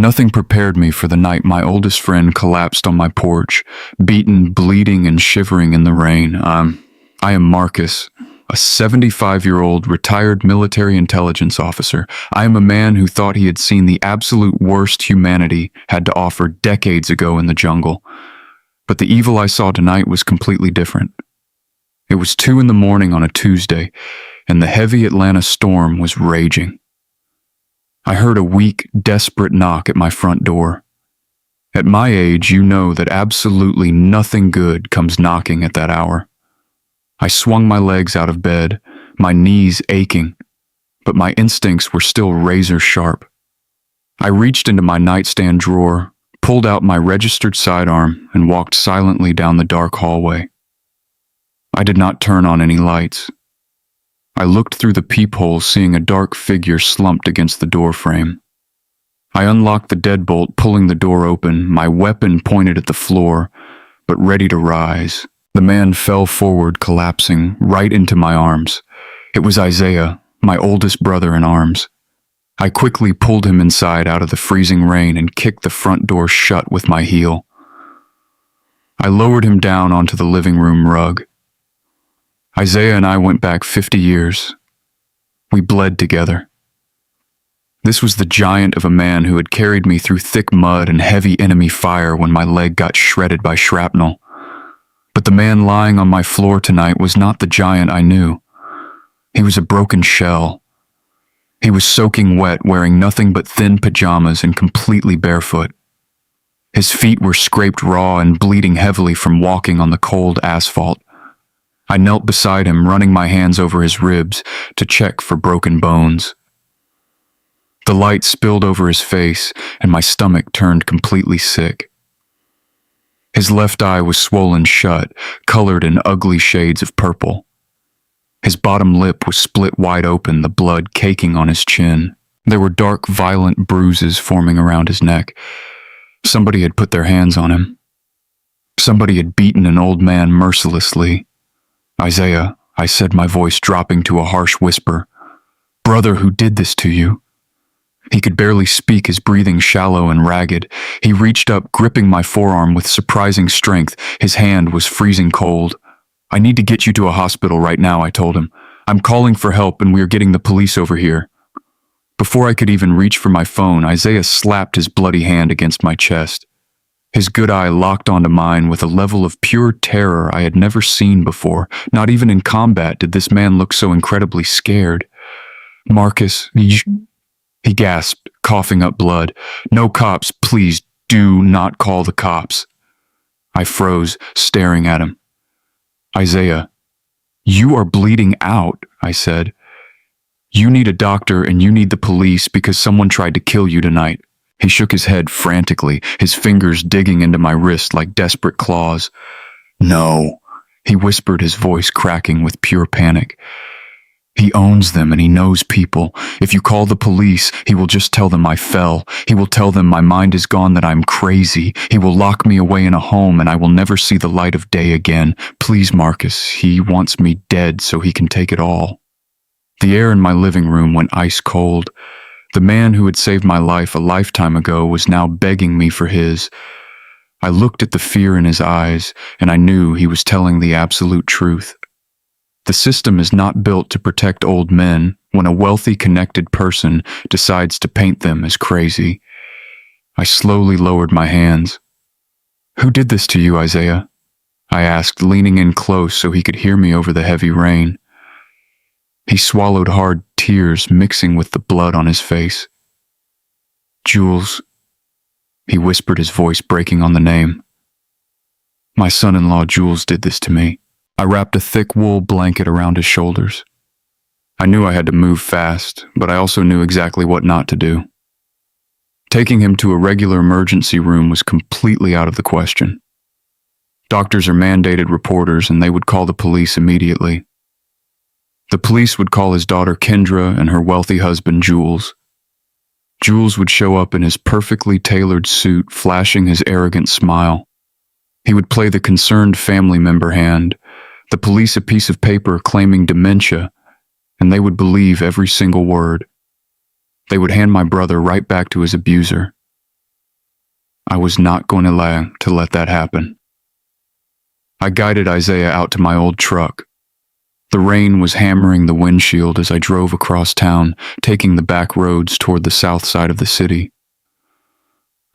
Nothing prepared me for the night my oldest friend collapsed on my porch, beaten, bleeding, and shivering in the rain. I am Marcus, a 75-year-old retired military intelligence officer. I am a man who thought he had seen the absolute worst humanity had to offer decades ago in the jungle. But the evil I saw tonight was completely different. It was 2 a.m. on a Tuesday, and the heavy Atlanta storm was raging. I heard a weak, desperate knock at my front door. At my age, you know that absolutely nothing good comes knocking at that hour. I swung my legs out of bed, my knees aching, but my instincts were still razor sharp. I reached into my nightstand drawer, pulled out my registered sidearm, and walked silently down the dark hallway. I did not turn on any lights. I looked through the peephole, seeing a dark figure slumped against the door frame. I unlocked the deadbolt, pulling the door open, my weapon pointed at the floor, but ready to rise. The man fell forward, collapsing right into my arms. It was Isaiah, my oldest brother in arms. I quickly pulled him inside out of the freezing rain and kicked the front door shut with my heel. I lowered him down onto the living room rug. Isaiah and I went back 50 years. We bled together. This was the giant of a man who had carried me through thick mud and heavy enemy fire when my leg got shredded by shrapnel. But the man lying on my floor tonight was not the giant I knew. He was a broken shell. He was soaking wet, wearing nothing but thin pajamas and completely barefoot. His feet were scraped raw and bleeding heavily from walking on the cold asphalt. I knelt beside him, running my hands over his ribs to check for broken bones. The light spilled over his face, and my stomach turned completely sick. His left eye was swollen shut, colored in ugly shades of purple. His bottom lip was split wide open, the blood caking on his chin. There were dark, violent bruises forming around his neck. Somebody had put their hands on him. Somebody had beaten an old man mercilessly. "Isaiah," I said, my voice dropping to a harsh whisper. "Brother, who did this to you?" He could barely speak, his breathing shallow and ragged. He reached up, gripping my forearm with surprising strength. His hand was freezing cold. "I need to get you to a hospital right now," I told him. "I'm calling for help and we are getting the police over here." Before I could even reach for my phone, Isaiah slapped his bloody hand against my chest. His good eye locked onto mine with a level of pure terror I had never seen before. Not even in combat did this man look so incredibly scared. "Marcus," he gasped, coughing up blood. "No cops, please do not call the cops." I froze, staring at him. "Isaiah, you are bleeding out," I said. "You need a doctor and you need the police because someone tried to kill you tonight." He shook his head frantically, his fingers digging into my wrist like desperate claws. "No," he whispered, his voice cracking with pure panic. "He owns them and he knows people. If you call the police, he will just tell them I fell. He will tell them my mind is gone, that I'm crazy. He will lock me away in a home and I will never see the light of day again. Please, Marcus, he wants me dead so he can take it all." The air in my living room went ice cold. The man who had saved my life a lifetime ago was now begging me for his. I looked at the fear in his eyes, and I knew he was telling the absolute truth. The system is not built to protect old men when a wealthy, connected person decides to paint them as crazy. I slowly lowered my hands. "Who did this to you, Isaiah?" I asked, leaning in close so he could hear me over the heavy rain. He swallowed hard, tears mixing with the blood on his face. "Jules," he whispered, his voice breaking on the name. "My son-in-law Jules did this to me." I wrapped a thick wool blanket around his shoulders. I knew I had to move fast, but I also knew exactly what not to do. Taking him to a regular emergency room was completely out of the question. Doctors are mandated reporters, and they would call the police immediately. The police would call his daughter Kendra and her wealthy husband Jules. Jules would show up in his perfectly tailored suit, flashing his arrogant smile. He would play the concerned family member hand, the police a piece of paper claiming dementia, and they would believe every single word. They would hand my brother right back to his abuser. I was not going to let that happen. I guided Isaiah out to my old truck. The rain was hammering the windshield as I drove across town, taking the back roads toward the south side of the city.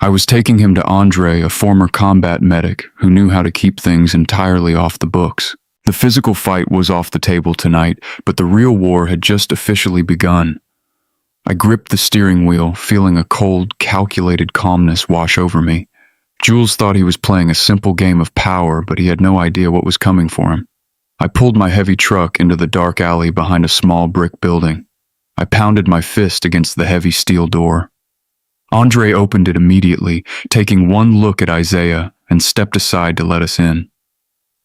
I was taking him to Andre, a former combat medic who knew how to keep things entirely off the books. The physical fight was off the table tonight, but the real war had just officially begun. I gripped the steering wheel, feeling a cold, calculated calmness wash over me. Jules thought he was playing a simple game of power, but he had no idea what was coming for him. I pulled my heavy truck into the dark alley behind a small brick building. I pounded my fist against the heavy steel door. Andre opened it immediately, taking one look at Isaiah, and stepped aside to let us in.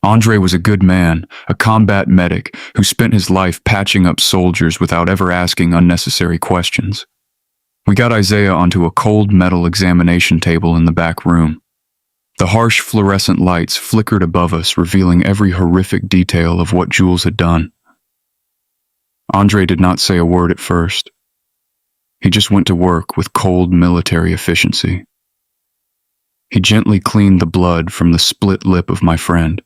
Andre was a good man, a combat medic who spent his life patching up soldiers without ever asking unnecessary questions. We got Isaiah onto a cold metal examination table in the back room. The harsh fluorescent lights flickered above us, revealing every horrific detail of what Jules had done. Andre did not say a word at first. He just went to work with cold military efficiency. He gently cleaned the blood from the split lip of my friend.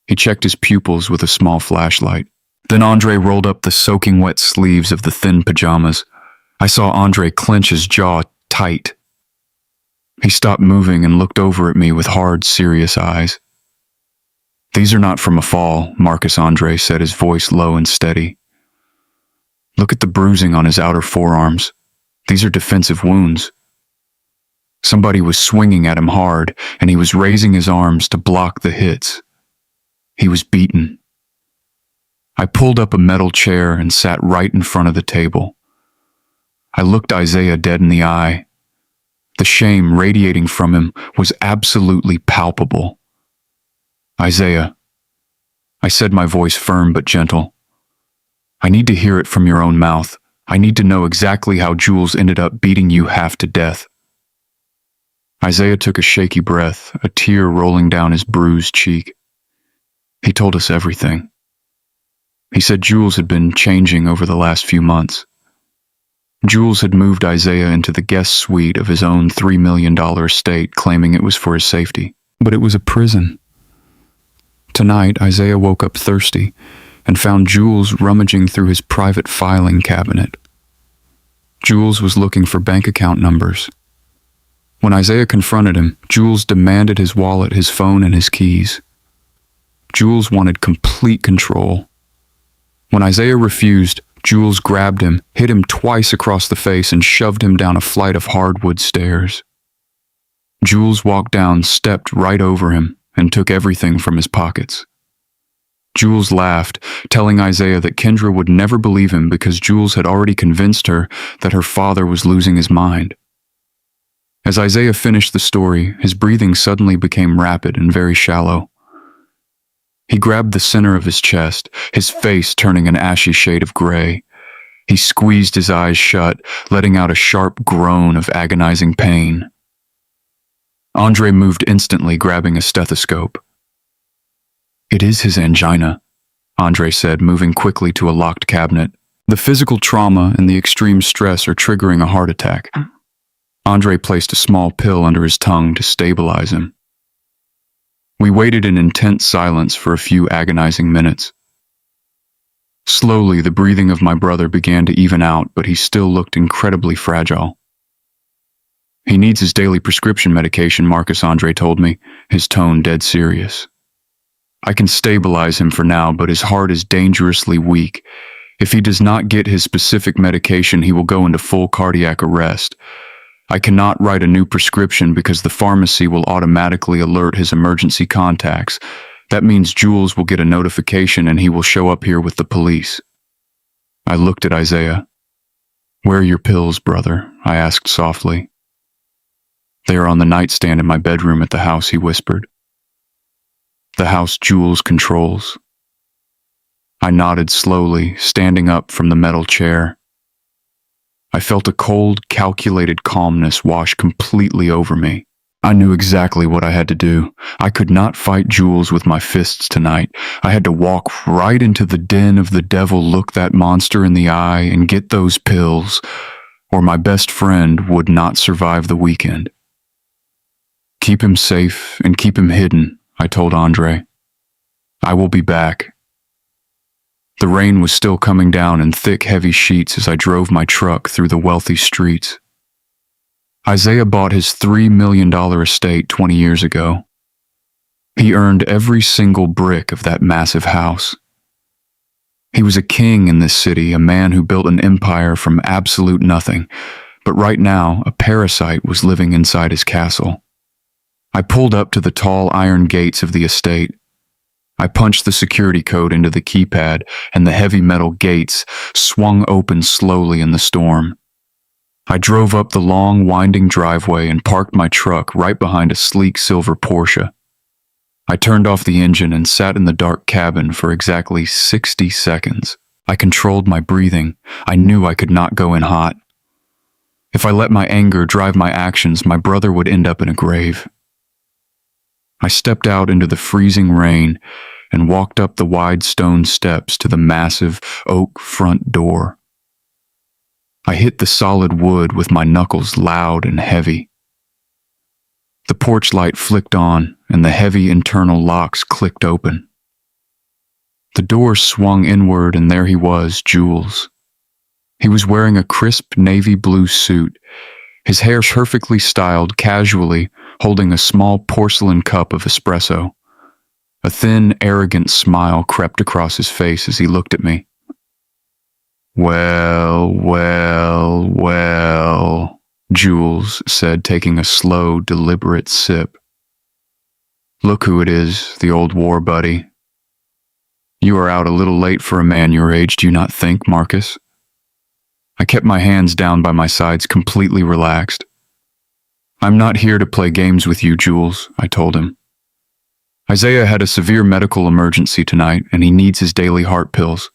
He checked his pupils with a small flashlight. Then Andre rolled up the soaking wet sleeves of the thin pajamas. I saw Andre clench his jaw tight. He stopped moving and looked over at me with hard, serious eyes. "These are not from a fall," Marcus Andre said, his voice low and steady. "Look at the bruising on his outer forearms. These are defensive wounds. Somebody was swinging at him hard, and he was raising his arms to block the hits. He was beaten." I pulled up a metal chair and sat right in front of the table. I looked Isaiah dead in the eye. The shame radiating from him was absolutely palpable. "Isaiah," I said, my voice firm but gentle, "I need to hear it from your own mouth. I need to know exactly how Jules ended up beating you half to death." Isaiah took a shaky breath, a tear rolling down his bruised cheek. He told us everything. He said Jules had been changing over the last few months. Jules had moved Isaiah into the guest suite of his own $3 million estate, claiming it was for his safety. But it was a prison. Tonight, Isaiah woke up thirsty and found Jules rummaging through his private filing cabinet. Jules was looking for bank account numbers. When Isaiah confronted him, Jules demanded his wallet, his phone, and his keys. Jules wanted complete control. When Isaiah refused, Jules grabbed him, hit him twice across the face, and shoved him down a flight of hardwood stairs. Jules walked down, stepped right over him, and took everything from his pockets. Jules laughed, telling Isaiah that Kendra would never believe him because Jules had already convinced her that her father was losing his mind. As Isaiah finished the story, his breathing suddenly became rapid and very shallow. He grabbed the center of his chest, his face turning an ashy shade of gray. He squeezed his eyes shut, letting out a sharp groan of agonizing pain. Andre moved instantly, grabbing a stethoscope. "It is his angina," Andre said, moving quickly to a locked cabinet. "The physical trauma and the extreme stress are triggering a heart attack." Andre placed a small pill under his tongue to stabilize him. We waited in intense silence for a few agonizing minutes. Slowly, the breathing of my brother began to even out, but he still looked incredibly fragile. "He needs his daily prescription medication," Marcus Andre told me, his tone dead serious. "I can stabilize him for now, but his heart is dangerously weak. If he does not get his specific medication, he will go into full cardiac arrest. I cannot write a new prescription because the pharmacy will automatically alert his emergency contacts. That means Jules will get a notification and he will show up here with the police." I looked at Isaiah. "Where are your pills, brother?" I asked softly. "They are on the nightstand in my bedroom at the house," he whispered. "The house Jules controls." I nodded slowly, standing up from the metal chair. I felt a cold, calculated calmness wash completely over me. I knew exactly what I had to do. I could not fight Jules with my fists tonight. I had to walk right into the den of the devil, look that monster in the eye, and get those pills, or my best friend would not survive the weekend. Keep him safe and keep him hidden, I told Andre. I will be back. The rain was still coming down in thick, heavy sheets as I drove my truck through the wealthy streets. Isaiah bought his $3 million estate 20 years ago. He earned every single brick of that massive house. He was a king in this city, a man who built an empire from absolute nothing, but right now a parasite was living inside his castle. I pulled up to the tall iron gates of the estate. I punched the security code into the keypad, and the heavy metal gates swung open slowly in the storm. I drove up the long, winding driveway and parked my truck right behind a sleek silver Porsche. I turned off the engine and sat in the dark cabin for exactly 60 seconds. I controlled my breathing. I knew I could not go in hot. If I let my anger drive my actions, my brother would end up in a grave. I stepped out into the freezing rain and walked up the wide stone steps to the massive oak front door. I hit the solid wood with my knuckles loud and heavy. The porch light flicked on, and the heavy internal locks clicked open. The door swung inward, and there he was, Jules. He was wearing a crisp navy blue suit, his hair perfectly styled casually, holding a small porcelain cup of espresso. A thin, arrogant smile crept across his face as he looked at me. "Well, well, well," Jules said, taking a slow, deliberate sip. "Look who it is, the old war buddy. You are out a little late for a man your age, do you not think, Marcus?" I kept my hands down by my sides, completely relaxed. "I'm not here to play games with you, Jules," I told him. "Isaiah had a severe medical emergency tonight, and he needs his daily heart pills.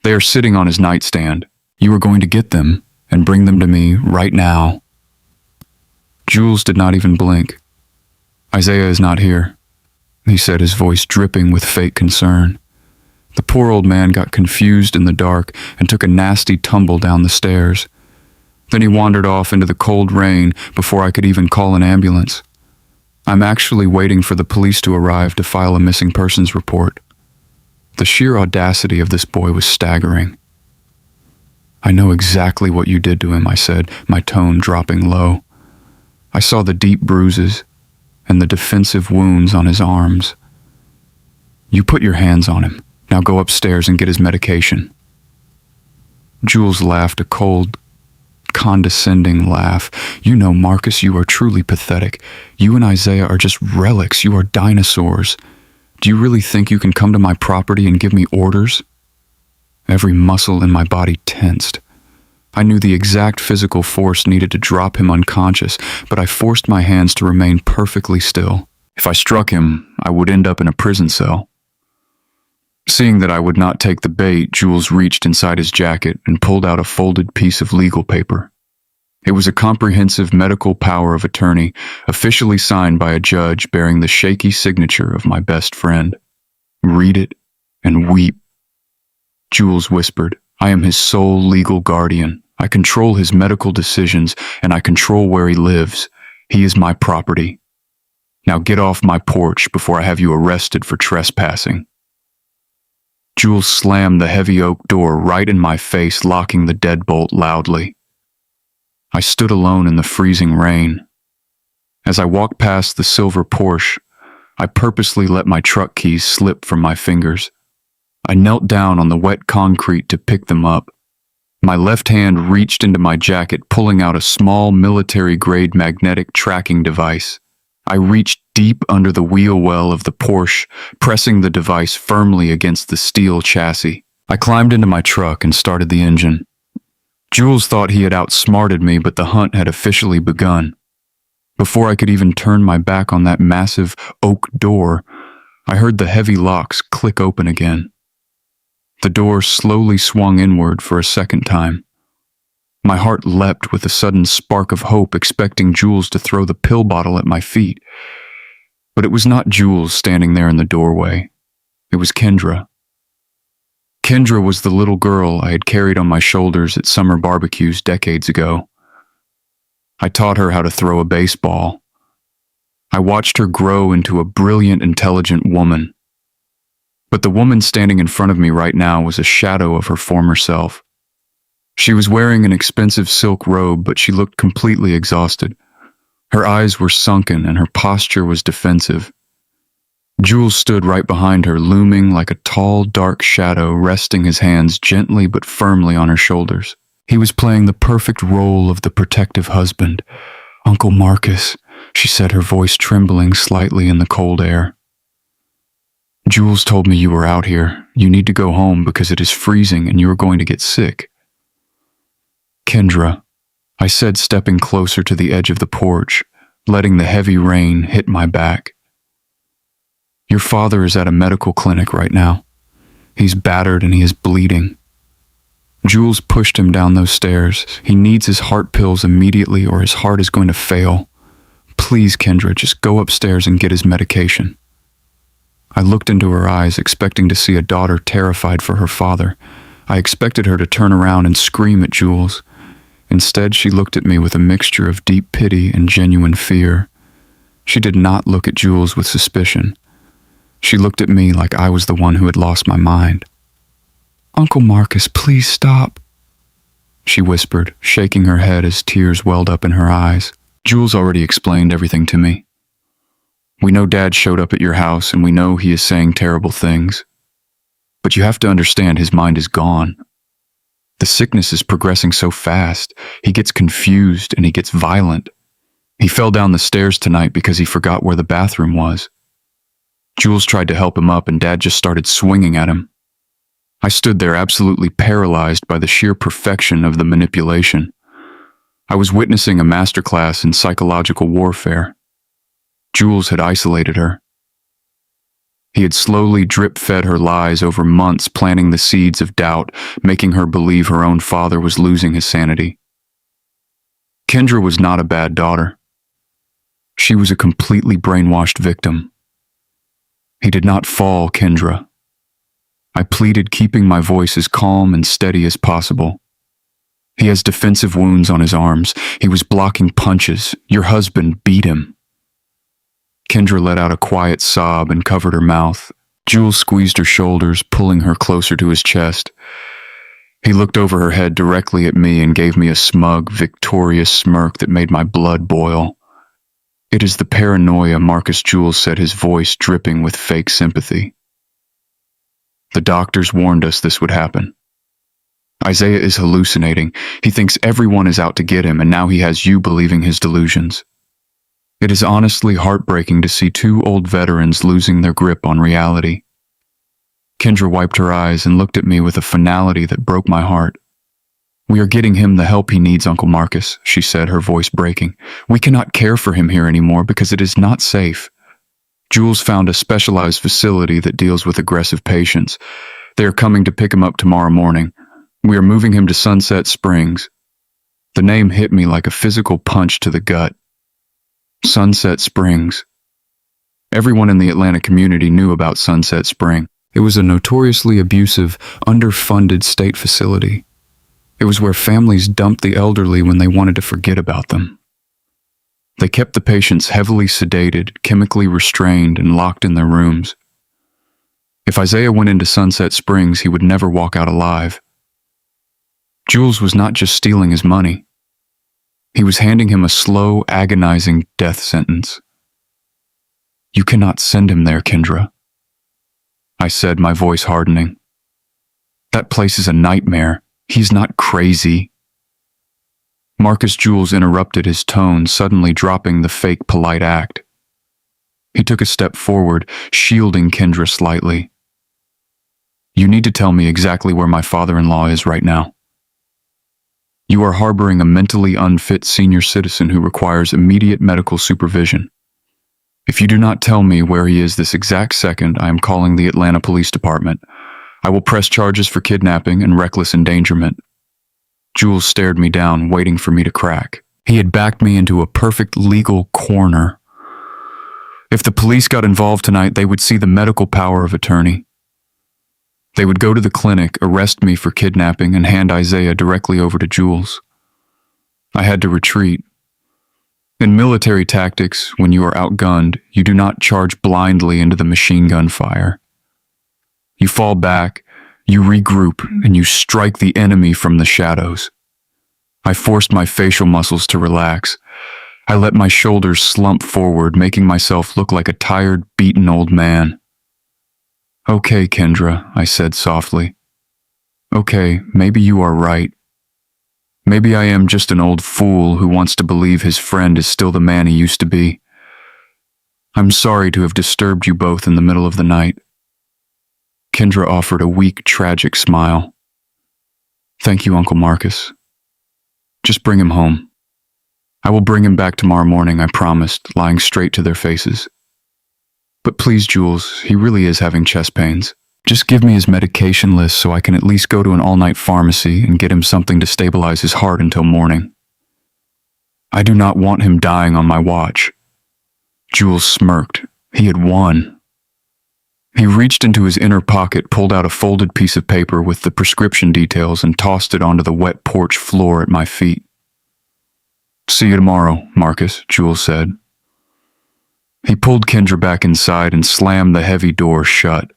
They are sitting on his nightstand. You are going to get them and bring them to me right now." Jules did not even blink. "Isaiah is not here," he said, his voice dripping with fake concern. The poor old man got confused in the dark and took a nasty tumble down the stairs. Then he wandered off into the cold rain before I could even call an ambulance. I'm actually waiting for the police to arrive to file a missing persons report. The sheer audacity of this boy was staggering. "I know exactly what you did to him," I said, my tone dropping low. I saw the deep bruises and the defensive wounds on his arms. "You put your hands on him. Now go upstairs and get his medication." Jules laughed a cold, condescending laugh. "You know, Marcus, you are truly pathetic. You and Isaiah are just relics. You are dinosaurs. Do you really think you can come to my property and give me orders?" Every muscle in my body tensed. I knew the exact physical force needed to drop him unconscious, but I forced my hands to remain perfectly still. If I struck him, I would end up in a prison cell. Seeing that I would not take the bait, Jules reached inside his jacket and pulled out a folded piece of legal paper. It was a comprehensive medical power of attorney, officially signed by a judge bearing the shaky signature of my best friend. "Read it and weep," Jules whispered. "I am his sole legal guardian. I control his medical decisions, and I control where he lives. He is my property. Now get off my porch before I have you arrested for trespassing." Jules slammed the heavy oak door right in my face, locking the deadbolt loudly. I stood alone in the freezing rain. As I walked past the silver Porsche, I purposely let my truck keys slip from my fingers. I knelt down on the wet concrete to pick them up. My left hand reached into my jacket, pulling out a small military-grade magnetic tracking device. I reached deep under the wheel well of the Porsche, pressing the device firmly against the steel chassis. I climbed into my truck and started the engine. Jules thought he had outsmarted me, but the hunt had officially begun. Before I could even turn my back on that massive oak door, I heard the heavy locks click open again. The door slowly swung inward for a second time. My heart leapt with a sudden spark of hope, expecting Jules to throw the pill bottle at my feet. But it was not Jules standing there in the doorway. It was Kendra. Kendra was the little girl I had carried on my shoulders at summer barbecues decades ago. I taught her how to throw a baseball. I watched her grow into a brilliant, intelligent woman. But the woman standing in front of me right now was a shadow of her former self. She was wearing an expensive silk robe, but she looked completely exhausted. Her eyes were sunken and her posture was defensive. Jules stood right behind her, looming like a tall, dark shadow, resting his hands gently but firmly on her shoulders. He was playing the perfect role of the protective husband. "Uncle Marcus," she said, her voice trembling slightly in the cold air. "Jules told me you were out here. You need to go home because it is freezing and you are going to get sick." "Kendra," I said, stepping closer to the edge of the porch, letting the heavy rain hit my back. "Your father is at a medical clinic right now. He's battered and he is bleeding." Jules pushed him down those stairs. "He needs his heart pills immediately or his heart is going to fail. Please, Kendra, just go upstairs and get his medication." I looked into her eyes, expecting to see a daughter terrified for her father. I expected her to turn around and scream at Jules. Instead, she looked at me with a mixture of deep pity and genuine fear. She did not look at Jules with suspicion. She looked at me like I was the one who had lost my mind. "Uncle Marcus, please stop," she whispered, shaking her head as tears welled up in her eyes. "Jules already explained everything to me. We know Dad showed up at your house and we know he is saying terrible things. But you have to understand his mind is gone. The sickness is progressing so fast. He gets confused and he gets violent. He fell down the stairs tonight because he forgot where the bathroom was. Jules tried to help him up and Dad just started swinging at him. I stood there absolutely paralyzed by the sheer perfection of the manipulation. I was witnessing a masterclass in psychological warfare. Jules had isolated her. He had slowly drip-fed her lies over months, planting the seeds of doubt, making her believe her own father was losing his sanity. Kendra was not a bad daughter. She was a completely brainwashed victim. He did not fall Kendra. I pleaded, keeping my voice as calm and steady as possible. "He has defensive wounds on his arms. He was blocking punches. Your husband beat him." Kendra let out a quiet sob and covered her mouth. Jules squeezed her shoulders, pulling her closer to his chest. He looked over her head directly at me and gave me a smug, victorious smirk that made my blood boil. "It is the paranoia," Marcus Jules said, his voice dripping with fake sympathy. "The doctors warned us this would happen. Isaiah is hallucinating. He thinks everyone is out to get him, and now he has you believing his delusions. It is honestly heartbreaking to see two old veterans losing their grip on reality." Kendra wiped her eyes and looked at me with a finality that broke my heart. "We are getting him the help he needs, Uncle Marcus," she said, her voice breaking. "We cannot care for him here anymore because it is not safe. Jules found a specialized facility that deals with aggressive patients. They are coming to pick him up tomorrow morning. We are moving him to Sunset Springs." The name hit me like a physical punch to the gut. Sunset Springs. Everyone in the Atlanta community knew about Sunset Spring. It was a notoriously abusive, underfunded state facility. It was where families dumped the elderly when they wanted to forget about them. They kept the patients heavily sedated, chemically restrained, and locked in their rooms. If Isaiah went into Sunset Springs, he would never walk out alive. Jules was not just stealing his money. He was handing him a slow, agonizing death sentence. "You cannot send him there, Kendra," I said, my voice hardening. "That place is a nightmare. He's not crazy." Marcus Jules interrupted, his tone suddenly dropping the fake polite act. He took a step forward, shielding Kendra slightly. "You need to tell me exactly where my father-in-law is right now. You are harboring a mentally unfit senior citizen who requires immediate medical supervision. If you do not tell me where he is this exact second, I am calling the Atlanta Police Department. I will press charges for kidnapping and reckless endangerment." Jules stared me down, waiting for me to crack. He had backed me into a perfect legal corner. If the police got involved tonight, they would see the medical power of attorney. They would go to the clinic, arrest me for kidnapping, and hand Isaiah directly over to Jules. I had to retreat. In military tactics, when you are outgunned, you do not charge blindly into the machine gun fire. You fall back, you regroup, and you strike the enemy from the shadows. I forced my facial muscles to relax. I let my shoulders slump forward, making myself look like a tired, beaten old man. "Okay, Kendra," I said softly. "Okay, maybe you are right. Maybe I am just an old fool who wants to believe his friend is still the man he used to be. I'm sorry to have disturbed you both in the middle of the night." Kendra offered a weak, tragic smile. "Thank you, Uncle Marcus. Just bring him home. I will bring him back tomorrow morning," I promised, lying straight to their faces. "But please, Jules, he really is having chest pains. Just give me his medication list so I can at least go to an all-night pharmacy and get him something to stabilize his heart until morning. I do not want him dying on my watch." Jules smirked. He had won. He reached into his inner pocket, pulled out a folded piece of paper with the prescription details, and tossed it onto the wet porch floor at my feet. "See you tomorrow, Marcus," Jules said. He pulled Kendra back inside and slammed the heavy door shut.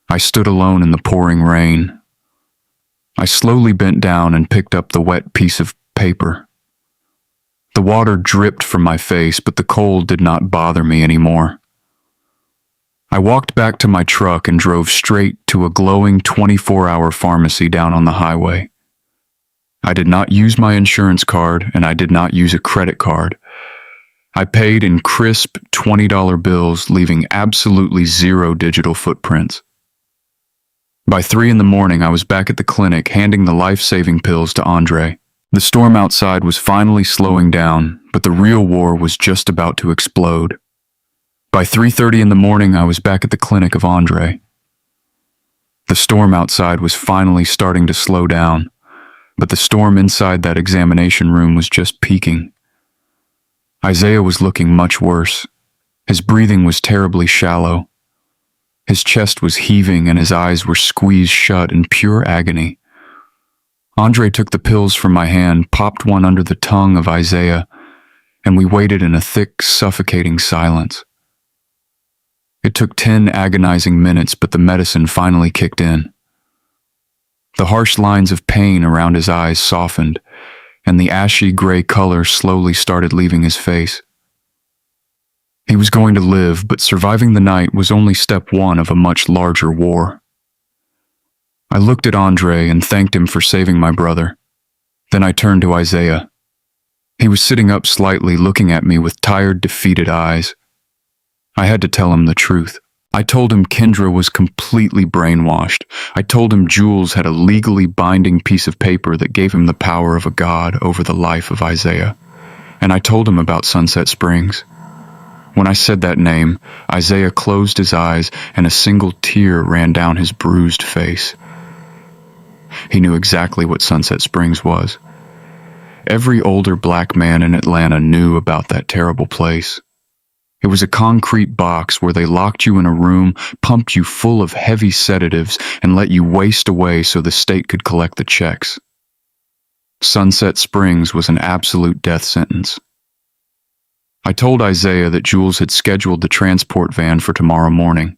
I stood alone in the pouring rain. I slowly bent down and picked up the wet piece of paper. The water dripped from my face, but the cold did not bother me anymore. I walked back to my truck and drove straight to a glowing 24-hour pharmacy down on the highway. I did not use my insurance card, and I did not use a credit card. I paid in crisp $20 bills, leaving absolutely zero digital footprints. By 3 in the morning, I was back at the clinic handing the life-saving pills to Andre. The storm outside was finally slowing down, but the real war was just about to explode. By 3:30 in the morning, I was back at the clinic of Andre. The storm outside was finally starting to slow down, but the storm inside that examination room was just peaking. Isaiah was looking much worse. His breathing was terribly shallow. His chest was heaving and his eyes were squeezed shut in pure agony. Andre took the pills from my hand, popped one under the tongue of Isaiah, and we waited in a thick, suffocating silence. It took 10 agonizing minutes, but the medicine finally kicked in. The harsh lines of pain around his eyes softened, and the ashy gray color slowly started leaving his face. He was going to live, but surviving the night was only step one of a much larger war. I looked at Andre and thanked him for saving my brother. Then I turned to Isaiah. He was sitting up slightly, looking at me with tired, defeated eyes. I had to tell him the truth. I told him Kendra was completely brainwashed. I told him Jules had a legally binding piece of paper that gave him the power of a god over the life of Isaiah. And I told him about Sunset Springs. When I said that name, Isaiah closed his eyes and a single tear ran down his bruised face. He knew exactly what Sunset Springs was. Every older black man in Atlanta knew about that terrible place. It was a concrete box where they locked you in a room, pumped you full of heavy sedatives, and let you waste away so the state could collect the checks. Sunset Springs was an absolute death sentence. I told Isaiah that Jules had scheduled the transport van for tomorrow morning.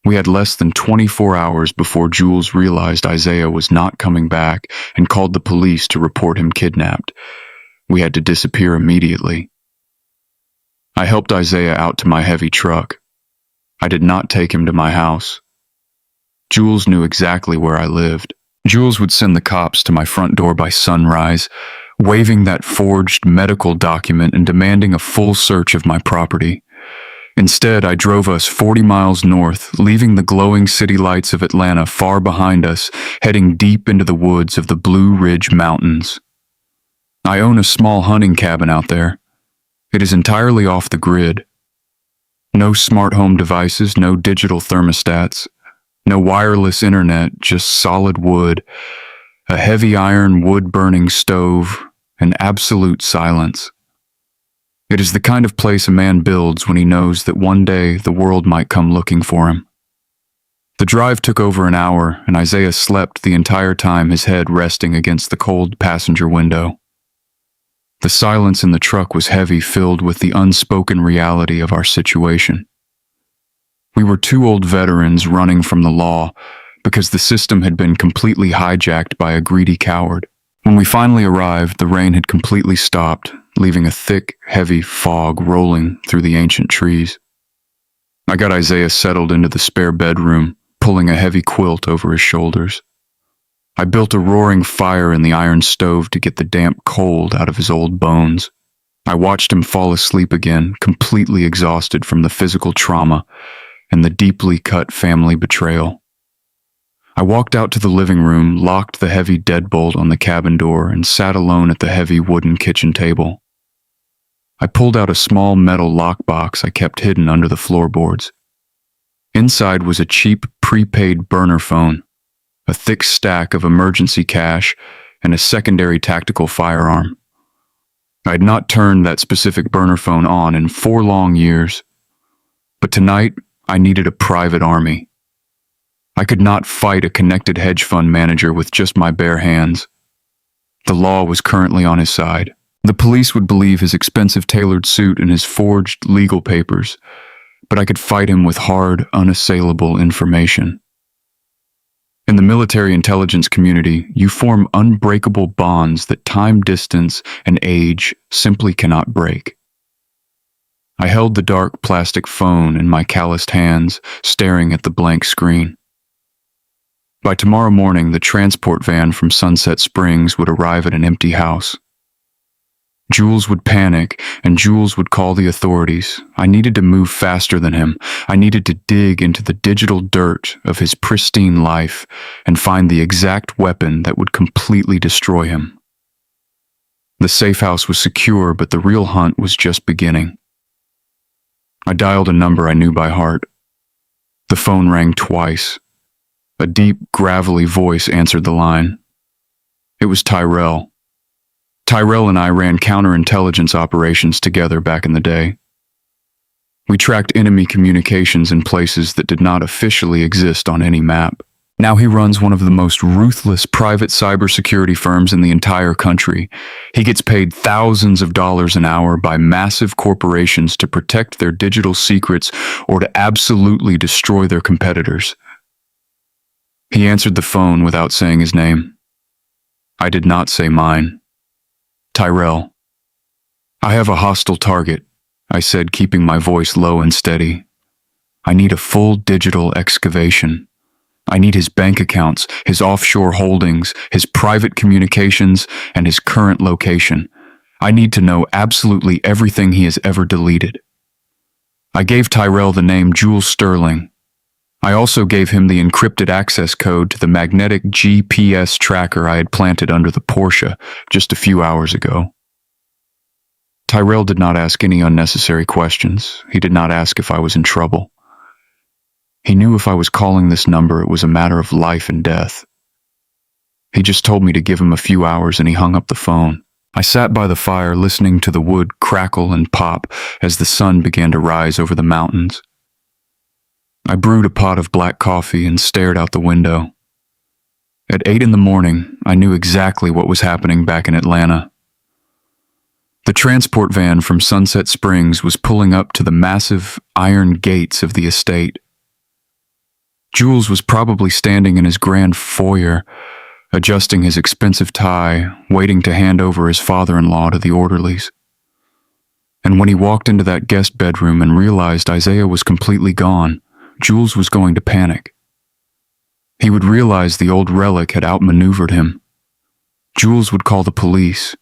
We had less than 24 hours before Jules realized Isaiah was not coming back and called the police to report him kidnapped. We had to disappear immediately. I helped Isaiah out to my heavy truck. I did not take him to my house. Jules knew exactly where I lived. Jules would send the cops to my front door by sunrise, waving that forged medical document and demanding a full search of my property. Instead, I drove us 40 miles north, leaving the glowing city lights of Atlanta far behind us, heading deep into the woods of the Blue Ridge Mountains. I own a small hunting cabin out there. It is entirely off the grid. No smart home devices, no digital thermostats, no wireless internet, just solid wood, a heavy iron wood-burning stove, and absolute silence. It is the kind of place a man builds when he knows that one day the world might come looking for him. The drive took over an hour, and Isaiah slept the entire time, his head resting against the cold passenger window. The silence in the truck was heavy, filled with the unspoken reality of our situation. We were two old veterans running from the law because the system had been completely hijacked by a greedy coward. When we finally arrived, the rain had completely stopped, leaving a thick, heavy fog rolling through the ancient trees. I got Isaiah settled into the spare bedroom, pulling a heavy quilt over his shoulders. I built a roaring fire in the iron stove to get the damp cold out of his old bones. I watched him fall asleep again, completely exhausted from the physical trauma and the deeply cut family betrayal. I walked out to the living room, locked the heavy deadbolt on the cabin door, and sat alone at the heavy wooden kitchen table. I pulled out a small metal lockbox I kept hidden under the floorboards. Inside was a cheap, prepaid burner phone, a thick stack of emergency cash, and a secondary tactical firearm. I had not turned that specific burner phone on in 4 long years, but tonight I needed a private army. I could not fight a connected hedge fund manager with just my bare hands. The law was currently on his side. The police would believe his expensive tailored suit and his forged legal papers, but I could fight him with hard, unassailable information. In the military intelligence community, you form unbreakable bonds that time, distance, and age simply cannot break. I held the dark plastic phone in my calloused hands, staring at the blank screen. By tomorrow morning, the transport van from Sunset Springs would arrive at an empty house. Jules would panic, and Jules would call the authorities. I needed to move faster than him. I needed to dig into the digital dirt of his pristine life and find the exact weapon that would completely destroy him. The safe house was secure, but the real hunt was just beginning. I dialed a number I knew by heart. The phone rang twice. A deep, gravelly voice answered the line. It was Tyrell. Tyrell and I ran counterintelligence operations together back in the day. We tracked enemy communications in places that did not officially exist on any map. Now he runs one of the most ruthless private cybersecurity firms in the entire country. He gets paid thousands of dollars an hour by massive corporations to protect their digital secrets or to absolutely destroy their competitors. He answered the phone without saying his name. I did not say mine. Tyrell. I have a hostile target, I said, keeping my voice low and steady. I need a full digital excavation. I need his bank accounts, his offshore holdings, his private communications, and his current location. I need to know absolutely everything he has ever deleted. I gave Tyrell the name Jules Sterling. I also gave him the encrypted access code to the magnetic GPS tracker I had planted under the Porsche just a few hours ago. Tyrell did not ask any unnecessary questions. He did not ask if I was in trouble. He knew if I was calling this number, it was a matter of life and death. He just told me to give him a few hours and he hung up the phone. I sat by the fire listening to the wood crackle and pop as the sun began to rise over the mountains. I brewed a pot of black coffee and stared out the window. At 8 in the morning, I knew exactly what was happening back in Atlanta. The transport van from Sunset Springs was pulling up to the massive iron gates of the estate. Jules was probably standing in his grand foyer, adjusting his expensive tie, waiting to hand over his father-in-law to the orderlies. And when he walked into that guest bedroom and realized Isaiah was completely gone, Jules was going to panic. He would realize the old relic had outmaneuvered him. Jules would call the police.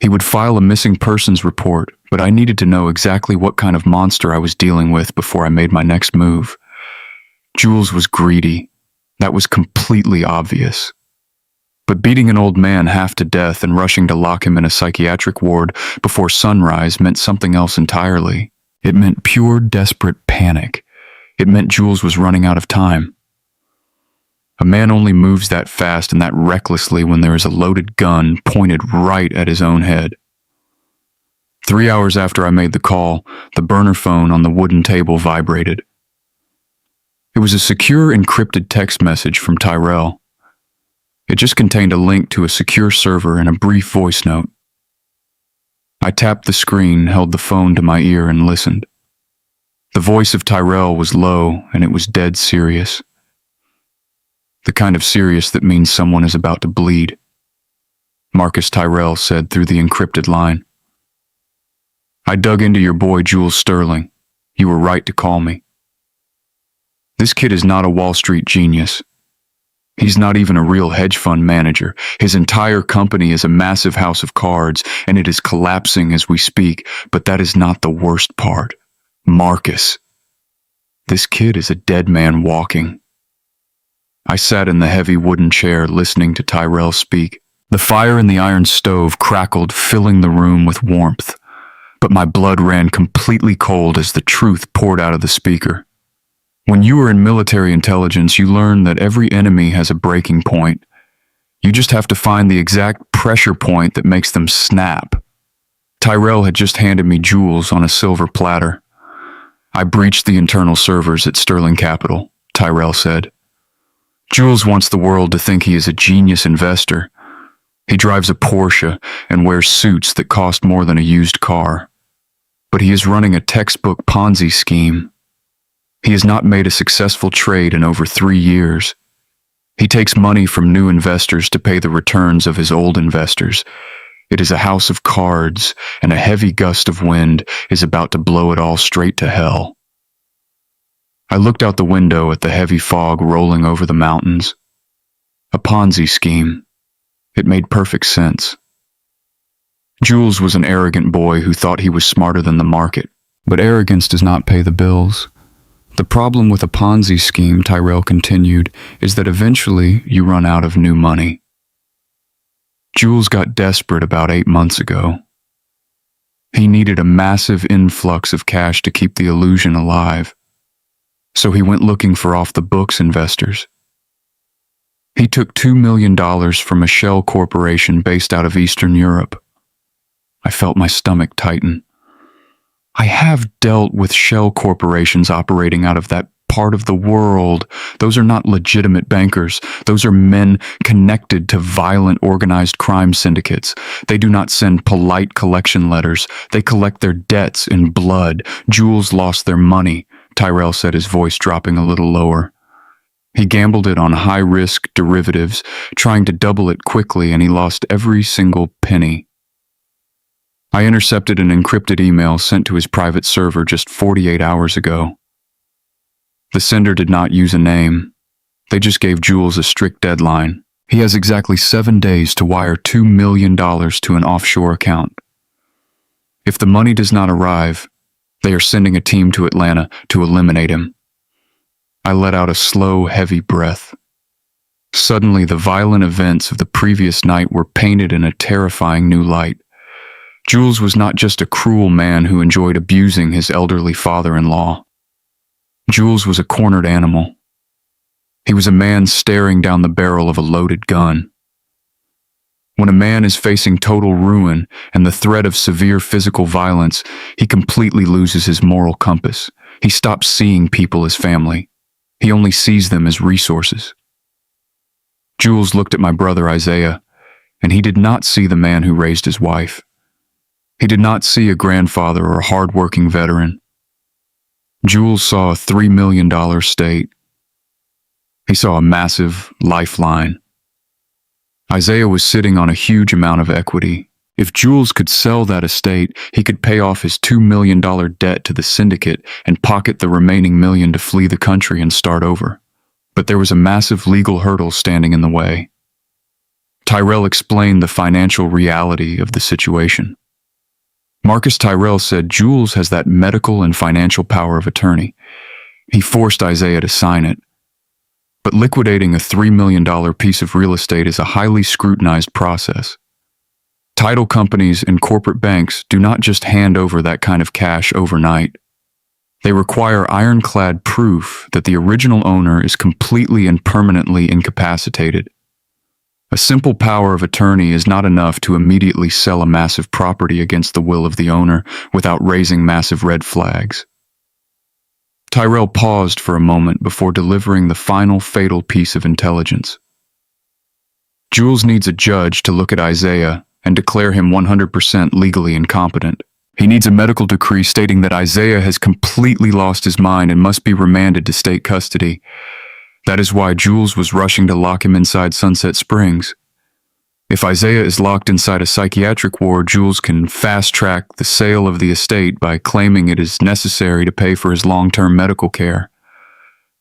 He would file a missing persons report, but I needed to know exactly what kind of monster I was dealing with before I made my next move. Jules was greedy. That was completely obvious. But beating an old man half to death and rushing to lock him in a psychiatric ward before sunrise meant something else entirely. It meant pure, desperate panic. It meant Jules was running out of time. A man only moves that fast and that recklessly when there is a loaded gun pointed right at his own head. 3 hours after I made the call, the burner phone on the wooden table vibrated. It was a secure, encrypted text message from Tyrell. It just contained a link to a secure server and a brief voice note. I tapped the screen, held the phone to my ear, and listened. The voice of Tyrell was low, and it was dead serious. The kind of serious that means someone is about to bleed. Marcus Tyrell said through the encrypted line. I dug into your boy Jules Sterling. You were right to call me. This kid is not a Wall Street genius. He's not even a real hedge fund manager. His entire company is a massive house of cards, and it is collapsing as we speak, but that is not the worst part. Marcus. This kid is a dead man walking. I sat in the heavy wooden chair listening to Tyrell speak. The fire in the iron stove crackled, filling the room with warmth, but my blood ran completely cold as the truth poured out of the speaker. When you are in military intelligence, you learn that every enemy has a breaking point. You just have to find the exact pressure point that makes them snap. Tyrell had just handed me Jules on a silver platter. I breached the internal servers at Sterling Capital, Tyrell said. Jules wants the world to think he is a genius investor. He drives a Porsche and wears suits that cost more than a used car. But he is running a textbook Ponzi scheme. He has not made a successful trade in over 3 years. He takes money from new investors to pay the returns of his old investors. It is a house of cards, and a heavy gust of wind is about to blow it all straight to hell. I looked out the window at the heavy fog rolling over the mountains. A Ponzi scheme. It made perfect sense. Jules was an arrogant boy who thought he was smarter than the market, but arrogance does not pay the bills. The problem with a Ponzi scheme, Tyrell continued, is that eventually you run out of new money. Jules got desperate about 8 months ago. He needed a massive influx of cash to keep the illusion alive, so he went looking for off-the-books investors. He took $2 million from a shell corporation based out of Eastern Europe. I felt my stomach tighten. I have dealt with shell corporations operating out of that part of the world. Those are not legitimate bankers. Those are men connected to violent organized crime syndicates. They do not send polite collection letters. They collect their debts in blood. Jules lost their money, Tyrell said, his voice dropping a little lower. He gambled it on high-risk derivatives, trying to double it quickly, and he lost every single penny. I intercepted an encrypted email sent to his private server just 48 hours ago. The sender did not use a name. They just gave Jules a strict deadline. He has exactly 7 days to wire $2 million to an offshore account. If the money does not arrive, they are sending a team to Atlanta to eliminate him. I let out a slow, heavy breath. Suddenly, the violent events of the previous night were painted in a terrifying new light. Jules was not just a cruel man who enjoyed abusing his elderly father-in-law. Jules was a cornered animal. He was a man staring down the barrel of a loaded gun. When a man is facing total ruin and the threat of severe physical violence, he completely loses his moral compass. He stops seeing people as family. He only sees them as resources. Jules looked at my brother Isaiah, and he did not see the man who raised his wife. He did not see a grandfather or a hard-working veteran. Jules saw a $3 million estate. He saw a massive lifeline. Isaiah was sitting on a huge amount of equity. If Jules could sell that estate, he could pay off his $2 million debt to the syndicate and pocket the remaining $1 million to flee the country and start over. But there was a massive legal hurdle standing in the way. Tyrell explained the financial reality of the situation. Marcus Tyrell said Jules has that medical and financial power of attorney. He forced Isaiah to sign it. But liquidating a $3 million piece of real estate is a highly scrutinized process. Title companies and corporate banks do not just hand over that kind of cash overnight. They require ironclad proof that the original owner is completely and permanently incapacitated. A simple power of attorney is not enough to immediately sell a massive property against the will of the owner without raising massive red flags. Tyrell paused for a moment before delivering the final fatal piece of intelligence. Jules needs a judge to look at Isaiah and declare him 100% legally incompetent. He needs a medical decree stating that Isaiah has completely lost his mind and must be remanded to state custody. That is why Jules was rushing to lock him inside Sunset Springs. If Isaiah is locked inside a psychiatric ward, Jules can fast-track the sale of the estate by claiming it is necessary to pay for his long-term medical care.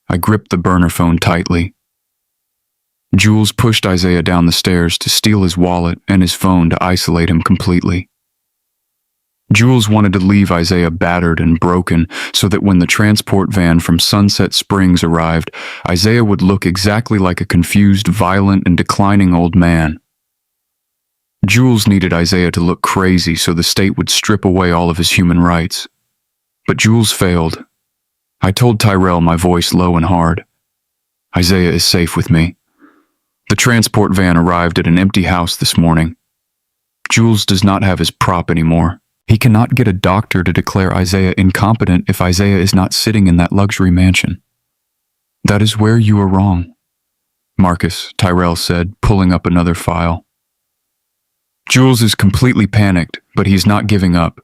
I gripped the burner phone tightly. Jules pushed Isaiah down the stairs to steal his wallet and his phone to isolate him completely. Jules wanted to leave Isaiah battered and broken so that when the transport van from Sunset Springs arrived, Isaiah would look exactly like a confused, violent, and declining old man. Jules needed Isaiah to look crazy so the state would strip away all of his human rights. But Jules failed. I told Tyrell, my voice low and hard. Isaiah is safe with me. The transport van arrived at an empty house this morning. Jules does not have his prop anymore. He cannot get a doctor to declare Isaiah incompetent if Isaiah is not sitting in that luxury mansion. That is where you are wrong, Marcus, Tyrell said, pulling up another file. Jules is completely panicked, but he is not giving up.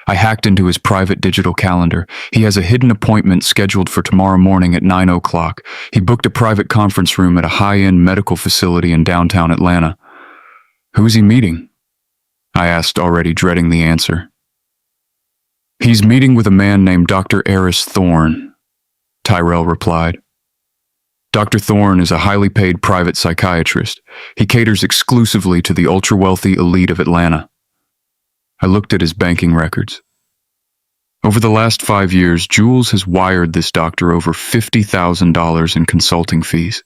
I hacked into his private digital calendar. He has a hidden appointment scheduled for tomorrow morning at 9 o'clock. He booked a private conference room at a high-end medical facility in downtown Atlanta. Who is he meeting? I asked, already dreading the answer. He's meeting with a man named Dr. Eris Thorne, Tyrell replied. Dr. Thorne is a highly paid private psychiatrist. He caters exclusively to the ultra-wealthy elite of Atlanta. I looked at his banking records. Over the last 5 years, Jules has wired this doctor over $50,000 in consulting fees.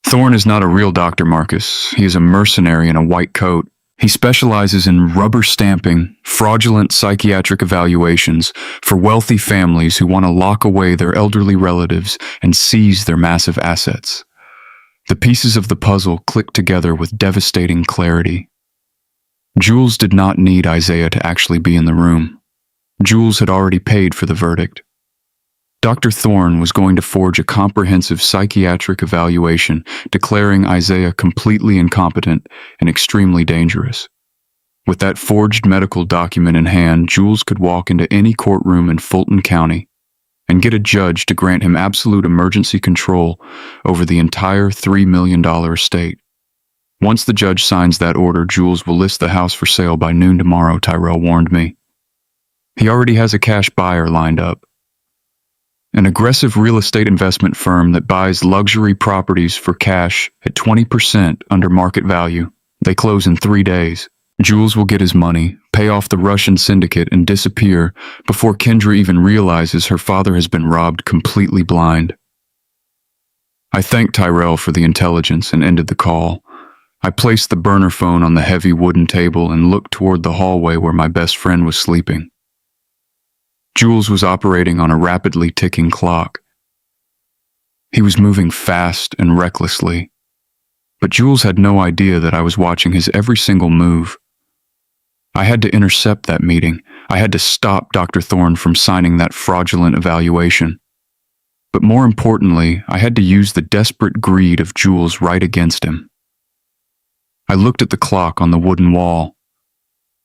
Thorne is not a real doctor, Marcus. He is a mercenary in a white coat. He specializes in rubber stamping, fraudulent psychiatric evaluations for wealthy families who want to lock away their elderly relatives and seize their massive assets. The pieces of the puzzle click together with devastating clarity. Jules did not need Isaiah to actually be in the room. Jules had already paid for the verdict. Dr. Thorne was going to forge a comprehensive psychiatric evaluation declaring Isaiah completely incompetent and extremely dangerous. With that forged medical document in hand, Jules could walk into any courtroom in Fulton County and get a judge to grant him absolute emergency control over the entire $3 million estate. Once the judge signs that order, Jules will list the house for sale by noon tomorrow, Tyrell warned me. He already has a cash buyer lined up. An aggressive real estate investment firm that buys luxury properties for cash at 20% under market value. They close in 3 days. Jules will get his money, pay off the Russian syndicate, and disappear before Kendra even realizes her father has been robbed completely blind. I thanked Tyrell for the intelligence and ended the call. I placed the burner phone on the heavy wooden table and looked toward the hallway where my best friend was sleeping. Jules was operating on a rapidly ticking clock. He was moving fast and recklessly, but Jules had no idea that I was watching his every single move. I had to intercept that meeting. I had to stop Dr. Thorne from signing that fraudulent evaluation. But more importantly, I had to use the desperate greed of Jules right against him. I looked at the clock on the wooden wall.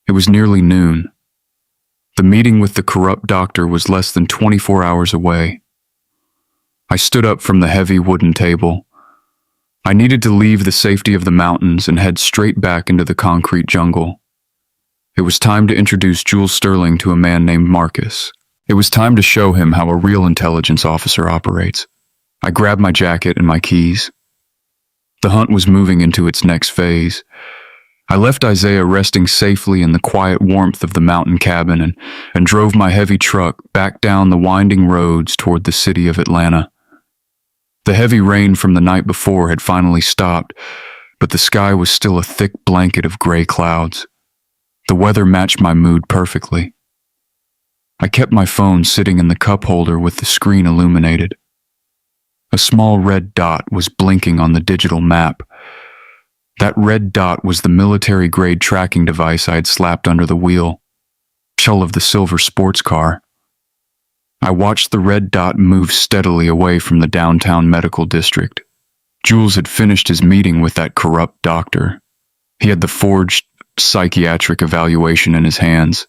It was nearly noon. The meeting with the corrupt doctor was less than 24 hours away. I stood up from the heavy wooden table. I needed to leave the safety of the mountains and head straight back into the concrete jungle. It was time to introduce Jules Sterling to a man named Marcus. It was time to show him how a real intelligence officer operates. I grabbed my jacket and my keys. The hunt was moving into its next phase. I left Isaiah resting safely in the quiet warmth of the mountain cabin and drove my heavy truck back down the winding roads toward the city of Atlanta. The heavy rain from the night before had finally stopped, but the sky was still a thick blanket of gray clouds. The weather matched my mood perfectly. I kept my phone sitting in the cup holder with the screen illuminated. A small red dot was blinking on the digital map. That red dot was the military-grade tracking device I had slapped under the wheel, shell of the silver sports car. I watched the red dot move steadily away from the downtown medical district. Jules had finished his meeting with that corrupt doctor. He had the forged psychiatric evaluation in his hands.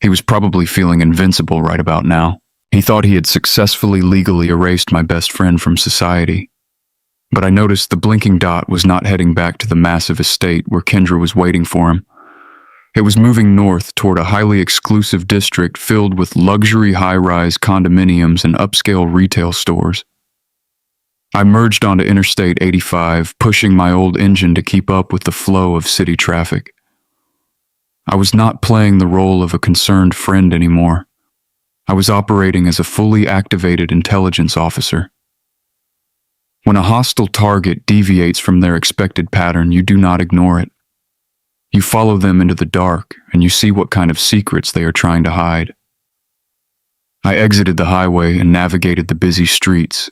He was probably feeling invincible right about now. He thought he had successfully legally erased my best friend from society. But I noticed the blinking dot was not heading back to the massive estate where Kendra was waiting for him. It was moving north toward a highly exclusive district filled with luxury high-rise condominiums and upscale retail stores. I merged onto Interstate 85, pushing my old engine to keep up with the flow of city traffic. I was not playing the role of a concerned friend anymore. I was operating as a fully activated intelligence officer. When a hostile target deviates from their expected pattern, you do not ignore it. You follow them into the dark, and you see what kind of secrets they are trying to hide. I exited the highway and navigated the busy streets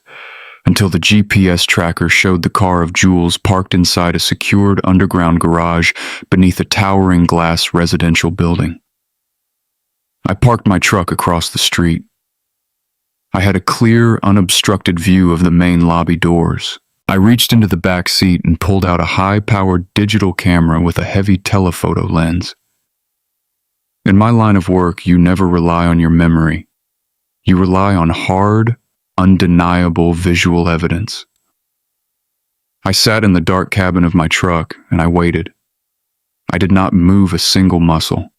until the GPS tracker showed the car of Jules parked inside a secured underground garage beneath a towering glass residential building. I parked my truck across the street. I had a clear, unobstructed view of the main lobby doors. I reached into the back seat and pulled out a high-powered digital camera with a heavy telephoto lens. In my line of work, you never rely on your memory. You rely on hard, undeniable visual evidence. I sat in the dark cabin of my truck and I waited. I did not move a single muscle.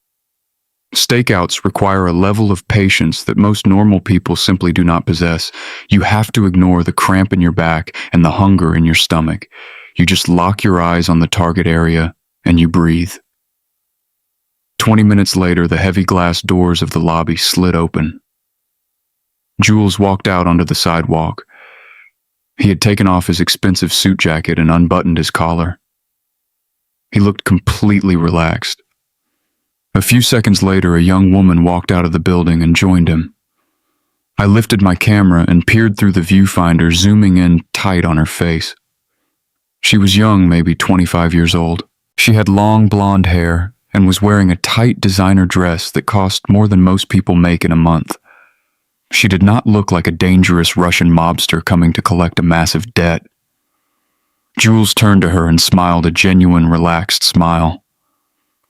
Stakeouts require a level of patience that most normal people simply do not possess. You have to ignore the cramp in your back and the hunger in your stomach. You just lock your eyes on the target area and you breathe. 20 minutes later, the heavy glass doors of the lobby slid open. Jules walked out onto the sidewalk. He had taken off his expensive suit jacket and unbuttoned his collar. He looked completely relaxed. A few seconds later, a young woman walked out of the building and joined him. I lifted my camera and peered through the viewfinder, zooming in tight on her face. She was young, maybe 25 years old. She had long blonde hair and was wearing a tight designer dress that cost more than most people make in a month. She did not look like a dangerous Russian mobster coming to collect a massive debt. Jules turned to her and smiled a genuine, relaxed smile.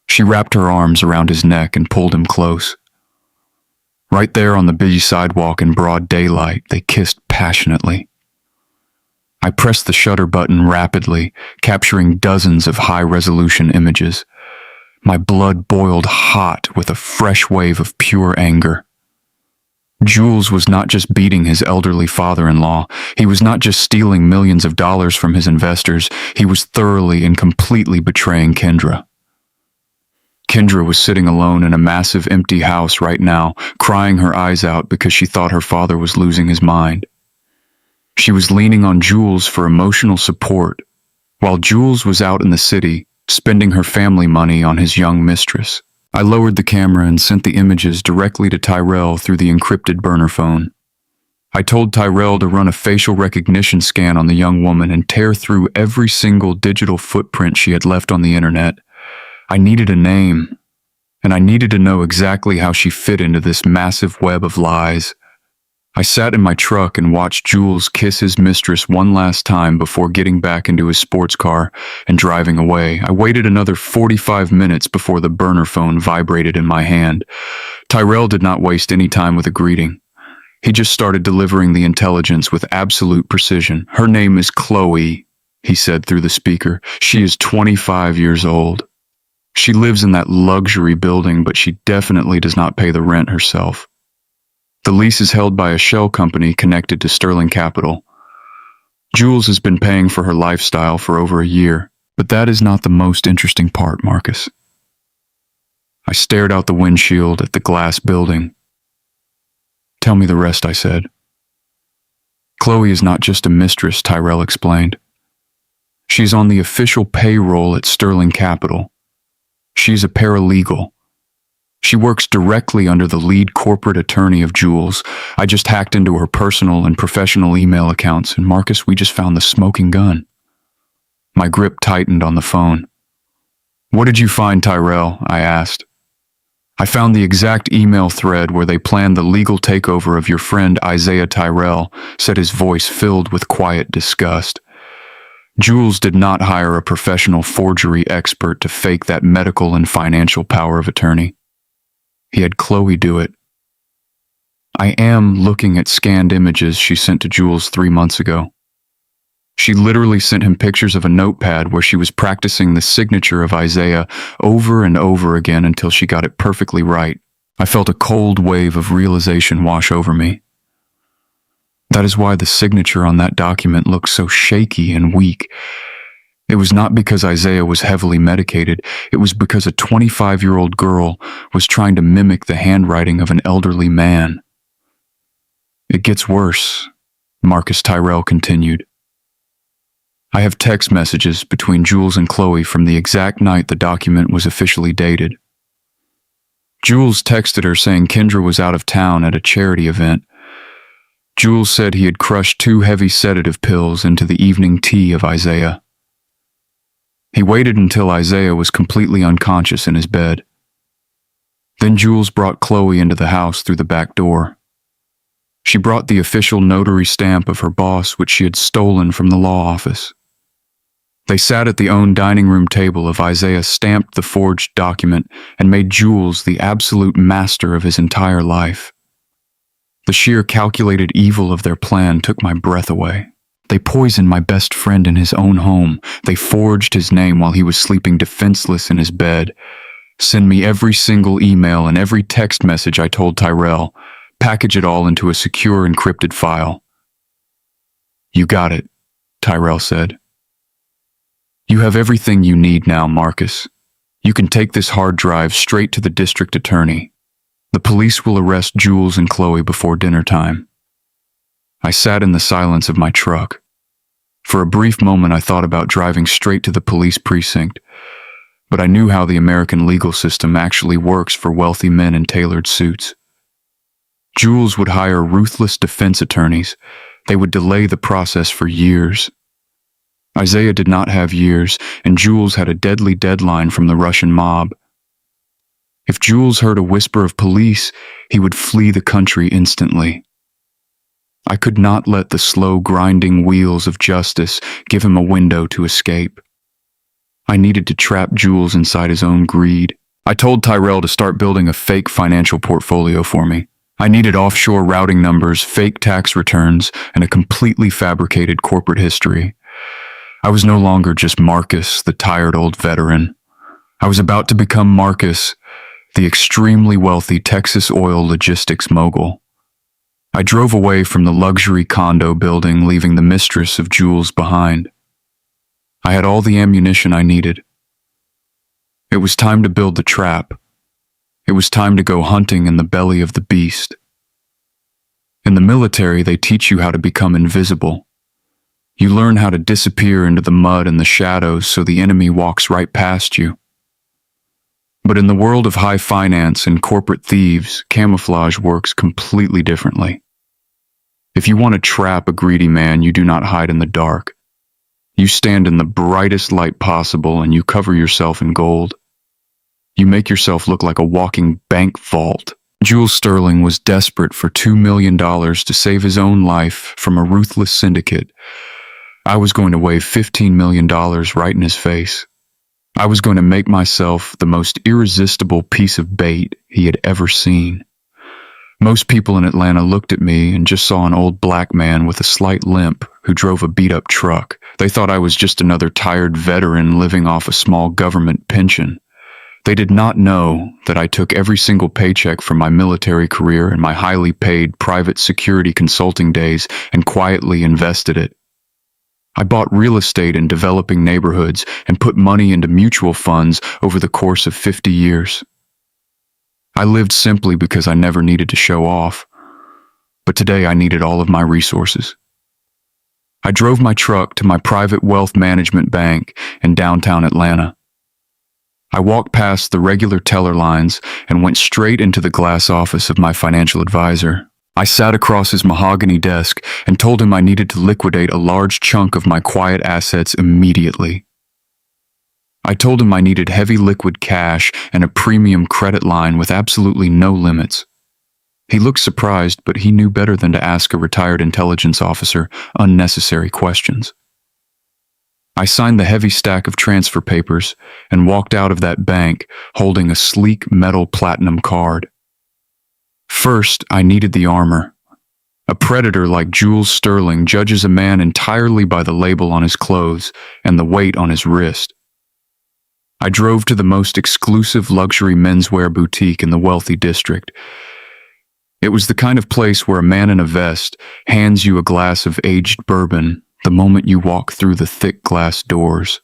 She wrapped her arms around his neck and pulled him close. Right there on the busy sidewalk in broad daylight, they kissed passionately. I pressed the shutter button rapidly, capturing dozens of high-resolution images. My blood boiled hot with a fresh wave of pure anger. Jules was not just beating his elderly father-in-law. He was not just stealing millions of dollars from his investors. He was thoroughly and completely betraying Kendra. Kendra was sitting alone in a massive empty house right now, crying her eyes out because she thought her father was losing his mind. She was leaning on Jules for emotional support, while Jules was out in the city, spending her family money on his young mistress. I lowered the camera and sent the images directly to Tyrell through the encrypted burner phone. I told Tyrell to run a facial recognition scan on the young woman and tear through every single digital footprint she had left on the internet. I needed a name, and I needed to know exactly how she fit into this massive web of lies. I sat in my truck and watched Jules kiss his mistress one last time before getting back into his sports car and driving away. I waited another 45 minutes before the burner phone vibrated in my hand. Tyrell did not waste any time with a greeting. He just started delivering the intelligence with absolute precision. "Her name is Chloe," he said through the speaker. "She is 25 years old. She lives in that luxury building, but she definitely does not pay the rent herself. The lease is held by a shell company connected to Sterling Capital. Jules has been paying for her lifestyle for over a year, but that is not the most interesting part, Marcus." I stared out the windshield at the glass building. "Tell me the rest," I said. "Chloe is not just a mistress," Tyrell explained. "She's on the official payroll at Sterling Capital. She's a paralegal. She works directly under the lead corporate attorney of Jules. I just hacked into her personal and professional email accounts, and Marcus, we just found the smoking gun." My grip tightened on the phone. "What did you find, Tyrell?" I asked. "I found the exact email thread where they planned the legal takeover of your friend Isaiah Tyrell," said his voice filled with quiet disgust. Jules did not hire a professional forgery expert to fake that medical and financial power of attorney. He had Chloe do it. I am looking at scanned images she sent to Jules 3 months ago. She literally sent him pictures of a notepad where she was practicing the signature of Isaiah over and over again until she got it perfectly right. I felt a cold wave of realization wash over me. That is why the signature on that document looked so shaky and weak. It was not because Isaiah was heavily medicated. It was because a 25-year-old girl was trying to mimic the handwriting of an elderly man. It gets worse, Marcus Tyrell continued. I have text messages between Jules and Chloe from the exact night the document was officially dated. Jules texted her saying Kendra was out of town at a charity event. Jules said he had crushed 2 heavy sedative pills into the evening tea of Isaiah. He waited until Isaiah was completely unconscious in his bed. Then Jules brought Chloe into the house through the back door. She brought the official notary stamp of her boss, which she had stolen from the law office. They sat at the own dining room table of Isaiah, stamped the forged document, and made Jules the absolute master of his entire life. The sheer calculated evil of their plan took my breath away. They poisoned my best friend in his own home. They forged his name while he was sleeping defenseless in his bed. Send me every single email and every text message I told Tyrell. Package it all into a secure encrypted file. You got it, Tyrell said. You have everything you need now, Marcus. You can take this hard drive straight to the district attorney. The police will arrest Jules and Chloe before dinner time. I sat in the silence of my truck. For a brief moment I thought about driving straight to the police precinct, but I knew how the American legal system actually works for wealthy men in tailored suits. Jules would hire ruthless defense attorneys. They would delay the process for years. Isaiah did not have years, and Jules had a deadly deadline from the Russian mob. If Jules heard a whisper of police, he would flee the country instantly. I could not let the slow grinding wheels of justice give him a window to escape. I needed to trap Jules inside his own greed. I told Tyrell to start building a fake financial portfolio for me. I needed offshore routing numbers, fake tax returns, and a completely fabricated corporate history. I was no longer just Marcus, the tired old veteran. I was about to become Marcus, the extremely wealthy Texas oil logistics mogul. I drove away from the luxury condo building, leaving the mistress of Jules behind. I had all the ammunition I needed. It was time to build the trap. It was time to go hunting in the belly of the beast. In the military, they teach you how to become invisible. You learn how to disappear into the mud and the shadows so the enemy walks right past you. But in the world of high finance and corporate thieves, camouflage works completely differently. If you want to trap a greedy man, you do not hide in the dark. You stand in the brightest light possible and you cover yourself in gold. You make yourself look like a walking bank vault. Jules Sterling was desperate for $2 million to save his own life from a ruthless syndicate. I was going to wave $15 million right in his face. I was going to make myself the most irresistible piece of bait he had ever seen. Most people in Atlanta looked at me and just saw an old black man with a slight limp who drove a beat-up truck. They thought I was just another tired veteran living off a small government pension. They did not know that I took every single paycheck from my military career and my highly paid private security consulting days and quietly invested it. I bought real estate in developing neighborhoods and put money into mutual funds over the course of 50 years. I lived simply because I never needed to show off, but today I needed all of my resources. I drove my truck to my private wealth management bank in downtown Atlanta. I walked past the regular teller lines and went straight into the glass office of my financial advisor. I sat across his mahogany desk and told him I needed to liquidate a large chunk of my quiet assets immediately. I told him I needed heavy liquid cash and a premium credit line with absolutely no limits. He looked surprised, but he knew better than to ask a retired intelligence officer unnecessary questions. I signed the heavy stack of transfer papers and walked out of that bank holding a sleek metal platinum card. First, I needed the armor. A predator like Jules Sterling judges a man entirely by the label on his clothes and the weight on his wrist. I drove to the most exclusive luxury menswear boutique in the wealthy district. It was the kind of place where a man in a vest hands you a glass of aged bourbon the moment you walk through the thick glass doors.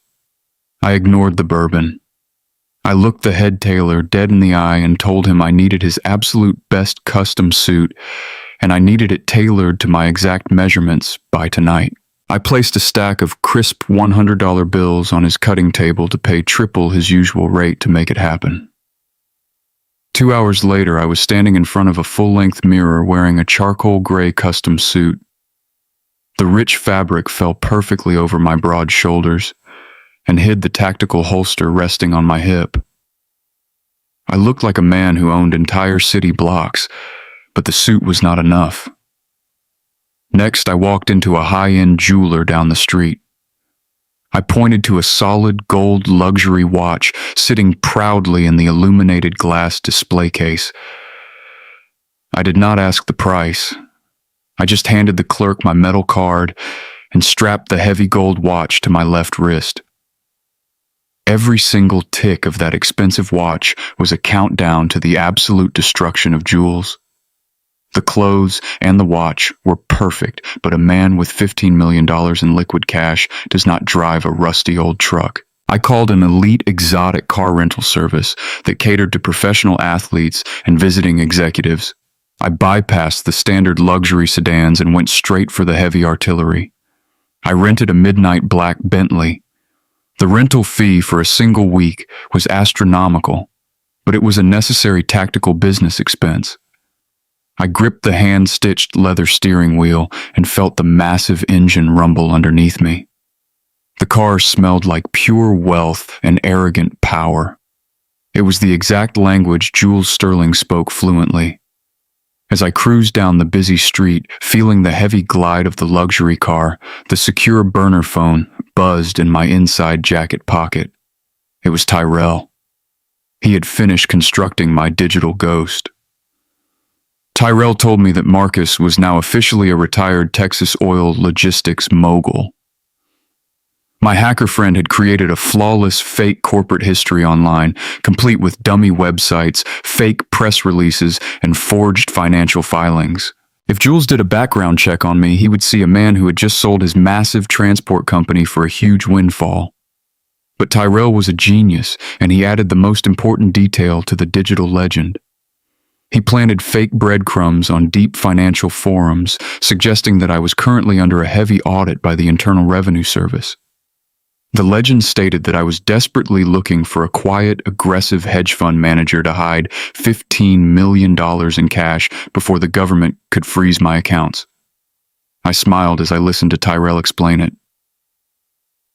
I ignored the bourbon. I looked the head tailor dead in the eye and told him I needed his absolute best custom suit, and I needed it tailored to my exact measurements by tonight. I placed a stack of crisp $100 bills on his cutting table to pay triple his usual rate to make it happen. 2 hours later, I was standing in front of a full-length mirror wearing a charcoal gray custom suit. The rich fabric fell perfectly over my broad shoulders and hid the tactical holster resting on my hip. I looked like a man who owned entire city blocks, but the suit was not enough. Next, I walked into a high-end jeweler down the street. I pointed to a solid gold luxury watch sitting proudly in the illuminated glass display case. I did not ask the price. I just handed the clerk my metal card and strapped the heavy gold watch to my left wrist. Every single tick of that expensive watch was a countdown to the absolute destruction of Jules. The clothes and the watch were perfect, but a man with $15 million in liquid cash does not drive a rusty old truck. I called an elite exotic car rental service that catered to professional athletes and visiting executives. I bypassed the standard luxury sedans and went straight for the heavy artillery. I rented a midnight black Bentley. The rental fee for a single week was astronomical, but it was a necessary tactical business expense. I gripped the hand-stitched leather steering wheel and felt the massive engine rumble underneath me. The car smelled like pure wealth and arrogant power. It was the exact language Jules Sterling spoke fluently. As I cruised down the busy street, feeling the heavy glide of the luxury car, the secure burner phone buzzed in my inside jacket pocket. It was Tyrell. He had finished constructing my digital ghost. Tyrell told me that Marcus was now officially a retired Texas oil logistics mogul. My hacker friend had created a flawless fake corporate history online, complete with dummy websites, fake press releases, and forged financial filings. If Jules did a background check on me, he would see a man who had just sold his massive transport company for a huge windfall. But Tyrell was a genius, and he added the most important detail to the digital legend. He planted fake breadcrumbs on deep financial forums, suggesting that I was currently under a heavy audit by the Internal Revenue Service. The legend stated that I was desperately looking for a quiet, aggressive hedge fund manager to hide $15 million in cash before the government could freeze my accounts. I smiled as I listened to Tyrell explain it.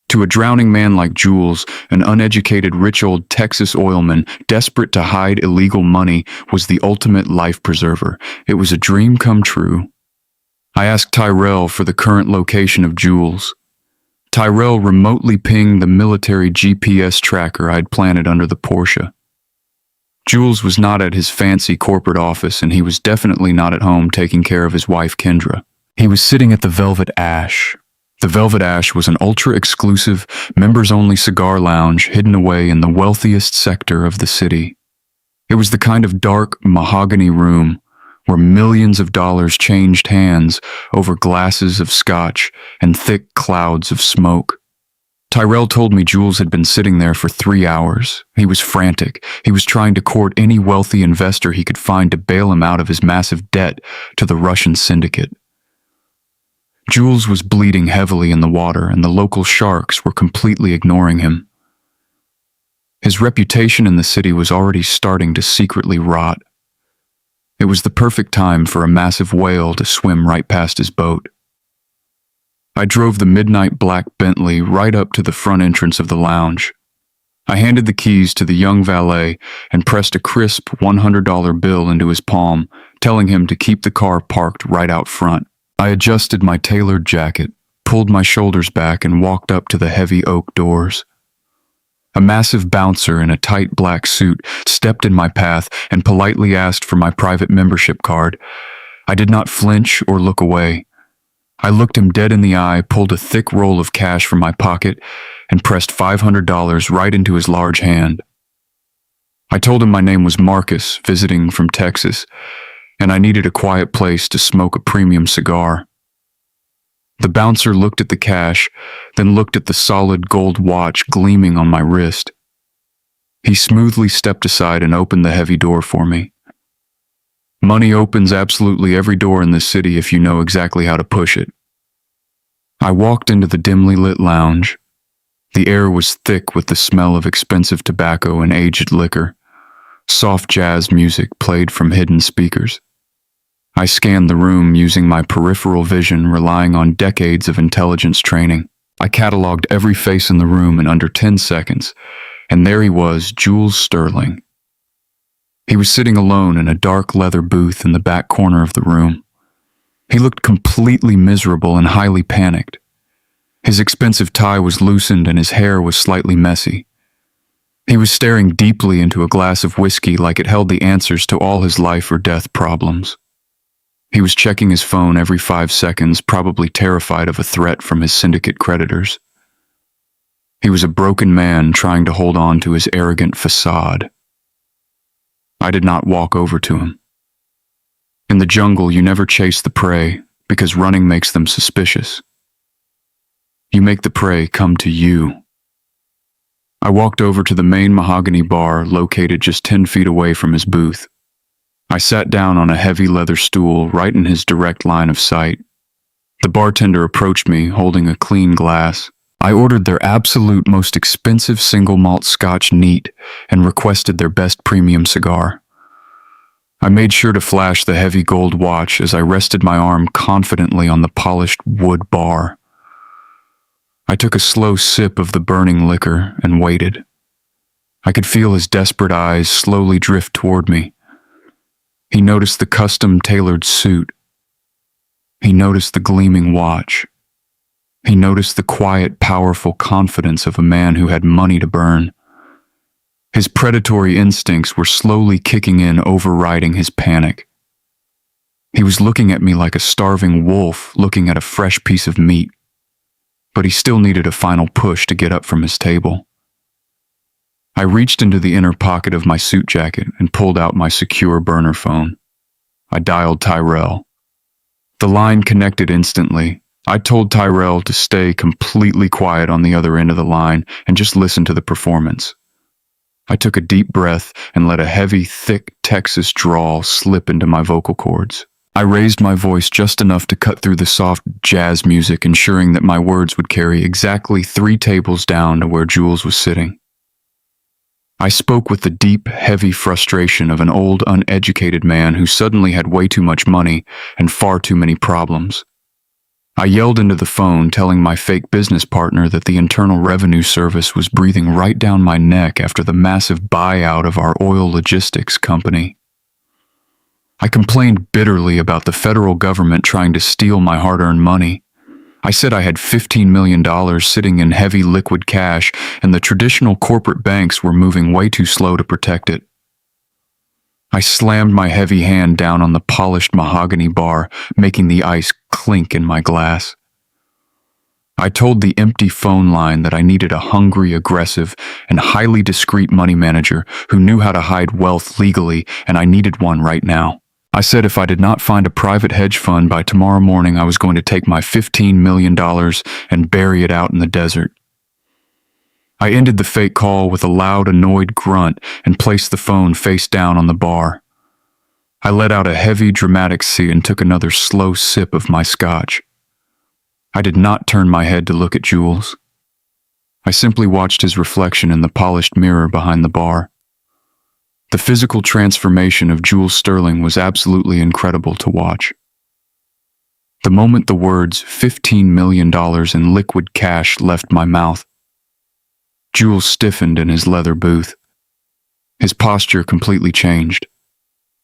To a drowning man like Jules, an uneducated rich old Texas oilman desperate to hide illegal money was the ultimate life preserver. It was a dream come true. I asked Tyrell for the current location of Jules. Tyrell remotely pinged the military GPS tracker I'd planted under the Porsche. Jules was not at his fancy corporate office, and he was definitely not at home taking care of his wife Kendra. He was sitting at the Velvet Ash. The Velvet Ash was an ultra-exclusive, members-only cigar lounge hidden away in the wealthiest sector of the city. It was the kind of dark, mahogany room where millions of dollars changed hands over glasses of scotch and thick clouds of smoke. Tyrell told me Jules had been sitting there for 3 hours. He was frantic. He was trying to court any wealthy investor he could find to bail him out of his massive debt to the Russian syndicate. Jules was bleeding heavily in the water, and the local sharks were completely ignoring him. His reputation in the city was already starting to secretly rot. It was the perfect time for a massive whale to swim right past his boat. I drove the midnight black Bentley right up to the front entrance of the lounge. I handed the keys to the young valet and pressed a crisp $100 bill into his palm, telling him to keep the car parked right out front. I adjusted my tailored jacket, pulled my shoulders back, and walked up to the heavy oak doors. A massive bouncer in a tight black suit stepped in my path and politely asked for my private membership card. I did not flinch or look away. I looked him dead in the eye, pulled a thick roll of cash from my pocket, and pressed $500 right into his large hand. I told him my name was Marcus, visiting from Texas, and I needed a quiet place to smoke a premium cigar. The bouncer looked at the cash, then looked at the solid gold watch gleaming on my wrist. He smoothly stepped aside and opened the heavy door for me. Money opens absolutely every door in this city if you know exactly how to push it. I walked into the dimly lit lounge. The air was thick with the smell of expensive tobacco and aged liquor. Soft jazz music played from hidden speakers. I scanned the room using my peripheral vision, relying on decades of intelligence training. I cataloged every face in the room in under 10 seconds, and there he was, Jules Sterling. He was sitting alone in a dark leather booth in the back corner of the room. He looked completely miserable and highly panicked. His expensive tie was loosened and his hair was slightly messy. He was staring deeply into a glass of whiskey like it held the answers to all his life or death problems. He was checking his phone every 5 seconds, probably terrified of a threat from his syndicate creditors. He was a broken man trying to hold on to his arrogant facade. I did not walk over to him. In the jungle, you never chase the prey because running makes them suspicious. You make the prey come to you. I walked over to the main mahogany bar located just 10 feet away from his booth. I sat down on a heavy leather stool right in his direct line of sight. The bartender approached me, holding a clean glass. I ordered their absolute most expensive single malt Scotch neat and requested their best premium cigar. I made sure to flash the heavy gold watch as I rested my arm confidently on the polished wood bar. I took a slow sip of the burning liquor and waited. I could feel his desperate eyes slowly drift toward me. He noticed the custom-tailored suit. He noticed the gleaming watch. He noticed the quiet, powerful confidence of a man who had money to burn. His predatory instincts were slowly kicking in, overriding his panic. He was looking at me like a starving wolf looking at a fresh piece of meat, but he still needed a final push to get up from his table. I reached into the inner pocket of my suit jacket and pulled out my secure burner phone. I dialed Tyrell. The line connected instantly. I told Tyrell to stay completely quiet on the other end of the line and just listen to the performance. I took a deep breath and let a heavy, thick Texas drawl slip into my vocal cords. I raised my voice just enough to cut through the soft jazz music, ensuring that my words would carry exactly 3 tables down to where Jules was sitting. I spoke with the deep, heavy frustration of an old, uneducated man who suddenly had way too much money and far too many problems. I yelled into the phone, telling my fake business partner that the Internal Revenue Service was breathing right down my neck after the massive buyout of our oil logistics company. I complained bitterly about the federal government trying to steal my hard-earned money. I said I had $15 million sitting in heavy liquid cash, and the traditional corporate banks were moving way too slow to protect it. I slammed my heavy hand down on the polished mahogany bar, making the ice clink in my glass. I told the empty phone line that I needed a hungry, aggressive, and highly discreet money manager who knew how to hide wealth legally, and I needed one right now. I said if I did not find a private hedge fund by tomorrow morning, I was going to take my $15 million and bury it out in the desert. I ended the fake call with a loud, annoyed grunt and placed the phone face down on the bar. I let out a heavy, dramatic sigh and took another slow sip of my scotch. I did not turn my head to look at Jules. I simply watched his reflection in the polished mirror behind the bar. The physical transformation of Jules Sterling was absolutely incredible to watch. The moment the words $15 million in liquid cash left my mouth, Jules stiffened in his leather booth. His posture completely changed.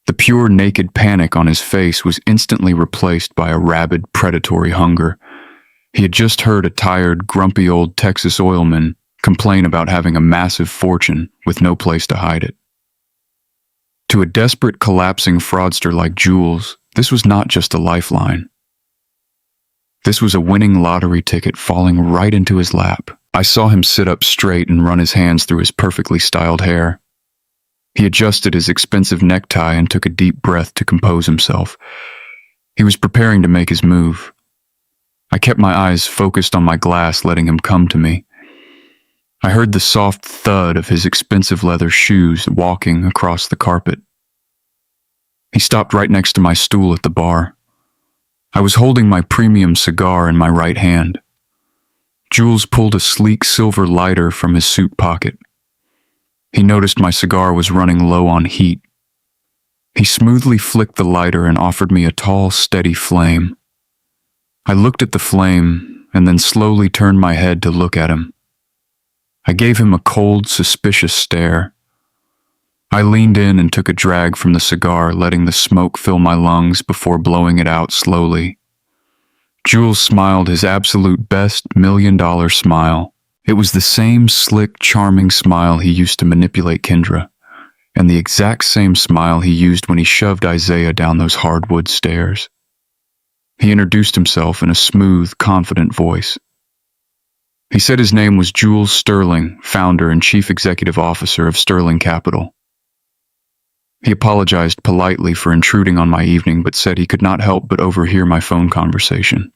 The pure naked panic on his face was instantly replaced by a rabid predatory hunger, He had just heard a tired, grumpy old Texas oilman complain about having a massive fortune with no place to hide it. To a desperate, collapsing fraudster like Jules, this was not just a lifeline. This was a winning lottery ticket falling right into his lap. I saw him sit up straight and run his hands through his perfectly styled hair. He adjusted his expensive necktie and took a deep breath to compose himself. He was preparing to make his move. I kept my eyes focused on my glass, letting him come to me. I heard the soft thud of his expensive leather shoes walking across the carpet. He stopped right next to my stool at the bar. I was holding my premium cigar in my right hand. Jules pulled a sleek silver lighter from his suit pocket. He noticed my cigar was running low on heat. He smoothly flicked the lighter and offered me a tall, steady flame. I looked at the flame and then slowly turned my head to look at him. I gave him a cold, suspicious stare. I leaned in and took a drag from the cigar, letting the smoke fill my lungs before blowing it out slowly. Jules smiled his absolute best $1,000,000 smile. It was the same slick, charming smile he used to manipulate Kendra, and the exact same smile he used when he shoved Isaiah down those hardwood stairs. He introduced himself in a smooth, confident voice. He said his name was Jules Sterling, founder and chief executive officer of Sterling Capital. He apologized politely for intruding on my evening, but said he could not help but overhear my phone conversation.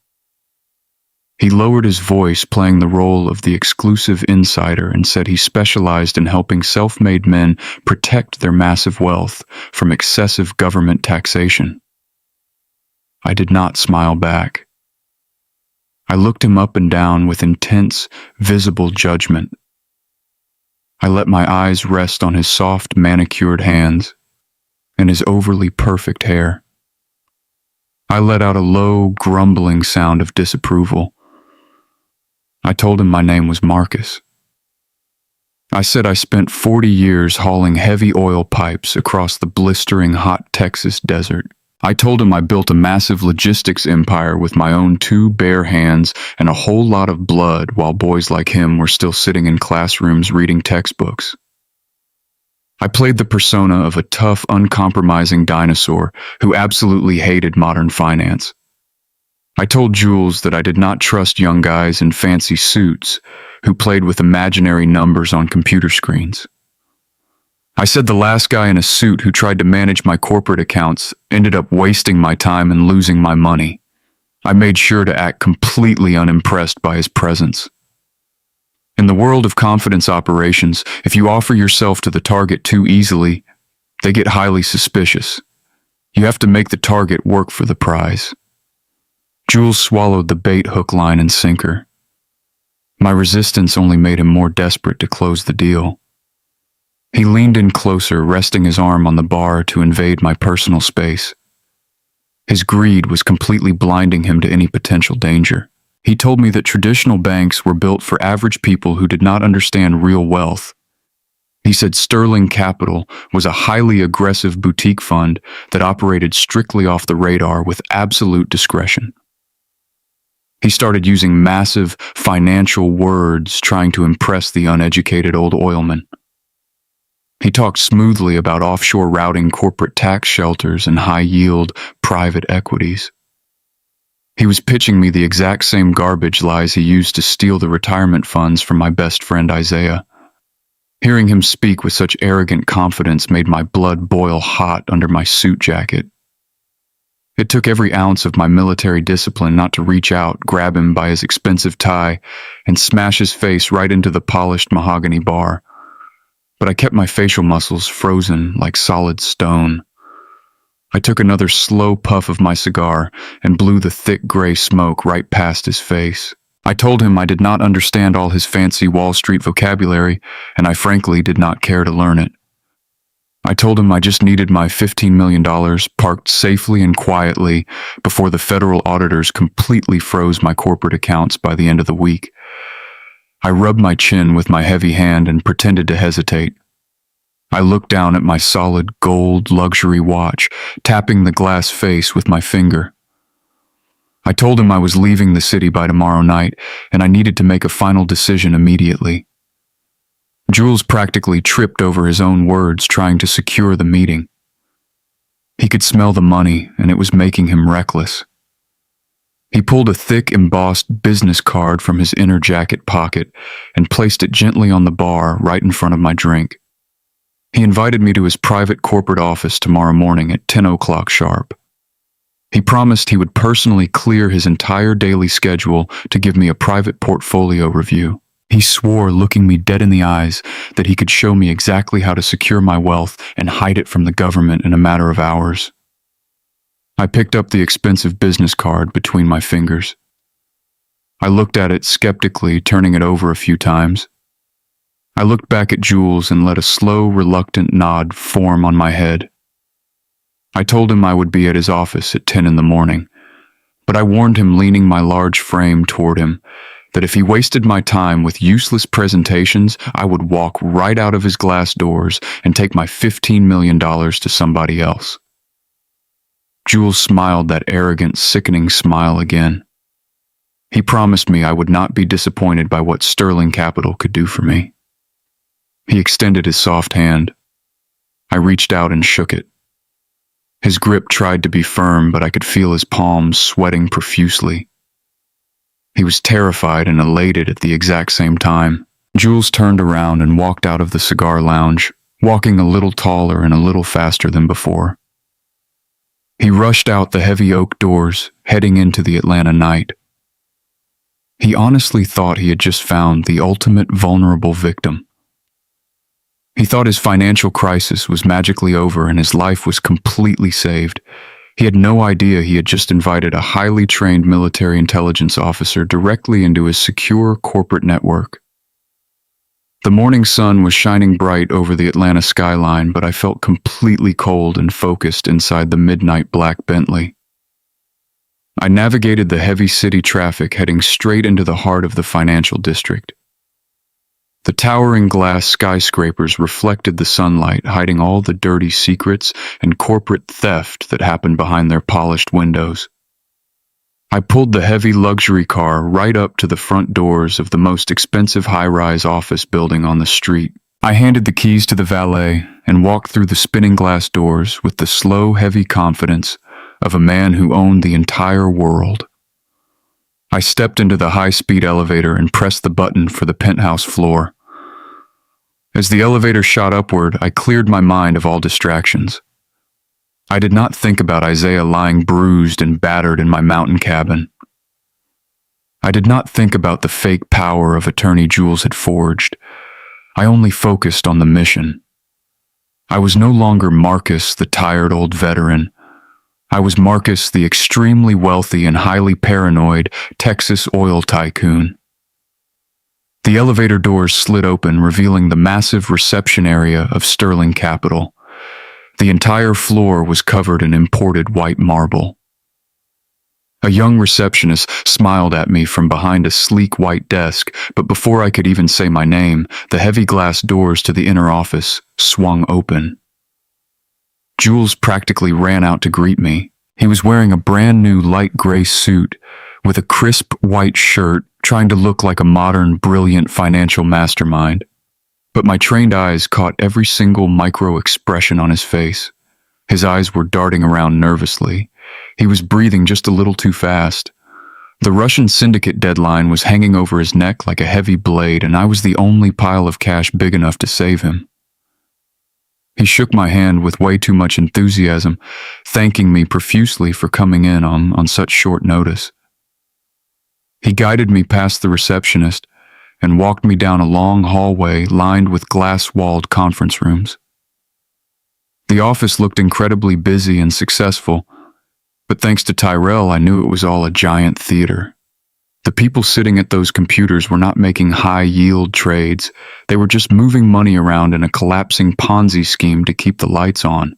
He lowered his voice, playing the role of the exclusive insider, and said he specialized in helping self-made men protect their massive wealth from excessive government taxation. I did not smile back. I looked him up and down with intense, visible judgment. I let my eyes rest on his soft, manicured hands and his overly perfect hair. I let out a low, grumbling sound of disapproval. I told him my name was Marcus. I said I spent 40 years hauling heavy oil pipes across the blistering hot Texas desert. I told him I built a massive logistics empire with my own 2 bare hands and a whole lot of blood while boys like him were still sitting in classrooms reading textbooks. I played the persona of a tough, uncompromising dinosaur who absolutely hated modern finance. I told Jules that I did not trust young guys in fancy suits who played with imaginary numbers on computer screens. I said the last guy in a suit who tried to manage my corporate accounts ended up wasting my time and losing my money. I made sure to act completely unimpressed by his presence. In the world of confidence operations, if you offer yourself to the target too easily, they get highly suspicious. You have to make the target work for the prize. Jules swallowed the bait, hook, line, and sinker. My resistance only made him more desperate to close the deal. He leaned in closer, resting his arm on the bar to invade my personal space. His greed was completely blinding him to any potential danger. He told me that traditional banks were built for average people who did not understand real wealth. He said Sterling Capital was a highly aggressive boutique fund that operated strictly off the radar with absolute discretion. He started using massive financial words trying to impress the uneducated old oilman. He talked smoothly about offshore routing, corporate tax shelters, and high-yield private equities. He was pitching me the exact same garbage lies he used to steal the retirement funds from my best friend Isaiah. Hearing him speak with such arrogant confidence made my blood boil hot under my suit jacket. It took every ounce of my military discipline not to reach out, grab him by his expensive tie, and smash his face right into the polished mahogany bar. But I kept my facial muscles frozen like solid stone. I took another slow puff of my cigar and blew the thick gray smoke right past his face. I told him I did not understand all his fancy Wall Street vocabulary, and I frankly did not care to learn it. I told him I just needed my $15 million parked safely and quietly before the federal auditors completely froze my corporate accounts by the end of the week. I rubbed my chin with my heavy hand and pretended to hesitate. I looked down at my solid gold luxury watch, tapping the glass face with my finger. I told him I was leaving the city by tomorrow night, and I needed to make a final decision immediately. Jules practically tripped over his own words trying to secure the meeting. He could smell the money, and it was making him reckless. He pulled a thick, embossed business card from his inner jacket pocket and placed it gently on the bar right in front of my drink. He invited me to his private corporate office tomorrow morning at 10 o'clock sharp. He promised he would personally clear his entire daily schedule to give me a private portfolio review. He swore, looking me dead in the eyes, that he could show me exactly how to secure my wealth and hide it from the government in a matter of hours. I picked up the expensive business card between my fingers. I looked at it skeptically, turning it over a few times. I looked back at Jules and let a slow, reluctant nod form on my head. I told him I would be at his office at 10 in the morning, but I warned him, leaning my large frame toward him, that if he wasted my time with useless presentations, I would walk right out of his glass doors and take my $15 million to somebody else. Jules smiled that arrogant, sickening smile again. He promised me I would not be disappointed by what Sterling Capital could do for me. He extended his soft hand. I reached out and shook it. His grip tried to be firm, but I could feel his palms sweating profusely. He was terrified and elated at the exact same time. Jules turned around and walked out of the cigar lounge, walking a little taller and a little faster than before. He rushed out the heavy oak doors, heading into the Atlanta night. He honestly thought he had just found the ultimate vulnerable victim. He thought his financial crisis was magically over and his life was completely saved. He had no idea he had just invited a highly trained military intelligence officer directly into his secure corporate network. The morning sun was shining bright over the Atlanta skyline, but I felt completely cold and focused inside the midnight black Bentley. I navigated the heavy city traffic, heading straight into the heart of the financial district. The towering glass skyscrapers reflected the sunlight, hiding all the dirty secrets and corporate theft that happened behind their polished windows. I pulled the heavy luxury car right up to the front doors of the most expensive high-rise office building on the street. I handed the keys to the valet and walked through the spinning glass doors with the slow, heavy confidence of a man who owned the entire world. I stepped into the high-speed elevator and pressed the button for the penthouse floor. As the elevator shot upward, I cleared my mind of all distractions. I did not think about Isaiah lying bruised and battered in my mountain cabin. I did not think about the fake power of attorney Jules had forged. I only focused on the mission. I was no longer Marcus, the tired old veteran. I was Marcus, the extremely wealthy and highly paranoid Texas oil tycoon. The elevator doors slid open, revealing the massive reception area of Sterling Capital. The entire floor was covered in imported white marble. A young receptionist smiled at me from behind a sleek white desk, but before I could even say my name, the heavy glass doors to the inner office swung open. Jules practically ran out to greet me. He was wearing a brand new light gray suit with a crisp white shirt, trying to look like a modern, brilliant financial mastermind. But my trained eyes caught every single micro-expression on his face. His eyes were darting around nervously. He was breathing just a little too fast. The Russian syndicate deadline was hanging over his neck like a heavy blade, and I was the only pile of cash big enough to save him. He shook my hand with way too much enthusiasm, thanking me profusely for coming in on such short notice. He guided me past the receptionist and walked me down a long hallway lined with glass-walled conference rooms. The office looked incredibly busy and successful, but thanks to Tyrell, I knew it was all a giant theater. The people sitting at those computers were not making high-yield trades. They were just moving money around in a collapsing Ponzi scheme to keep the lights on.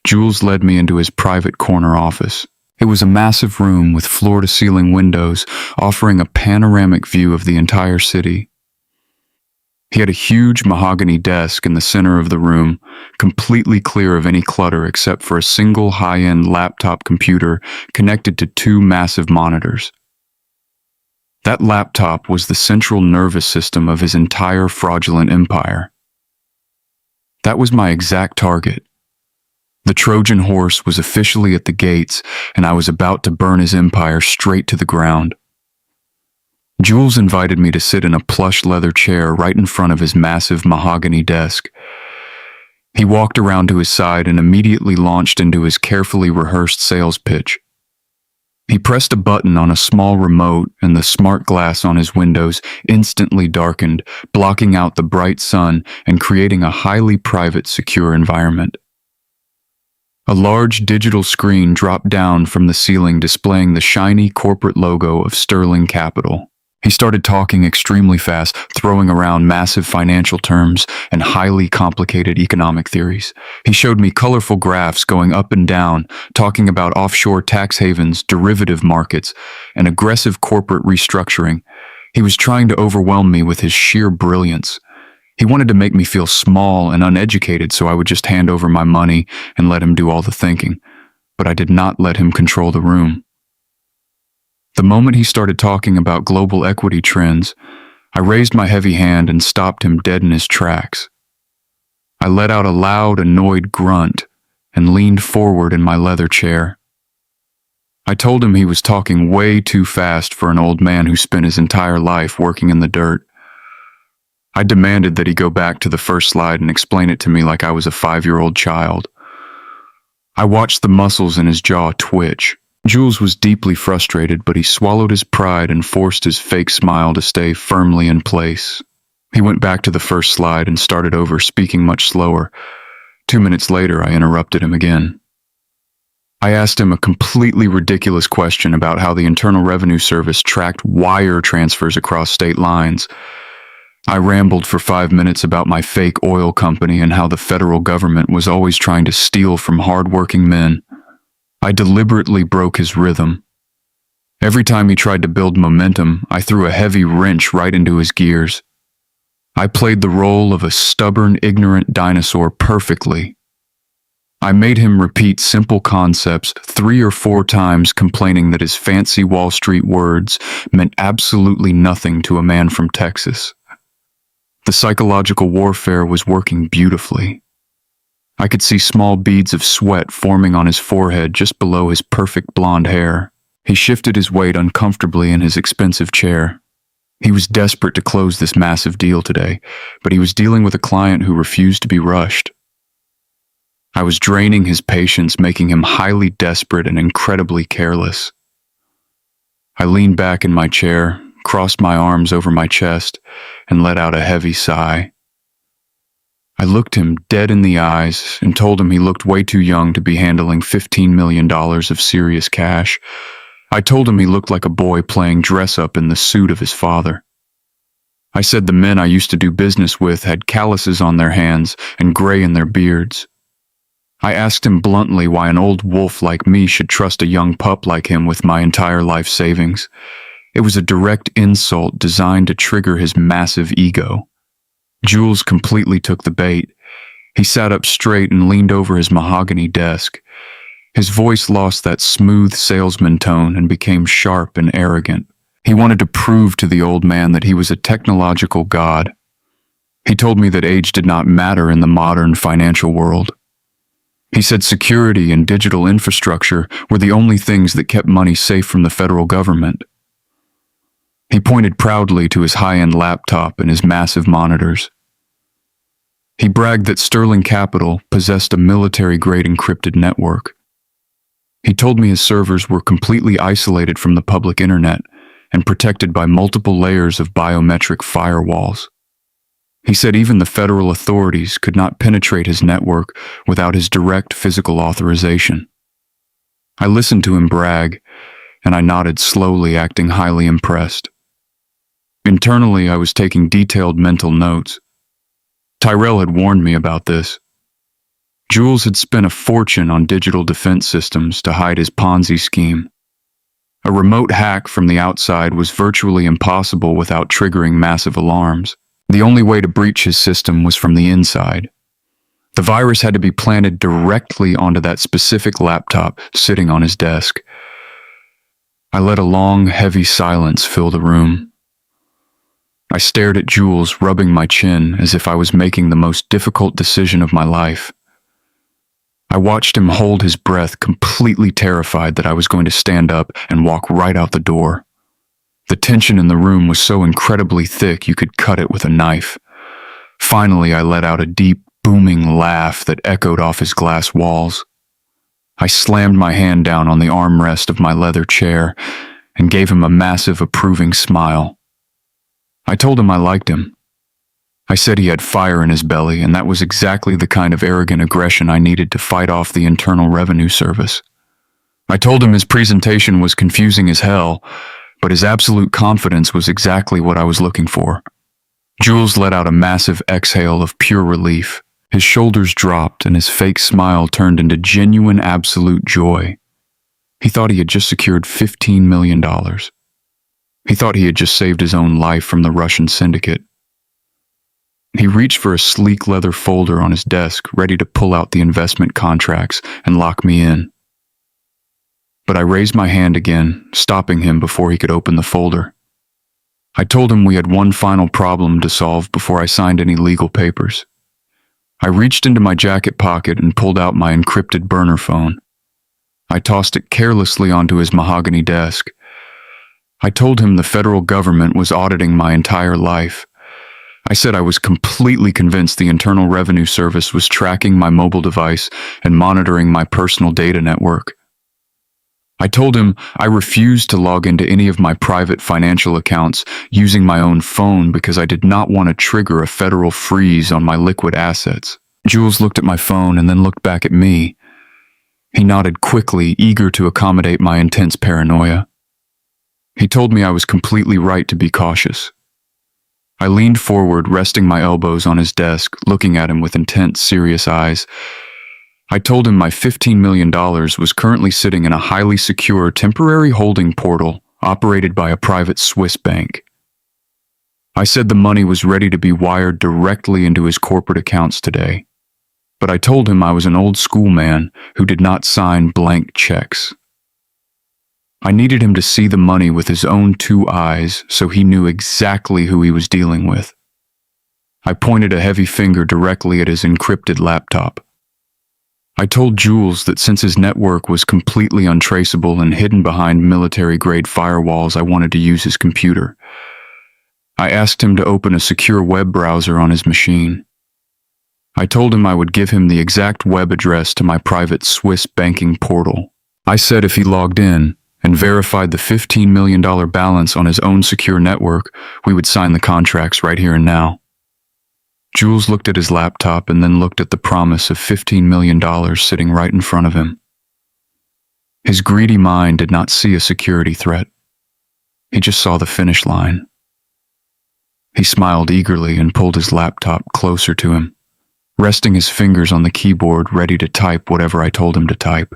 Jules led me into his private corner office. It was a massive room with floor-to-ceiling windows, offering a panoramic view of the entire city. He had a huge mahogany desk in the center of the room, completely clear of any clutter except for a single high-end laptop computer connected to two massive monitors. That laptop was the central nervous system of his entire fraudulent empire. That was my exact target. The Trojan horse was officially at the gates, and I was about to burn his empire straight to the ground. Jules invited me to sit in a plush leather chair right in front of his massive mahogany desk. He walked around to his side and immediately launched into his carefully rehearsed sales pitch. He pressed a button on a small remote, and the smart glass on his windows instantly darkened, blocking out the bright sun and creating a highly private, secure environment. A large digital screen dropped down from the ceiling, displaying the shiny corporate logo of Sterling Capital. He started talking extremely fast, throwing around massive financial terms and highly complicated economic theories. He showed me colorful graphs going up and down, talking about offshore tax havens, derivative markets, and aggressive corporate restructuring. He was trying to overwhelm me with his sheer brilliance. He wanted to make me feel small and uneducated, so I would just hand over my money and let him do all the thinking. But I did not let him control the room. The moment he started talking about global equity trends, I raised my heavy hand and stopped him dead in his tracks. I let out a loud, annoyed grunt and leaned forward in my leather chair. I told him he was talking way too fast for an old man who spent his entire life working in the dirt. I demanded that he go back to the first slide and explain it to me like I was a 5-year-old child. I watched the muscles in his jaw twitch. Jules was deeply frustrated, but he swallowed his pride and forced his fake smile to stay firmly in place. He went back to the first slide and started over, speaking much slower. 2 minutes later, I interrupted him again. I asked him a completely ridiculous question about how the Internal Revenue Service tracked wire transfers across state lines. I rambled for 5 minutes about my fake oil company and how the federal government was always trying to steal from hard-working men. I deliberately broke his rhythm. Every time he tried to build momentum, I threw a heavy wrench right into his gears. I played the role of a stubborn, ignorant dinosaur perfectly. I made him repeat simple concepts 3 or 4 times, complaining that his fancy Wall Street words meant absolutely nothing to a man from Texas. The psychological warfare was working beautifully. I could see small beads of sweat forming on his forehead just below his perfect blonde hair. He shifted his weight uncomfortably in his expensive chair. He was desperate to close this massive deal today, but he was dealing with a client who refused to be rushed. I was draining his patience, making him highly desperate and incredibly careless. I leaned back in my chair, crossed my arms over my chest, and let out a heavy sigh. I looked him dead in the eyes and told him he looked way too young to be handling $15 million of serious cash. I told him he looked like a boy playing dress-up in the suit of his father. I said the men I used to do business with had calluses on their hands and gray in their beards. I asked him bluntly why an old wolf like me should trust a young pup like him with my entire life savings. It was a direct insult designed to trigger his massive ego. Jules completely took the bait. He sat up straight and leaned over his mahogany desk. His voice lost that smooth salesman tone and became sharp and arrogant. He wanted to prove to the old man that he was a technological god. He told me that age did not matter in the modern financial world. He said security and digital infrastructure were the only things that kept money safe from the federal government. He pointed proudly to his high-end laptop and his massive monitors. He bragged that Sterling Capital possessed a military-grade encrypted network. He told me his servers were completely isolated from the public internet and protected by multiple layers of biometric firewalls. He said even the federal authorities could not penetrate his network without his direct physical authorization. I listened to him brag, and I nodded slowly, acting highly impressed. Internally, I was taking detailed mental notes. Tyrell had warned me about this. Jules had spent a fortune on digital defense systems to hide his Ponzi scheme. A remote hack from the outside was virtually impossible without triggering massive alarms. The only way to breach his system was from the inside. The virus had to be planted directly onto that specific laptop sitting on his desk. I let a long, heavy silence fill the room. I stared at Jules, rubbing my chin as if I was making the most difficult decision of my life. I watched him hold his breath, completely terrified that I was going to stand up and walk right out the door. The tension in the room was so incredibly thick you could cut it with a knife. Finally, I let out a deep, booming laugh that echoed off his glass walls. I slammed my hand down on the armrest of my leather chair and gave him a massive, approving smile. I told him I liked him. I said he had fire in his belly, and that was exactly the kind of arrogant aggression I needed to fight off the Internal Revenue Service. I told him his presentation was confusing as hell, but his absolute confidence was exactly what I was looking for. Jules let out a massive exhale of pure relief. His shoulders dropped, and his fake smile turned into genuine, absolute joy. He thought he had just secured $15 million. He thought he had just saved his own life from the Russian syndicate. He reached for a sleek leather folder on his desk, ready to pull out the investment contracts and lock me in. But I raised my hand again, stopping him before he could open the folder. I told him we had one final problem to solve before I signed any legal papers. I reached into my jacket pocket and pulled out my encrypted burner phone. I tossed it carelessly onto his mahogany desk. I told him the federal government was auditing my entire life. I said I was completely convinced the Internal Revenue Service was tracking my mobile device and monitoring my personal data network. I told him I refused to log into any of my private financial accounts using my own phone because I did not want to trigger a federal freeze on my liquid assets. Jules looked at my phone and then looked back at me. He nodded quickly, eager to accommodate my intense paranoia. He told me I was completely right to be cautious. I leaned forward, resting my elbows on his desk, looking at him with intense, serious eyes. I told him my $15 million was currently sitting in a highly secure temporary holding portal operated by a private Swiss bank. I said the money was ready to be wired directly into his corporate accounts today, but I told him I was an old school man who did not sign blank checks. I needed him to see the money with his own two eyes so he knew exactly who he was dealing with. I pointed a heavy finger directly at his encrypted laptop. I told Jules that since his network was completely untraceable and hidden behind military-grade firewalls, I wanted to use his computer. I asked him to open a secure web browser on his machine. I told him I would give him the exact web address to my private Swiss banking portal. I said if he logged in and verified the $15 million balance on his own secure network, we would sign the contracts right here and now. Jules looked at his laptop and then looked at the promise of $15 million sitting right in front of him. His greedy mind did not see a security threat. He just saw the finish line. He smiled eagerly and pulled his laptop closer to him, resting his fingers on the keyboard ready to type whatever I told him to type.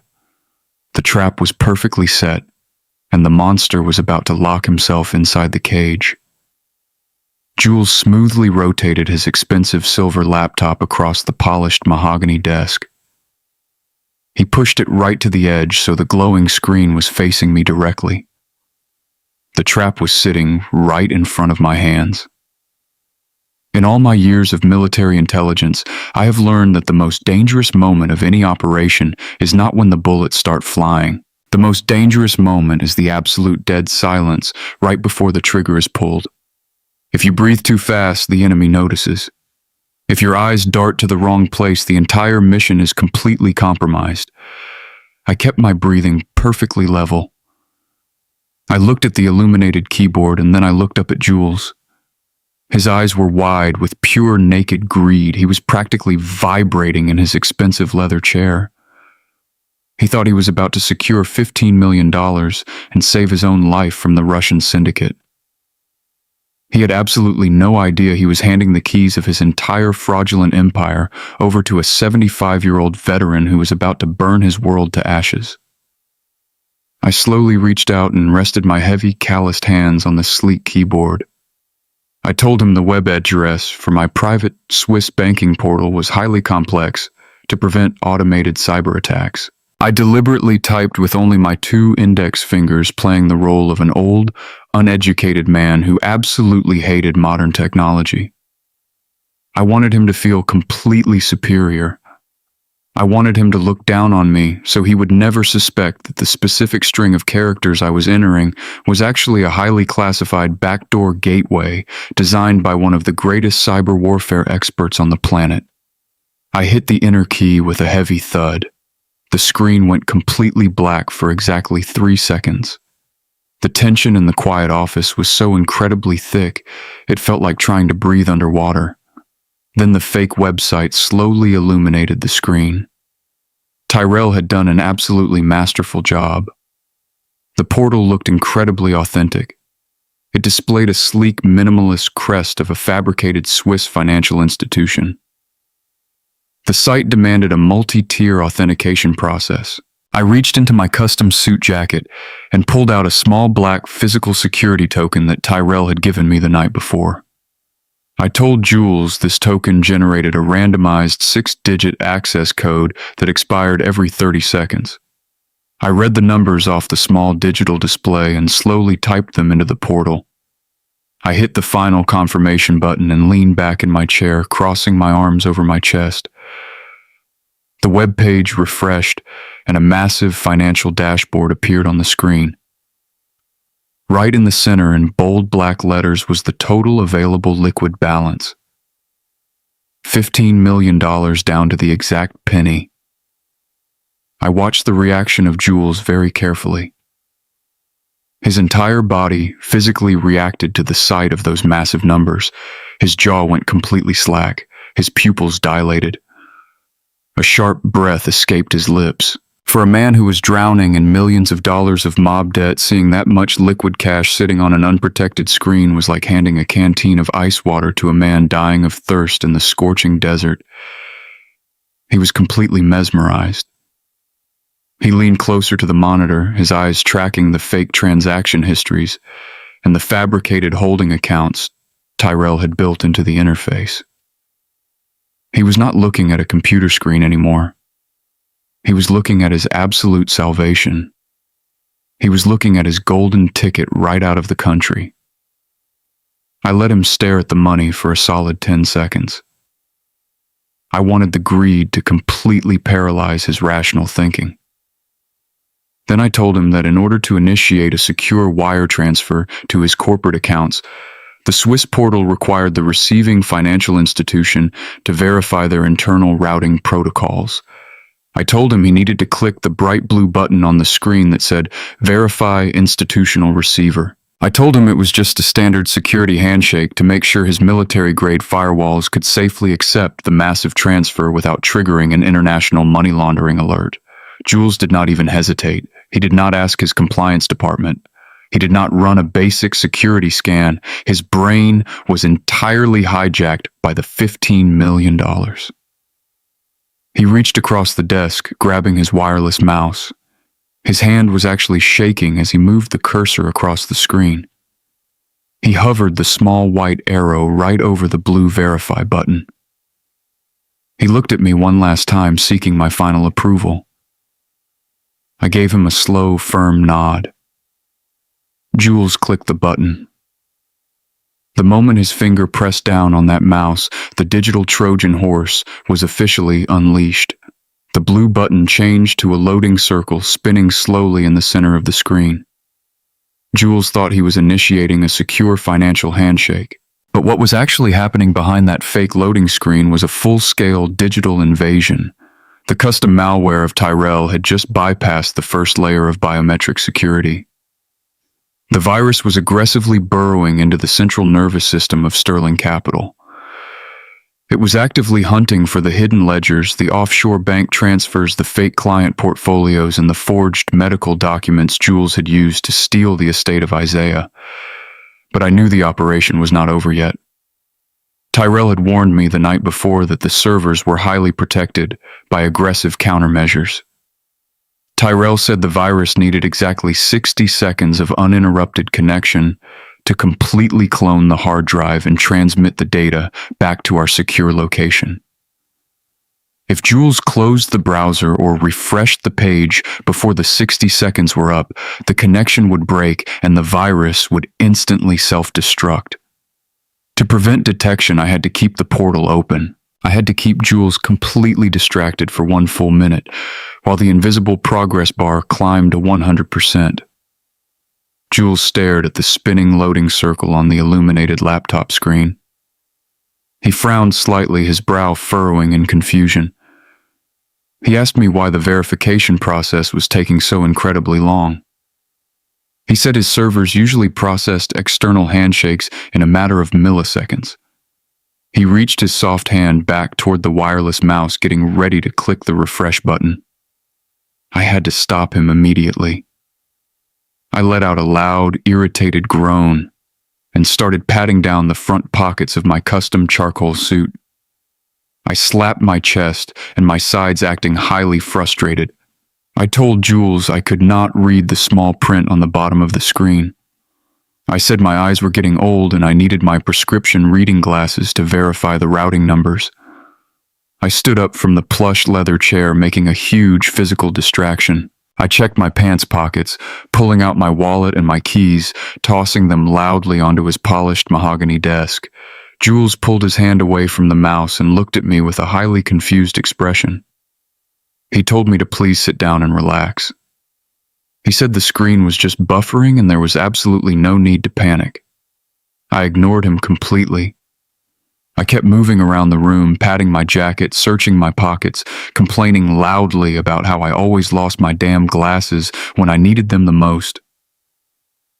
The trap was perfectly set, and the monster was about to lock himself inside the cage. Jules smoothly rotated his expensive silver laptop across the polished mahogany desk. He pushed it right to the edge so the glowing screen was facing me directly. The trap was sitting right in front of my hands. In all my years of military intelligence, I have learned that the most dangerous moment of any operation is not when the bullets start flying. The most dangerous moment is the absolute dead silence right before the trigger is pulled. If you breathe too fast, the enemy notices. If your eyes dart to the wrong place, the entire mission is completely compromised. I kept my breathing perfectly level. I looked at the illuminated keyboard and then I looked up at Jules. His eyes were wide with pure naked greed. He was practically vibrating in his expensive leather chair. He thought he was about to secure $15 million and save his own life from the Russian syndicate. He had absolutely no idea he was handing the keys of his entire fraudulent empire over to a 75-year-old veteran who was about to burn his world to ashes. I slowly reached out and rested my heavy, calloused hands on the sleek keyboard. I told him the web address for my private Swiss banking portal was highly complex to prevent automated cyber attacks. I deliberately typed with only my 2 index fingers, playing the role of an old, uneducated man who absolutely hated modern technology. I wanted him to feel completely superior. I wanted him to look down on me so he would never suspect that the specific string of characters I was entering was actually a highly classified backdoor gateway designed by one of the greatest cyber warfare experts on the planet. I hit the enter key with a heavy thud. The screen went completely black for exactly 3 seconds. The tension in the quiet office was so incredibly thick, it felt like trying to breathe underwater. Then the fake website slowly illuminated the screen. Tyrell had done an absolutely masterful job. The portal looked incredibly authentic. It displayed a sleek, minimalist crest of a fabricated Swiss financial institution. The site demanded a multi-tier authentication process. I reached into my custom suit jacket and pulled out a small black physical security token that Tyrell had given me the night before. I told Jules this token generated a randomized 6-digit access code that expired every 30 seconds. I read the numbers off the small digital display and slowly typed them into the portal. I hit the final confirmation button and leaned back in my chair, crossing my arms over my chest. The web page refreshed, and a massive financial dashboard appeared on the screen. Right in the center in bold black letters was the total available liquid balance. $15 million down to the exact penny. I watched the reaction of Jules very carefully. His entire body physically reacted to the sight of those massive numbers. His jaw went completely slack, his pupils dilated. A sharp breath escaped his lips. For a man who was drowning in millions of dollars of mob debt, seeing that much liquid cash sitting on an unprotected screen was like handing a canteen of ice water to a man dying of thirst in the scorching desert. He was completely mesmerized. He leaned closer to the monitor, his eyes tracking the fake transaction histories and the fabricated holding accounts Tyrell had built into the interface. He was not looking at a computer screen anymore. He was looking at his absolute salvation. He was looking at his golden ticket right out of the country. I let him stare at the money for a solid 10 seconds. I wanted the greed to completely paralyze his rational thinking. Then I told him that in order to initiate a secure wire transfer to his corporate accounts, the Swiss portal required the receiving financial institution to verify their internal routing protocols. I told him he needed to click the bright blue button on the screen that said, "Verify Institutional Receiver." I told him it was just a standard security handshake to make sure his military-grade firewalls could safely accept the massive transfer without triggering an international money laundering alert. Jules did not even hesitate. He did not ask his compliance department. He did not run a basic security scan. His brain was entirely hijacked by the $15 million. He reached across the desk, grabbing his wireless mouse. His hand was actually shaking as he moved the cursor across the screen. He hovered the small white arrow right over the blue verify button. He looked at me one last time, seeking my final approval. I gave him a slow, firm nod. Jules clicked the button. The moment his finger pressed down on that mouse, the digital Trojan horse was officially unleashed. The blue button changed to a loading circle, spinning slowly in the center of the screen. Jules thought he was initiating a secure financial handshake. But what was actually happening behind that fake loading screen was a full-scale digital invasion. The custom malware of Tyrell had just bypassed the first layer of biometric security. The virus was aggressively burrowing into the central nervous system of Sterling Capital. It was actively hunting for the hidden ledgers, the offshore bank transfers, the fake client portfolios, and the forged medical documents Jules had used to steal the estate of Isaiah. But I knew the operation was not over yet. Tyrell had warned me the night before that the servers were highly protected by aggressive countermeasures. Tyrell said the virus needed exactly 60 seconds of uninterrupted connection to completely clone the hard drive and transmit the data back to our secure location. If Jules closed the browser or refreshed the page before the 60 seconds were up, the connection would break and the virus would instantly self-destruct. To prevent detection, I had to keep the portal open. I had to keep Jules completely distracted for 1 full minute, while the invisible progress bar climbed to 100%. Jules stared at the spinning loading circle on the illuminated laptop screen. He frowned slightly, his brow furrowing in confusion. He asked me why the verification process was taking so incredibly long. He said his servers usually processed external handshakes in a matter of milliseconds. He reached his soft hand back toward the wireless mouse, getting ready to click the refresh button. I had to stop him immediately. I let out a loud, irritated groan and started patting down the front pockets of my custom charcoal suit. I slapped my chest and my sides, acting highly frustrated. I told Jules I could not read the small print on the bottom of the screen. I said my eyes were getting old and I needed my prescription reading glasses to verify the routing numbers. I stood up from the plush leather chair, making a huge physical distraction. I checked my pants pockets, pulling out my wallet and my keys, tossing them loudly onto his polished mahogany desk. Jules pulled his hand away from the mouse and looked at me with a highly confused expression. He told me to please sit down and relax. He said the screen was just buffering and there was absolutely no need to panic. I ignored him completely. I kept moving around the room, patting my jacket, searching my pockets, complaining loudly about how I always lost my damn glasses when I needed them the most.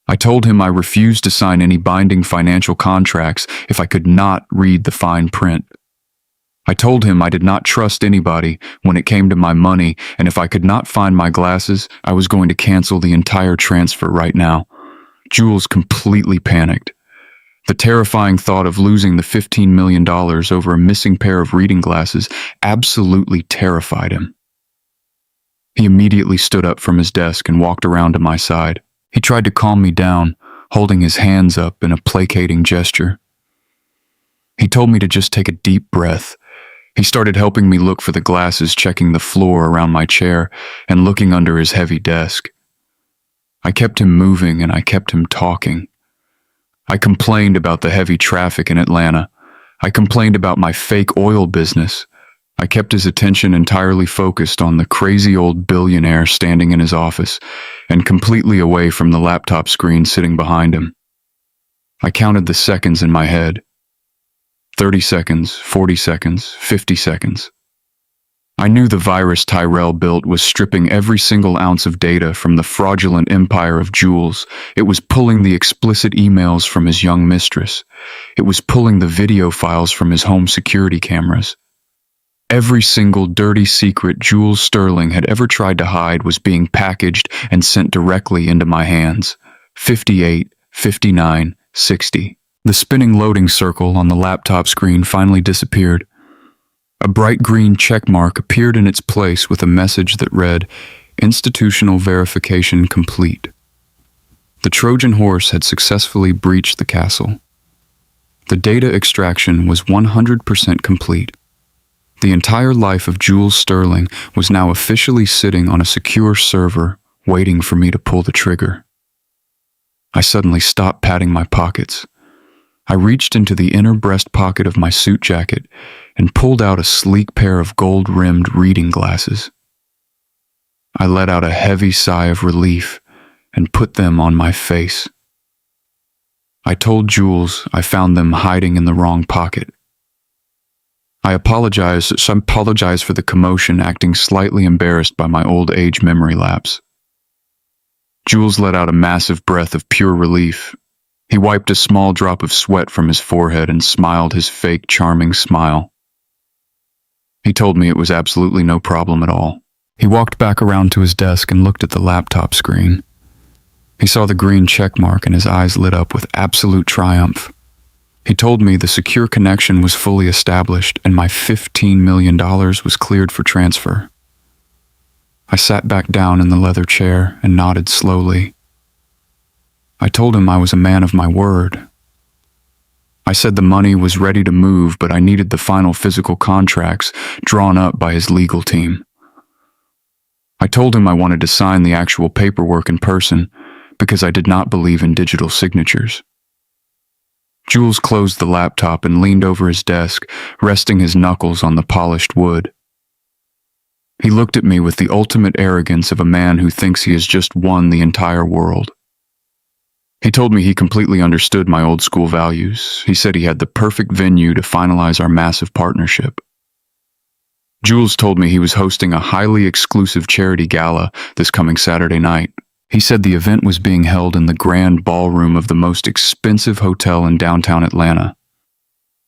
I told him I refused to sign any binding financial contracts if I could not read the fine print. I told him I did not trust anybody when it came to my money, and if I could not find my glasses, I was going to cancel the entire transfer right now. Jules completely panicked. The terrifying thought of losing the $15 million over a missing pair of reading glasses absolutely terrified him. He immediately stood up from his desk and walked around to my side. He tried to calm me down, holding his hands up in a placating gesture. He told me to just take a deep breath. He started helping me look for the glasses, checking the floor around my chair and looking under his heavy desk. I kept him moving and I kept him talking. I complained about the heavy traffic in Atlanta. I complained about my fake oil business. I kept his attention entirely focused on the crazy old billionaire standing in his office and completely away from the laptop screen sitting behind him. I counted the seconds in my head. 30 seconds, 40 seconds, 50 seconds. I knew the virus Tyrell built was stripping every single ounce of data from the fraudulent empire of Jules. It was pulling the explicit emails from his young mistress. It was pulling the video files from his home security cameras. Every single dirty secret Jules Sterling had ever tried to hide was being packaged and sent directly into my hands. 58, 59, 60. The spinning loading circle on the laptop screen finally disappeared. A bright green check mark appeared in its place with a message that read, "Institutional verification complete." The Trojan horse had successfully breached the castle. The data extraction was 100% complete. The entire life of Jules Sterling was now officially sitting on a secure server, waiting for me to pull the trigger. I suddenly stopped patting my pockets. I reached into the inner breast pocket of my suit jacket and pulled out a sleek pair of gold-rimmed reading glasses. I let out a heavy sigh of relief and put them on my face. I told Jules I found them hiding in the wrong pocket. I apologized for the commotion, acting slightly embarrassed by my old age memory lapse. Jules let out a massive breath of pure relief. He wiped a small drop of sweat from his forehead and smiled his fake, charming smile. He told me it was absolutely no problem at all. He walked back around to his desk and looked at the laptop screen. He saw the green check mark and his eyes lit up with absolute triumph. He told me the secure connection was fully established and my $15 million was cleared for transfer. I sat back down in the leather chair and nodded slowly. I told him I was a man of my word. I said the money was ready to move, but I needed the final physical contracts drawn up by his legal team. I told him I wanted to sign the actual paperwork in person because I did not believe in digital signatures. Jules closed the laptop and leaned over his desk, resting his knuckles on the polished wood. He looked at me with the ultimate arrogance of a man who thinks he has just won the entire world. He told me he completely understood my old school values. He said he had the perfect venue to finalize our massive partnership. Jules told me he was hosting a highly exclusive charity gala this coming Saturday night. He said the event was being held in the grand ballroom of the most expensive hotel in downtown Atlanta.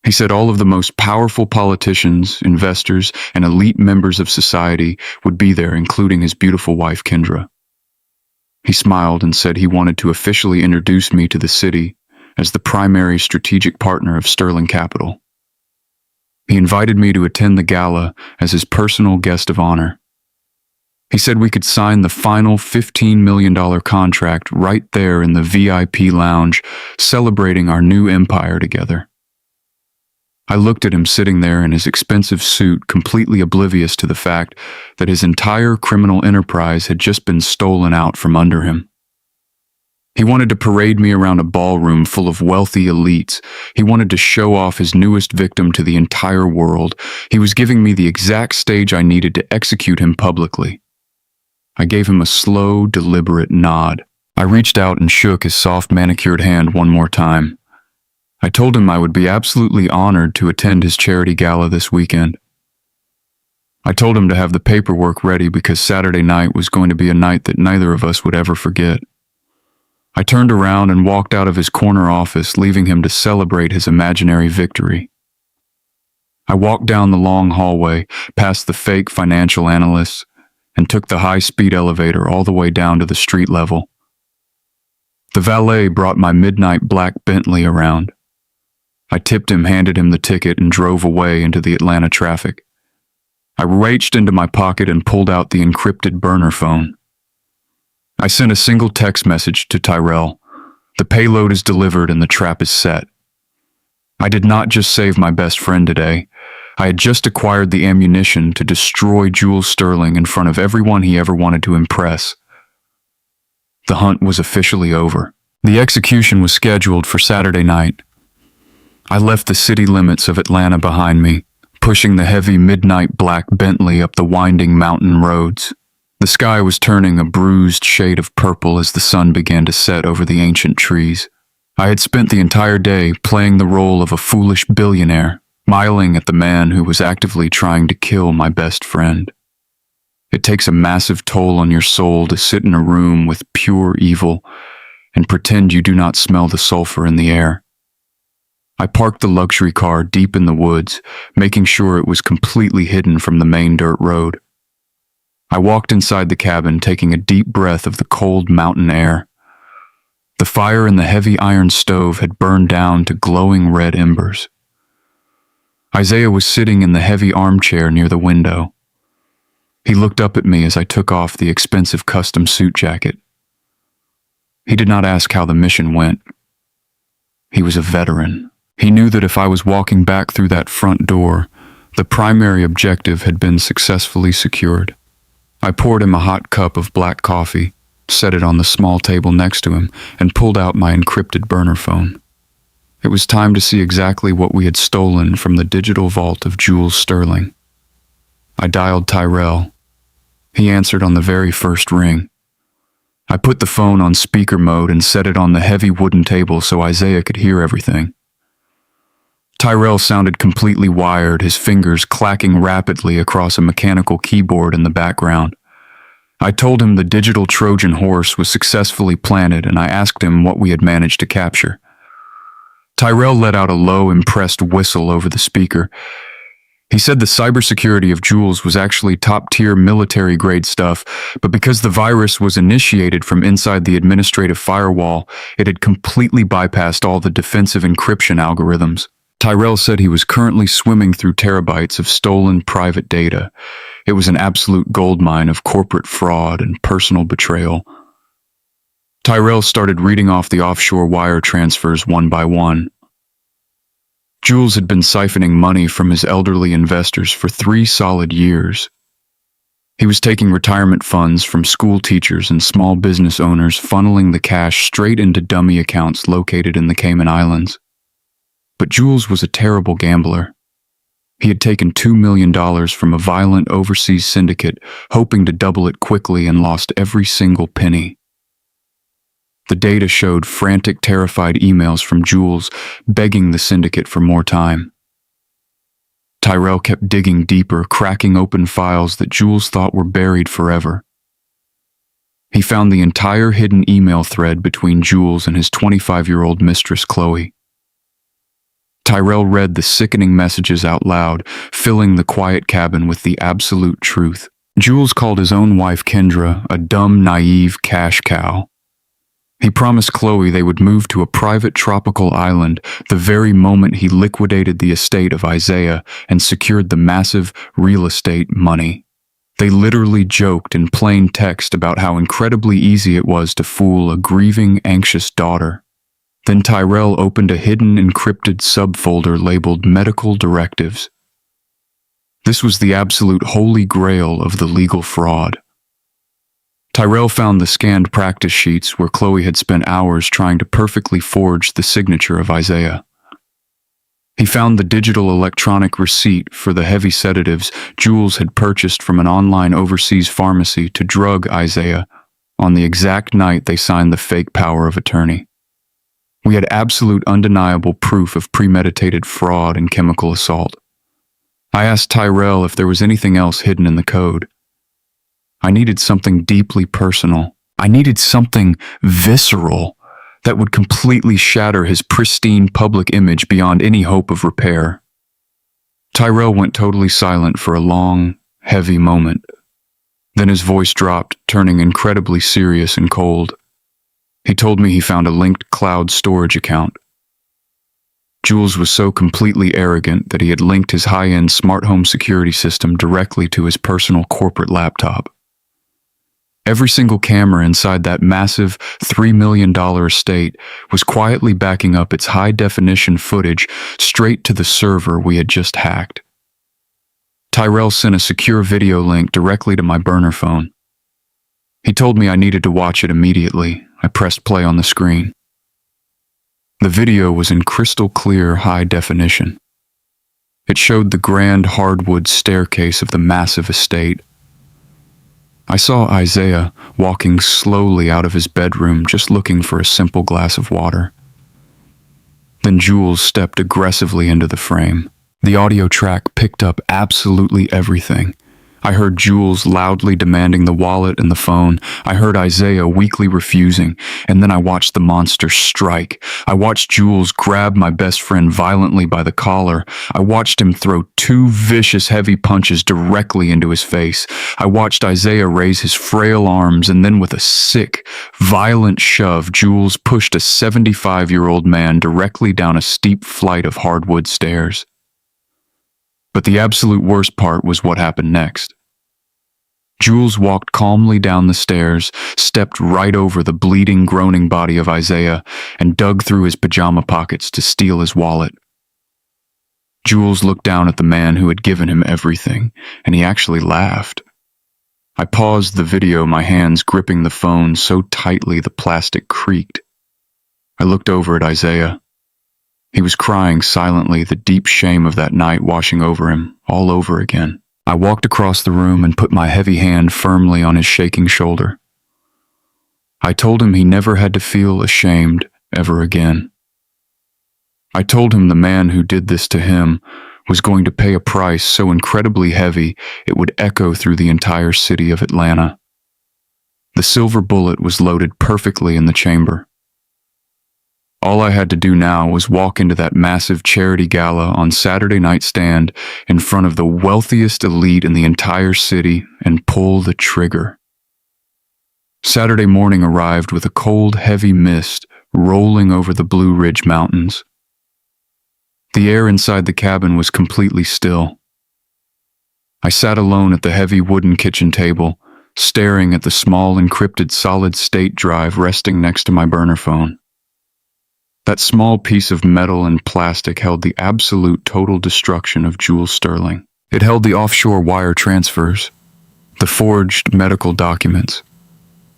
He said all of the most powerful politicians, investors, and elite members of society would be there, including his beautiful wife, Kendra. He smiled and said he wanted to officially introduce me to the city as the primary strategic partner of Sterling Capital. He invited me to attend the gala as his personal guest of honor. He said we could sign the final $15 million contract right there in the VIP lounge, celebrating our new empire together. I looked at him sitting there in his expensive suit, completely oblivious to the fact that his entire criminal enterprise had just been stolen out from under him. He wanted to parade me around a ballroom full of wealthy elites. He wanted to show off his newest victim to the entire world. He was giving me the exact stage I needed to execute him publicly. I gave him a slow, deliberate nod. I reached out and shook his soft, manicured hand one more time. I told him I would be absolutely honored to attend his charity gala this weekend. I told him to have the paperwork ready because Saturday night was going to be a night that neither of us would ever forget. I turned around and walked out of his corner office, leaving him to celebrate his imaginary victory. I walked down the long hallway, past the fake financial analysts, and took the high-speed elevator all the way down to the street level. The valet brought my midnight black Bentley around. I tipped him, handed him the ticket, and drove away into the Atlanta traffic. I reached into my pocket and pulled out the encrypted burner phone. I sent a single text message to Tyrell. The payload is delivered and the trap is set. I did not just save my best friend today. I had just acquired the ammunition to destroy Jules Sterling in front of everyone he ever wanted to impress. The hunt was officially over. The execution was scheduled for Saturday night. I left the city limits of Atlanta behind me, pushing the heavy midnight black Bentley up the winding mountain roads. The sky was turning a bruised shade of purple as the sun began to set over the ancient trees. I had spent the entire day playing the role of a foolish billionaire, smiling at the man who was actively trying to kill my best friend. It takes a massive toll on your soul to sit in a room with pure evil and pretend you do not smell the sulfur in the air. I parked the luxury car deep in the woods, making sure it was completely hidden from the main dirt road. I walked inside the cabin, taking a deep breath of the cold mountain air. The fire in the heavy iron stove had burned down to glowing red embers. Isaiah was sitting in the heavy armchair near the window. He looked up at me as I took off the expensive custom suit jacket. He did not ask how the mission went. He was a veteran. He knew that if I was walking back through that front door, the primary objective had been successfully secured. I poured him a hot cup of black coffee, set it on the small table next to him, and pulled out my encrypted burner phone. It was time to see exactly what we had stolen from the digital vault of Jules Sterling. I dialed Tyrell. He answered on the very first ring. I put the phone on speaker mode and set it on the heavy wooden table so Isaiah could hear everything. Tyrell sounded completely wired, his fingers clacking rapidly across a mechanical keyboard in the background. I told him the digital Trojan horse was successfully planted, and I asked him what we had managed to capture. Tyrell let out a low, impressed whistle over the speaker. He said the cybersecurity of Jules was actually top-tier military-grade stuff, but because the virus was initiated from inside the administrative firewall, it had completely bypassed all the defensive encryption algorithms. Tyrell said he was currently swimming through terabytes of stolen private data. It was an absolute goldmine of corporate fraud and personal betrayal. Tyrell started reading off the offshore wire transfers one by one. Jules had been siphoning money from his elderly investors for 3 solid years. He was taking retirement funds from school teachers and small business owners, funneling the cash straight into dummy accounts located in the Cayman Islands. But Jules was a terrible gambler. He had taken $2 million from a violent overseas syndicate, hoping to double it quickly, and lost every single penny. The data showed frantic, terrified emails from Jules begging the syndicate for more time. Tyrell kept digging deeper, cracking open files that Jules thought were buried forever. He found the entire hidden email thread between Jules and his 25-year-old mistress, Chloe. Tyrell read the sickening messages out loud, filling the quiet cabin with the absolute truth. Jules called his own wife, Kendra, a dumb, naive cash cow. He promised Chloe they would move to a private tropical island the very moment he liquidated the estate of Isaiah and secured the massive real estate money. They literally joked in plain text about how incredibly easy it was to fool a grieving, anxious daughter. Then Tyrell opened a hidden, encrypted subfolder labeled Medical Directives. This was the absolute holy grail of the legal fraud. Tyrell found the scanned practice sheets where Chloe had spent hours trying to perfectly forge the signature of Isaiah. He found the digital electronic receipt for the heavy sedatives Jules had purchased from an online overseas pharmacy to drug Isaiah on the exact night they signed the fake power of attorney. We had absolute, undeniable proof of premeditated fraud and chemical assault. I asked Tyrell if there was anything else hidden in the code. I needed something deeply personal. I needed something visceral that would completely shatter his pristine public image beyond any hope of repair. Tyrell went totally silent for a long, heavy moment. Then his voice dropped, turning incredibly serious and cold. He told me he found a linked cloud storage account. Jules was so completely arrogant that he had linked his high-end smart home security system directly to his personal corporate laptop. Every single camera inside that massive $3 million estate was quietly backing up its high-definition footage straight to the server we had just hacked. Tyrell sent a secure video link directly to my burner phone. He told me I needed to watch it immediately. I pressed play on the screen. The video was in crystal clear high definition. It showed the grand hardwood staircase of the massive estate. I saw Isaiah walking slowly out of his bedroom, just looking for a simple glass of water. Then Jules stepped aggressively into the frame. The audio track picked up absolutely everything. I heard Jules loudly demanding the wallet and the phone. I heard Isaiah weakly refusing, and then I watched the monster strike. I watched Jules grab my best friend violently by the collar. I watched him throw 2 vicious, heavy punches directly into his face. I watched Isaiah raise his frail arms, and then with a sick, violent shove, Jules pushed a 75-year-old man directly down a steep flight of hardwood stairs. But the absolute worst part was what happened next. Jules walked calmly down the stairs, stepped right over the bleeding, groaning body of Isaiah, and dug through his pajama pockets to steal his wallet. Jules looked down at the man who had given him everything, and he actually laughed. I paused the video, my hands gripping the phone so tightly the plastic creaked. I looked over at Isaiah. He was crying silently, the deep shame of that night washing over him, all over again. I walked across the room and put my heavy hand firmly on his shaking shoulder. I told him he never had to feel ashamed ever again. I told him the man who did this to him was going to pay a price so incredibly heavy it would echo through the entire city of Atlanta. The silver bullet was loaded perfectly in the chamber. All I had to do now was walk into that massive charity gala on Saturday night stand in front of the wealthiest elite in the entire city and pull the trigger. Saturday morning arrived with a cold, heavy mist rolling over the Blue Ridge Mountains. The air inside the cabin was completely still. I sat alone at the heavy wooden kitchen table, staring at the small encrypted solid-state drive resting next to my burner phone. That small piece of metal and plastic held the absolute total destruction of Jules Sterling. It held the offshore wire transfers, the forged medical documents,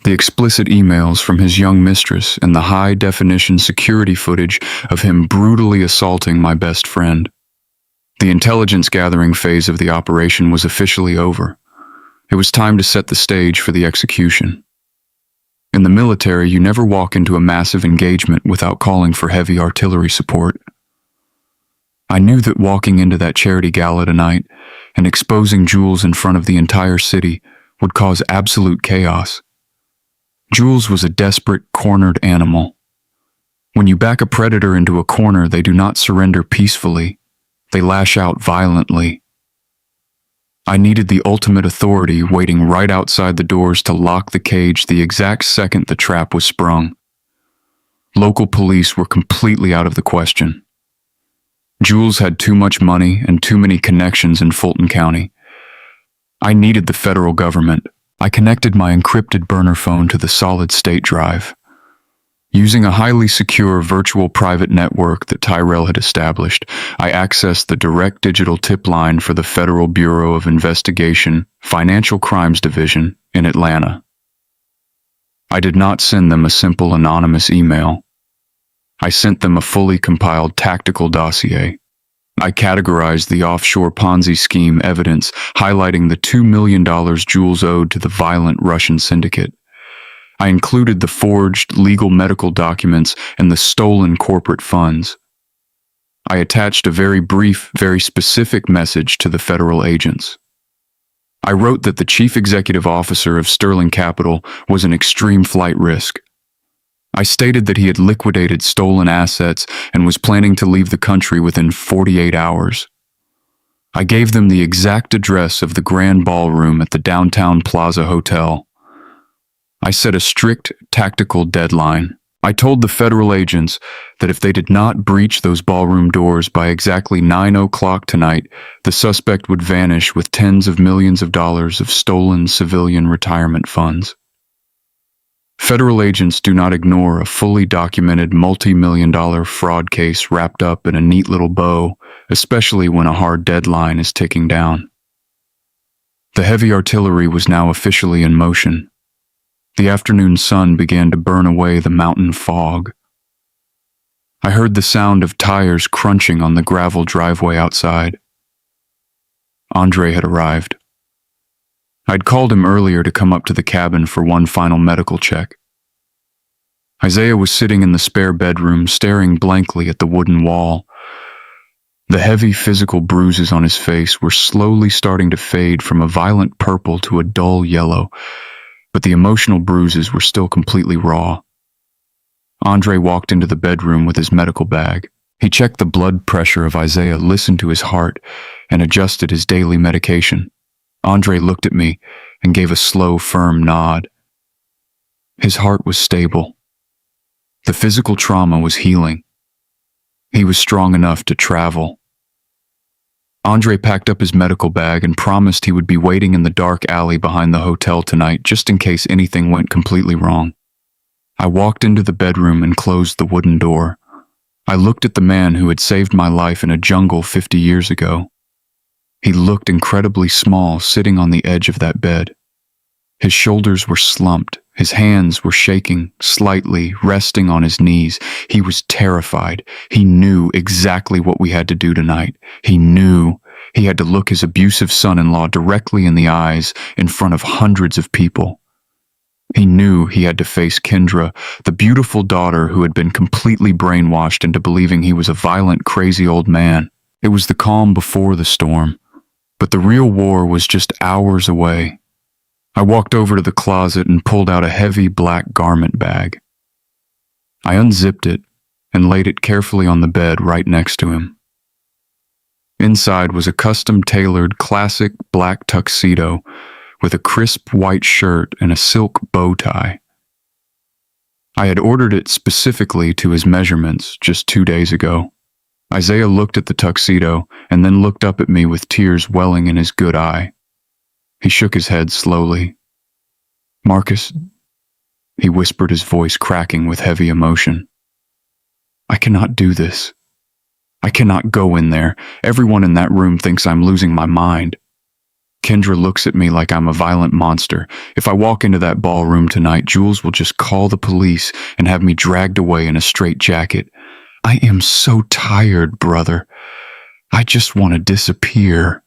the explicit emails from his young mistress, and the high-definition security footage of him brutally assaulting my best friend. The intelligence-gathering phase of the operation was officially over. It was time to set the stage for the execution. In the military, you never walk into a massive engagement without calling for heavy artillery support. I knew that walking into that charity gala tonight and exposing Jules in front of the entire city would cause absolute chaos. Jules was a desperate, cornered animal. When you back a predator into a corner, they do not surrender peacefully. They lash out violently. I needed the ultimate authority waiting right outside the doors to lock the cage the exact second the trap was sprung. Local police were completely out of the question. Jules had too much money and too many connections in Fulton County. I needed the federal government. I connected my encrypted burner phone to the solid-state drive. Using a highly secure virtual private network that Tyrell had established, I accessed the direct digital tip line for the Federal Bureau of Investigation, Financial Crimes Division in Atlanta. I did not send them a simple anonymous email. I sent them a fully compiled tactical dossier. I categorized the offshore Ponzi scheme evidence, highlighting the $2 million Jules owed to the violent Russian syndicate. I included the forged legal medical documents and the stolen corporate funds. I attached a very brief, very specific message to the federal agents. I wrote that the chief executive officer of Sterling Capital was an extreme flight risk. I stated that he had liquidated stolen assets and was planning to leave the country within 48 hours. I gave them the exact address of the Grand Ballroom at the Downtown Plaza Hotel. I set a strict, tactical deadline. I told the federal agents that if they did not breach those ballroom doors by exactly 9:00 tonight, the suspect would vanish with tens of millions of dollars of stolen civilian retirement funds. Federal agents do not ignore a fully documented multi-million-dollar fraud case wrapped up in a neat little bow, especially when a hard deadline is ticking down. The heavy artillery was now officially in motion. The afternoon sun began to burn away the mountain fog. I heard the sound of tires crunching on the gravel driveway outside. Andre had arrived. I'd called him earlier to come up to the cabin for one final medical check. Isaiah was sitting in the spare bedroom, staring blankly at the wooden wall. The heavy physical bruises on his face were slowly starting to fade from a violent purple to a dull yellow, but the emotional bruises were still completely raw. Andre walked into the bedroom with his medical bag. He checked the blood pressure of Isaiah, listened to his heart, and adjusted his daily medication. Andre looked at me and gave a slow, firm nod. His heart was stable. The physical trauma was healing. He was strong enough to travel. Andre packed up his medical bag and promised he would be waiting in the dark alley behind the hotel tonight just in case anything went completely wrong. I walked into the bedroom and closed the wooden door. I looked at the man who had saved my life in a jungle 50 years ago. He looked incredibly small sitting on the edge of that bed. His shoulders were slumped. His hands were shaking, slightly, resting on his knees. He was terrified. He knew exactly what we had to do tonight. He knew he had to look his abusive son-in-law directly in the eyes in front of hundreds of people. He knew he had to face Kendra, the beautiful daughter who had been completely brainwashed into believing he was a violent, crazy old man. It was the calm before the storm, but the real war was just hours away. I walked over to the closet and pulled out a heavy black garment bag. I unzipped it and laid it carefully on the bed right next to him. Inside was a custom-tailored classic black tuxedo with a crisp white shirt and a silk bow tie. I had ordered it specifically to his measurements just 2 days ago. Isaiah looked at the tuxedo and then looked up at me with tears welling in his good eye. He shook his head slowly. Marcus, he whispered, his voice cracking with heavy emotion. I cannot do this. I cannot go in there. Everyone in that room thinks I'm losing my mind. Kendra looks at me like I'm a violent monster. If I walk into that ballroom tonight, Jules will just call the police and have me dragged away in a straitjacket. I am so tired, brother. I just want to disappear.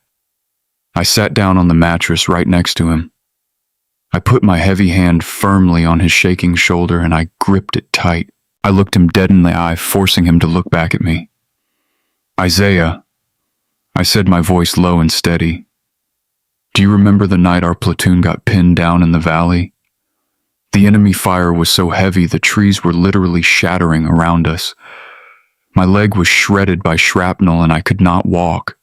I sat down on the mattress right next to him. I put my heavy hand firmly on his shaking shoulder and I gripped it tight. I looked him dead in the eye, forcing him to look back at me. Isaiah, I said, my voice low and steady. Do you remember the night our platoon got pinned down in the valley? The enemy fire was so heavy the trees were literally shattering around us. My leg was shredded by shrapnel and I could not walk.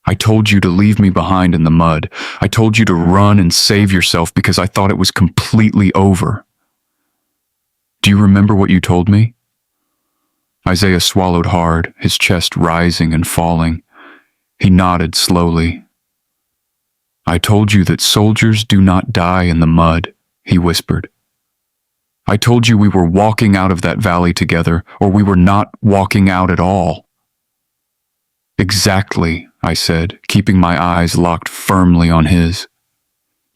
I told you to leave me behind in the mud. I told you to run and save yourself because I thought it was completely over. Do you remember what you told me? Isaiah swallowed hard, his chest rising and falling. He nodded slowly. I told you that soldiers do not die in the mud, he whispered. I told you we were walking out of that valley together, or we were not walking out at all. Exactly, I said, keeping my eyes locked firmly on his.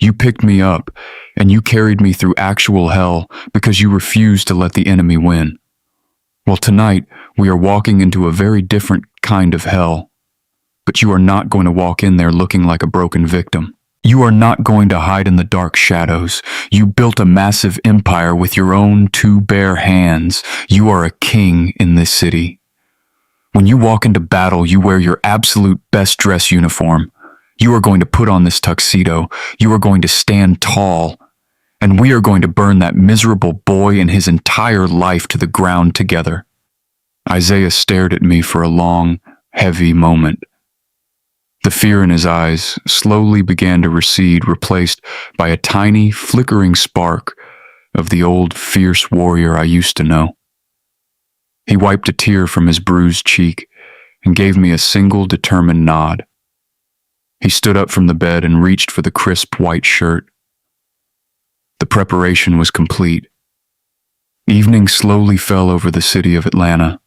You picked me up, and you carried me through actual hell because you refused to let the enemy win. Well, tonight, we are walking into a very different kind of hell. But you are not going to walk in there looking like a broken victim. You are not going to hide in the dark shadows. You built a massive empire with your own two bare hands. You are a king in this city. When you walk into battle, you wear your absolute best dress uniform. You are going to put on this tuxedo. You are going to stand tall. And we are going to burn that miserable boy and his entire life to the ground together. Isaiah stared at me for a long, heavy moment. The fear in his eyes slowly began to recede, replaced by a tiny, flickering spark of the old, fierce warrior I used to know. He wiped a tear from his bruised cheek and gave me a single determined nod. He stood up from the bed and reached for the crisp white shirt. The preparation was complete. Evening slowly fell over the city of Atlanta.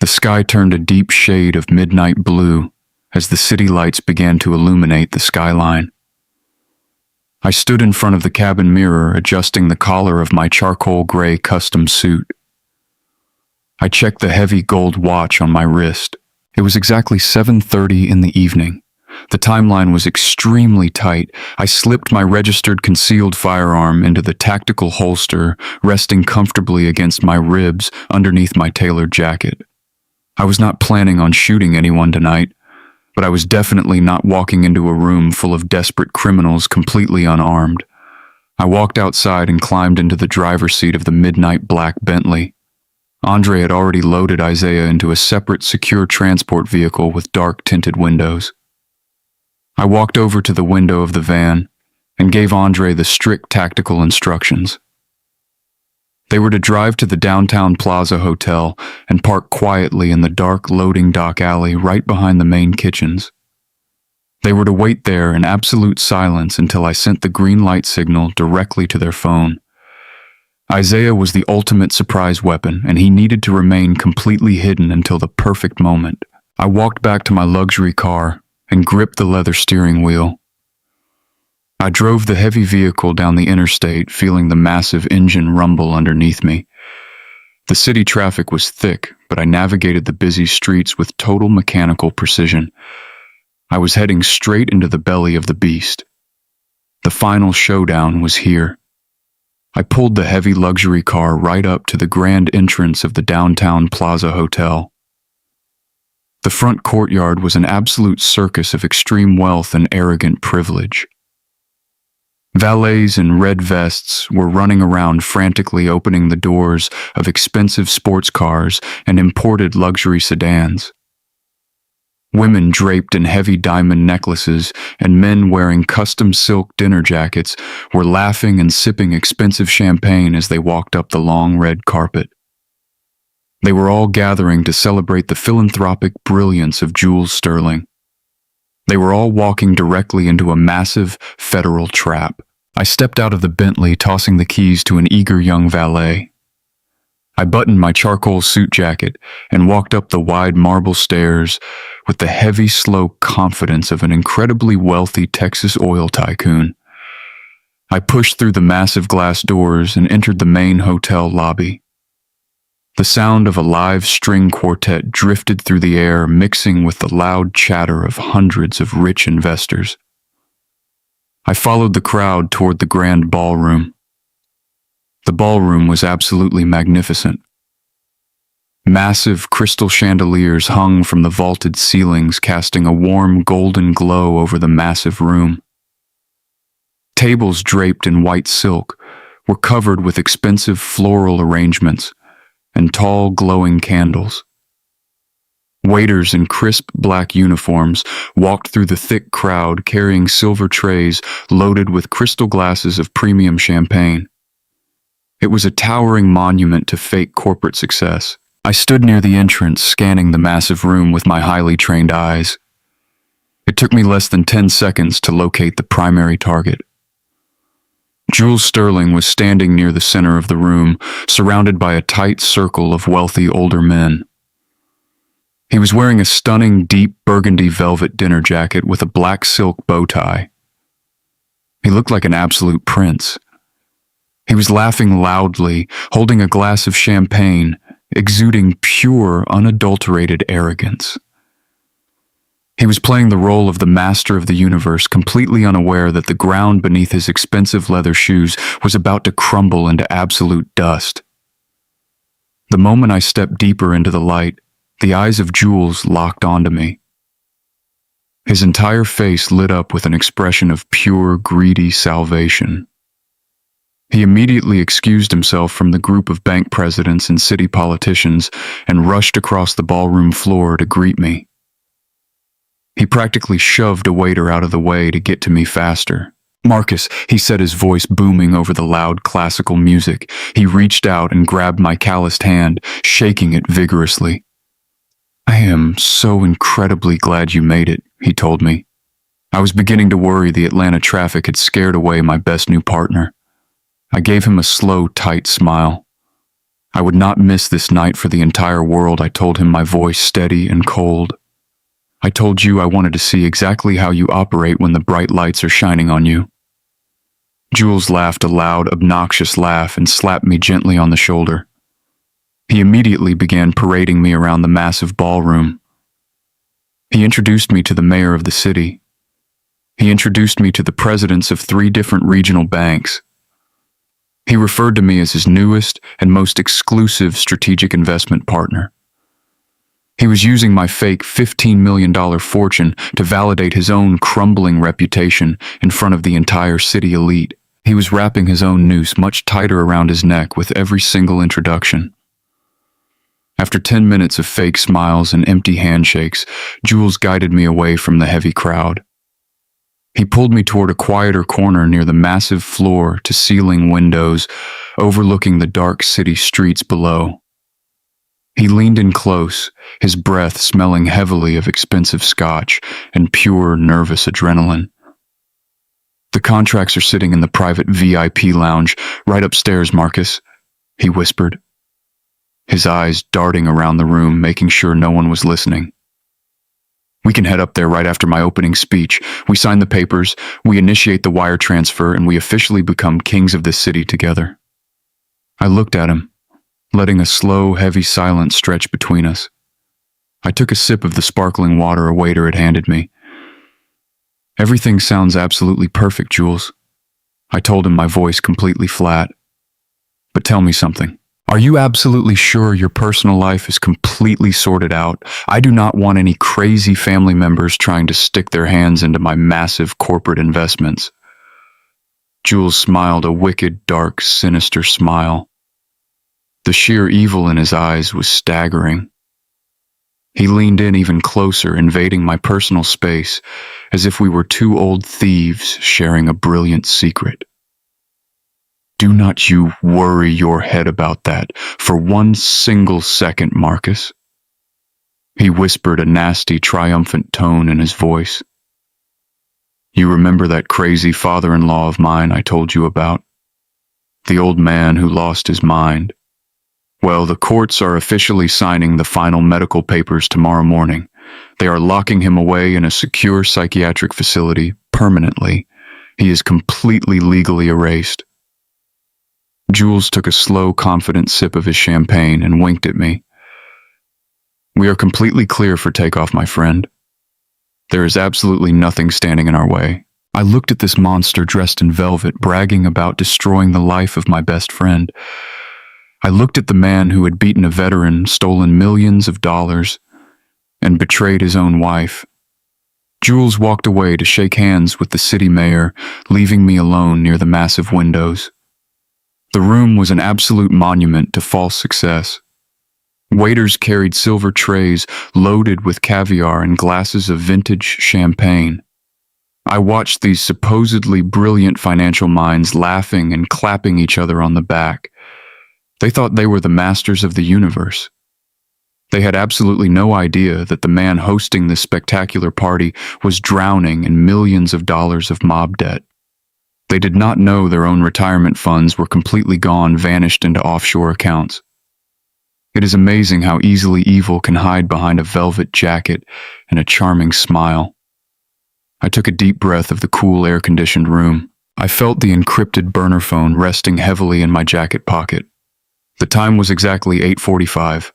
The sky turned a deep shade of midnight blue as the city lights began to illuminate the skyline. I stood in front of the cabin mirror, adjusting the collar of my charcoal gray custom suit. I checked the heavy gold watch on my wrist. It was exactly 7:30 in the evening. The timeline was extremely tight. I slipped my registered concealed firearm into the tactical holster, resting comfortably against my ribs underneath my tailored jacket. I was not planning on shooting anyone tonight, but I was definitely not walking into a room full of desperate criminals completely unarmed. I walked outside and climbed into the driver's seat of the midnight black Bentley. Andre had already loaded Isaiah into a separate secure transport vehicle with dark tinted windows. I walked over to the window of the van and gave Andre the strict tactical instructions. They were to drive to the downtown Plaza Hotel and park quietly in the dark loading dock alley right behind the main kitchens. They were to wait there in absolute silence until I sent the green light signal directly to their phone. Isaiah was the ultimate surprise weapon, and he needed to remain completely hidden until the perfect moment. I walked back to my luxury car and gripped the leather steering wheel. I drove the heavy vehicle down the interstate, feeling the massive engine rumble underneath me. The city traffic was thick, but I navigated the busy streets with total mechanical precision. I was heading straight into the belly of the beast. The final showdown was here. I pulled the heavy luxury car right up to the grand entrance of the downtown Plaza Hotel. The front courtyard was an absolute circus of extreme wealth and arrogant privilege. Valets in red vests were running around frantically opening the doors of expensive sports cars and imported luxury sedans. Women draped in heavy diamond necklaces and men wearing custom silk dinner jackets were laughing and sipping expensive champagne as they walked up the long red carpet. They were all gathering to celebrate the philanthropic brilliance of Jules Sterling. They were all walking directly into a massive federal trap. I stepped out of the Bentley, tossing the keys to an eager young valet. I buttoned my charcoal suit jacket and walked up the wide marble stairs with the heavy, slow confidence of an incredibly wealthy Texas oil tycoon. I pushed through the massive glass doors and entered the main hotel lobby. The sound of a live string quartet drifted through the air, mixing with the loud chatter of hundreds of rich investors. I followed the crowd toward the grand ballroom. The ballroom was absolutely magnificent. Massive crystal chandeliers hung from the vaulted ceilings, casting a warm golden glow over the massive room. Tables draped in white silk were covered with expensive floral arrangements and tall glowing candles. Waiters in crisp black uniforms walked through the thick crowd carrying silver trays loaded with crystal glasses of premium champagne. It was a towering monument to fake corporate success. I stood near the entrance, scanning the massive room with my highly trained eyes. It took me less than 10 seconds to locate the primary target. Jules Sterling was standing near the center of the room, surrounded by a tight circle of wealthy older men. He was wearing a stunning deep burgundy velvet dinner jacket with a black silk bow tie. He looked like an absolute prince. He was laughing loudly, holding a glass of champagne, exuding pure, unadulterated arrogance. He was playing the role of the master of the universe, completely unaware that the ground beneath his expensive leather shoes was about to crumble into absolute dust. The moment I stepped deeper into the light, the eyes of Jules locked onto me. His entire face lit up with an expression of pure, greedy salvation. He immediately excused himself from the group of bank presidents and city politicians and rushed across the ballroom floor to greet me. He practically shoved a waiter out of the way to get to me faster. "Marcus," he said, his voice booming over the loud classical music. He reached out and grabbed my calloused hand, shaking it vigorously. "I am so incredibly glad you made it," he told me. I was beginning to worry the Atlanta traffic had scared away my best new partner. I gave him a slow, tight smile. I would not miss this night for the entire world, I told him, my voice steady and cold. "I told you I wanted to see exactly how you operate when the bright lights are shining on you." Jules laughed a loud, obnoxious laugh and slapped me gently on the shoulder. He immediately began parading me around the massive ballroom. He introduced me to the mayor of the city. He introduced me to the presidents of 3 different regional banks. He referred to me as his newest and most exclusive strategic investment partner. He was using my fake $15 million fortune to validate his own crumbling reputation in front of the entire city elite. He was wrapping his own noose much tighter around his neck with every single introduction. After 10 minutes of fake smiles and empty handshakes, Jules guided me away from the heavy crowd. He pulled me toward a quieter corner near the massive floor-to-ceiling windows overlooking the dark city streets below. He leaned in close, his breath smelling heavily of expensive scotch and pure, nervous adrenaline. "The contracts are sitting in the private VIP lounge right upstairs, Marcus," he whispered, his eyes darting around the room, making sure no one was listening. "We can head up there right after my opening speech. We sign the papers, we initiate the wire transfer, and we officially become kings of this city together." I looked at him, letting a slow, heavy silence stretch between us. I took a sip of the sparkling water a waiter had handed me. "Everything sounds absolutely perfect, Jules," I told him, my voice completely flat. "But tell me something. Are you absolutely sure your personal life is completely sorted out? I do not want any crazy family members trying to stick their hands into my massive corporate investments." Jules smiled a wicked, dark, sinister smile. The sheer evil in his eyes was staggering. He leaned in even closer, invading my personal space, as if we were 2 old thieves sharing a brilliant secret. "Do not you worry your head about that for 1 single second, Marcus," he whispered, a nasty, triumphant tone in his voice. You remember that crazy father-in-law of mine I told you about? The old man who lost his mind. Well, the courts are officially signing the final medical papers tomorrow morning. They are locking him away in a secure psychiatric facility permanently. He is completely legally erased. Jules took a slow, confident sip of his champagne and winked at me. We are completely clear for takeoff, my friend. There is absolutely nothing standing in our way. I looked at this monster dressed in velvet, bragging about destroying the life of my best friend. I looked at the man who had beaten a veteran, stolen millions of dollars, and betrayed his own wife. Jules walked away to shake hands with the city mayor, leaving me alone near the massive windows. The room was an absolute monument to false success. Waiters carried silver trays loaded with caviar and glasses of vintage champagne. I watched these supposedly brilliant financial minds laughing and clapping each other on the back. They thought they were the masters of the universe. They had absolutely no idea that the man hosting this spectacular party was drowning in millions of dollars of mob debt. They did not know their own retirement funds were completely gone, vanished into offshore accounts. It is amazing how easily evil can hide behind a velvet jacket and a charming smile. I took a deep breath of the cool, air-conditioned room. I felt the encrypted burner phone resting heavily in my jacket pocket. The time was exactly 8:45.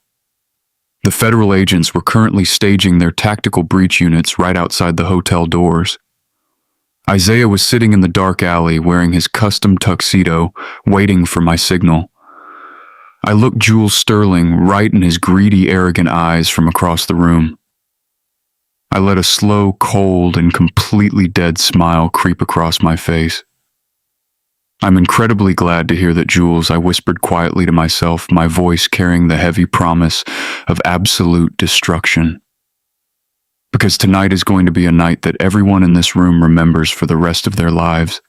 The federal agents were currently staging their tactical breach units right outside the hotel doors. Isaiah was sitting in the dark alley wearing his custom tuxedo, waiting for my signal. I looked Jules Sterling right in his greedy, arrogant eyes from across the room. I let a slow, cold, and completely dead smile creep across my face. I'm incredibly glad to hear that, Jules, I whispered quietly to myself, my voice carrying the heavy promise of absolute destruction. Because tonight is going to be a night that everyone in this room remembers for the rest of their lives.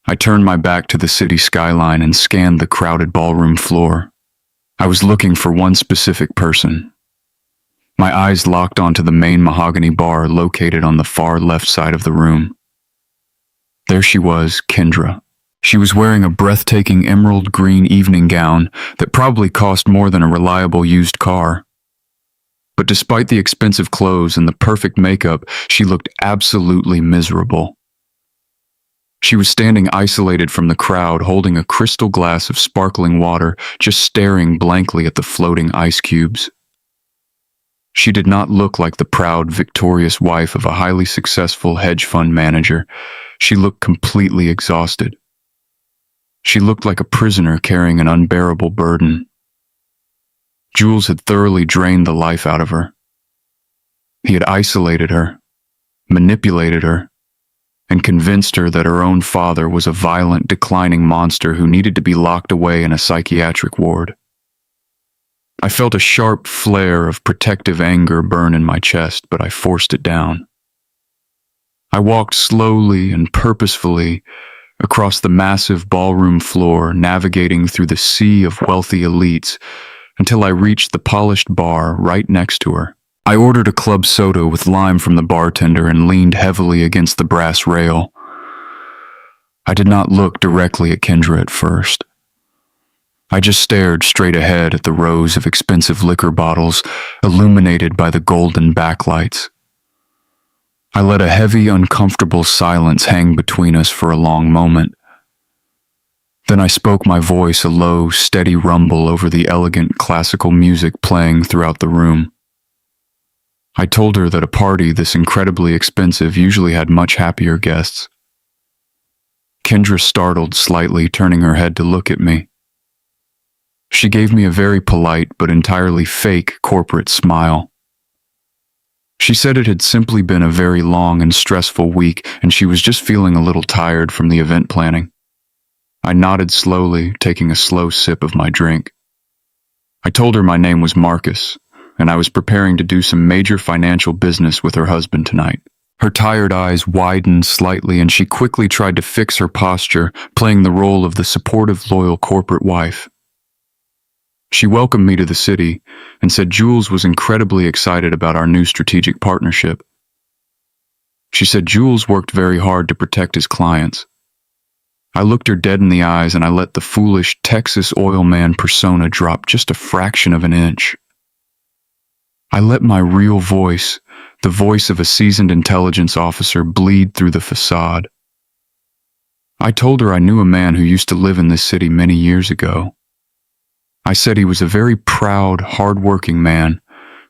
I turned my back to the city skyline and scanned the crowded ballroom floor. I was looking for one specific person. My eyes locked onto the main mahogany bar located on the far left side of the room. There she was, Kendra. She was wearing a breathtaking emerald green evening gown that probably cost more than a reliable used car. But despite the expensive clothes and the perfect makeup, she looked absolutely miserable. She was standing isolated from the crowd, holding a crystal glass of sparkling water, just staring blankly at the floating ice cubes. She did not look like the proud, victorious wife of a highly successful hedge fund manager. She looked completely exhausted. She looked like a prisoner carrying an unbearable burden. Jules had thoroughly drained the life out of her. He had isolated her, manipulated her, and convinced her that her own father was a violent, declining monster who needed to be locked away in a psychiatric ward. I felt a sharp flare of protective anger burn in my chest, but I forced it down. I walked slowly and purposefully across the massive ballroom floor, navigating through the sea of wealthy elites until I reached the polished bar right next to her. I ordered a club soda with lime from the bartender and leaned heavily against the brass rail. I did not look directly at Kendra at first. I just stared straight ahead at the rows of expensive liquor bottles illuminated by the golden backlights. I let a heavy, uncomfortable silence hang between us for a long moment. Then I spoke, my voice a low, steady rumble over the elegant classical music playing throughout the room. I told her that a party this incredibly expensive usually had much happier guests. Kendra startled slightly, turning her head to look at me. She gave me a very polite but entirely fake corporate smile. She said it had simply been a very long and stressful week, and she was just feeling a little tired from the event planning. I nodded slowly, taking a slow sip of my drink. I told her my name was Marcus, and I was preparing to do some major financial business with her husband tonight. Her tired eyes widened slightly, and she quickly tried to fix her posture, playing the role of the supportive, loyal corporate wife. She welcomed me to the city and said Jules was incredibly excited about our new strategic partnership. She said Jules worked very hard to protect his clients. I looked her dead in the eyes and I let the foolish Texas oil man persona drop just a fraction of an inch. I let my real voice, the voice of a seasoned intelligence officer, bleed through the facade. I told her I knew a man who used to live in this city many years ago. I said he was a very proud, hard-working man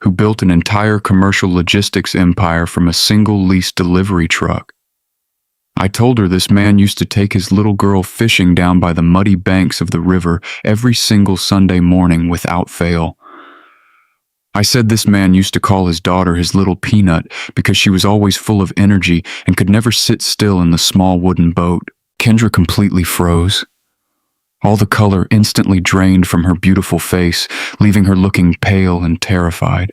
who built an entire commercial logistics empire from a single leased delivery truck. I told her this man used to take his little girl fishing down by the muddy banks of the river every single Sunday morning without fail. I said this man used to call his daughter his little peanut because she was always full of energy and could never sit still in the small wooden boat. Kendra completely froze. All the color instantly drained from her beautiful face, leaving her looking pale and terrified.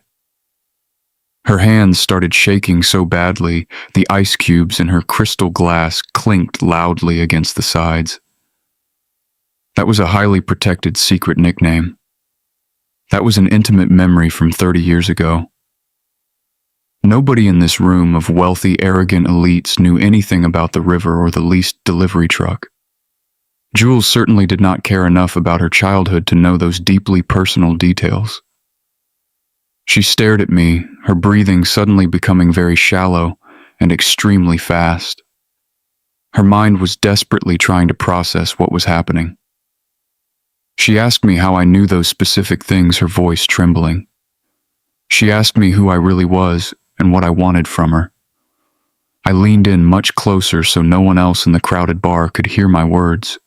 Her hands started shaking so badly, the ice cubes in her crystal glass clinked loudly against the sides. That was a highly protected secret nickname. That was an intimate memory from 30 years ago. Nobody in this room of wealthy, arrogant elites knew anything about the river or the leased delivery truck. Jules certainly did not care enough about her childhood to know those deeply personal details. She stared at me, her breathing suddenly becoming very shallow and extremely fast. Her mind was desperately trying to process what was happening. She asked me how I knew those specific things, her voice trembling. She asked me who I really was and what I wanted from her. I leaned in much closer so no one else in the crowded bar could hear my words.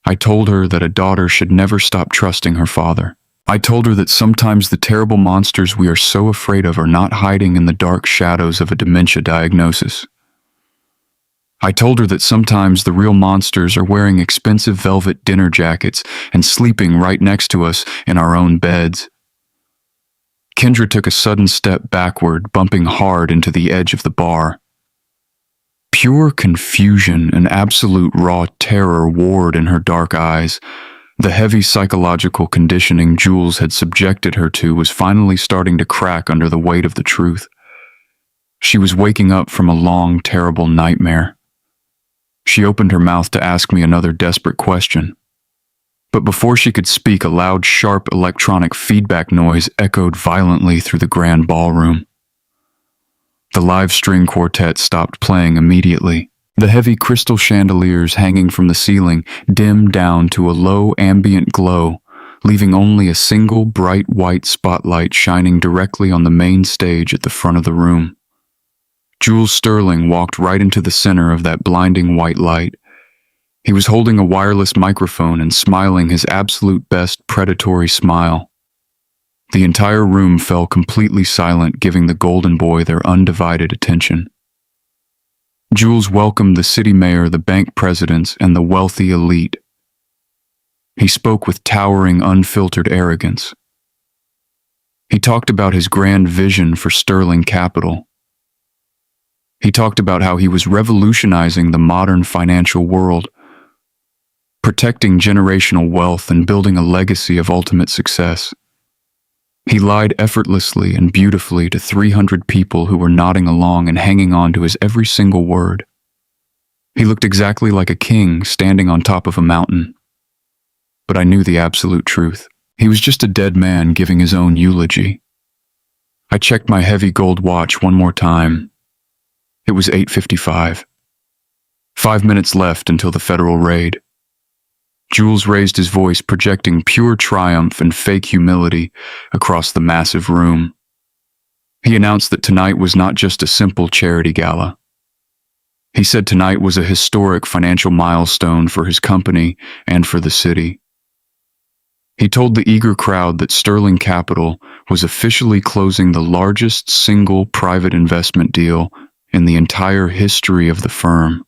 I told her that a daughter should never stop trusting her father. I told her that sometimes the terrible monsters we are so afraid of are not hiding in the dark shadows of a dementia diagnosis. I told her that sometimes the real monsters are wearing expensive velvet dinner jackets and sleeping right next to us in our own beds. Kendra took a sudden step backward, bumping hard into the edge of the bar. Pure confusion and absolute raw terror warred in her dark eyes. The heavy psychological conditioning Jules had subjected her to was finally starting to crack under the weight of the truth. She was waking up from a long, terrible nightmare. She opened her mouth to ask me another desperate question. But before she could speak, a loud, sharp electronic feedback noise echoed violently through the grand ballroom. The live string quartet stopped playing immediately. The heavy crystal chandeliers hanging from the ceiling dimmed down to a low ambient glow, leaving only a single bright white spotlight shining directly on the main stage at the front of the room. Jules Sterling walked right into the center of that blinding white light. He was holding a wireless microphone and smiling his absolute best predatory smile. The entire room fell completely silent, giving the golden boy their undivided attention. Jules welcomed the city mayor, the bank presidents, and the wealthy elite. He spoke with towering, unfiltered arrogance. He talked about his grand vision for Sterling Capital. He talked about how he was revolutionizing the modern financial world, protecting generational wealth and building a legacy of ultimate success. He lied effortlessly and beautifully to 300 people who were nodding along and hanging on to his every single word. He looked exactly like a king standing on top of a mountain. But I knew the absolute truth. He was just a dead man giving his own eulogy. I checked my heavy gold watch one more time. It was 8:55. 5 minutes left until the federal raid. Jules raised his voice, projecting pure triumph and fake humility across the massive room. He announced that tonight was not just a simple charity gala. He said tonight was a historic financial milestone for his company and for the city. He told the eager crowd that Sterling Capital was officially closing the largest single private investment deal in the entire history of the firm.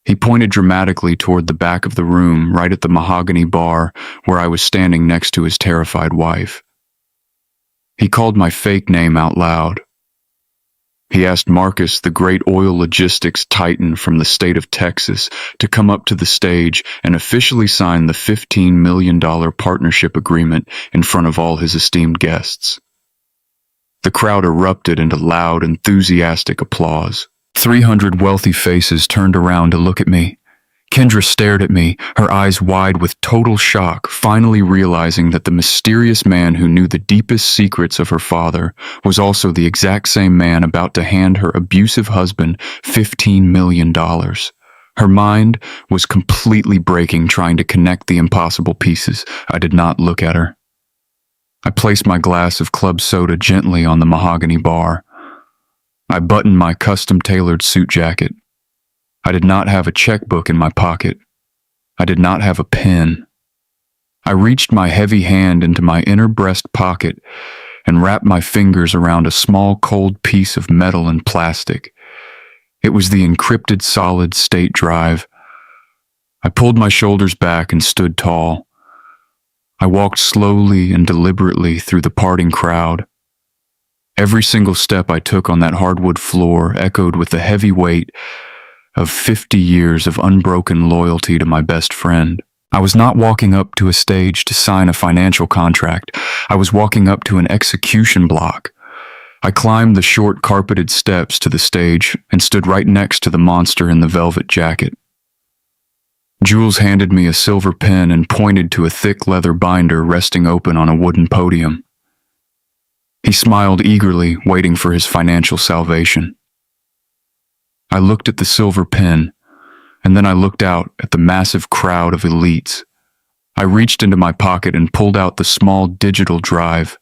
He pointed dramatically toward the back of the room, right at the mahogany bar where I was standing next to his terrified wife. He called my fake name out loud. He asked Marcus, the great oil logistics titan from the state of Texas, to come up to the stage and officially sign the $15 million partnership agreement in front of all his esteemed guests. The crowd erupted into loud, enthusiastic applause. 300 wealthy faces turned around to look at me. Kendra stared at me, her eyes wide with total shock, finally realizing that the mysterious man who knew the deepest secrets of her father was also the exact same man about to hand her abusive husband $15 million. Her mind was completely breaking trying to connect the impossible pieces. I did not look at her. I placed my glass of club soda gently on the mahogany bar. I buttoned my custom-tailored suit jacket. I did not have a checkbook in my pocket. I did not have a pen. I reached my heavy hand into my inner breast pocket and wrapped my fingers around a small cold piece of metal and plastic. It was the encrypted solid-state drive. I pulled my shoulders back and stood tall. I walked slowly and deliberately through the parting crowd. Every single step I took on that hardwood floor echoed with the heavy weight of 50 years of unbroken loyalty to my best friend. I was not walking up to a stage to sign a financial contract. I was walking up to an execution block. I climbed the short carpeted steps to the stage and stood right next to the monster in the velvet jacket. Jules handed me a silver pen and pointed to a thick leather binder resting open on a wooden podium. He smiled eagerly, waiting for his financial salvation. I looked at the silver pen, and then I looked out at the massive crowd of elites. I reached into my pocket and pulled out the small digital drive.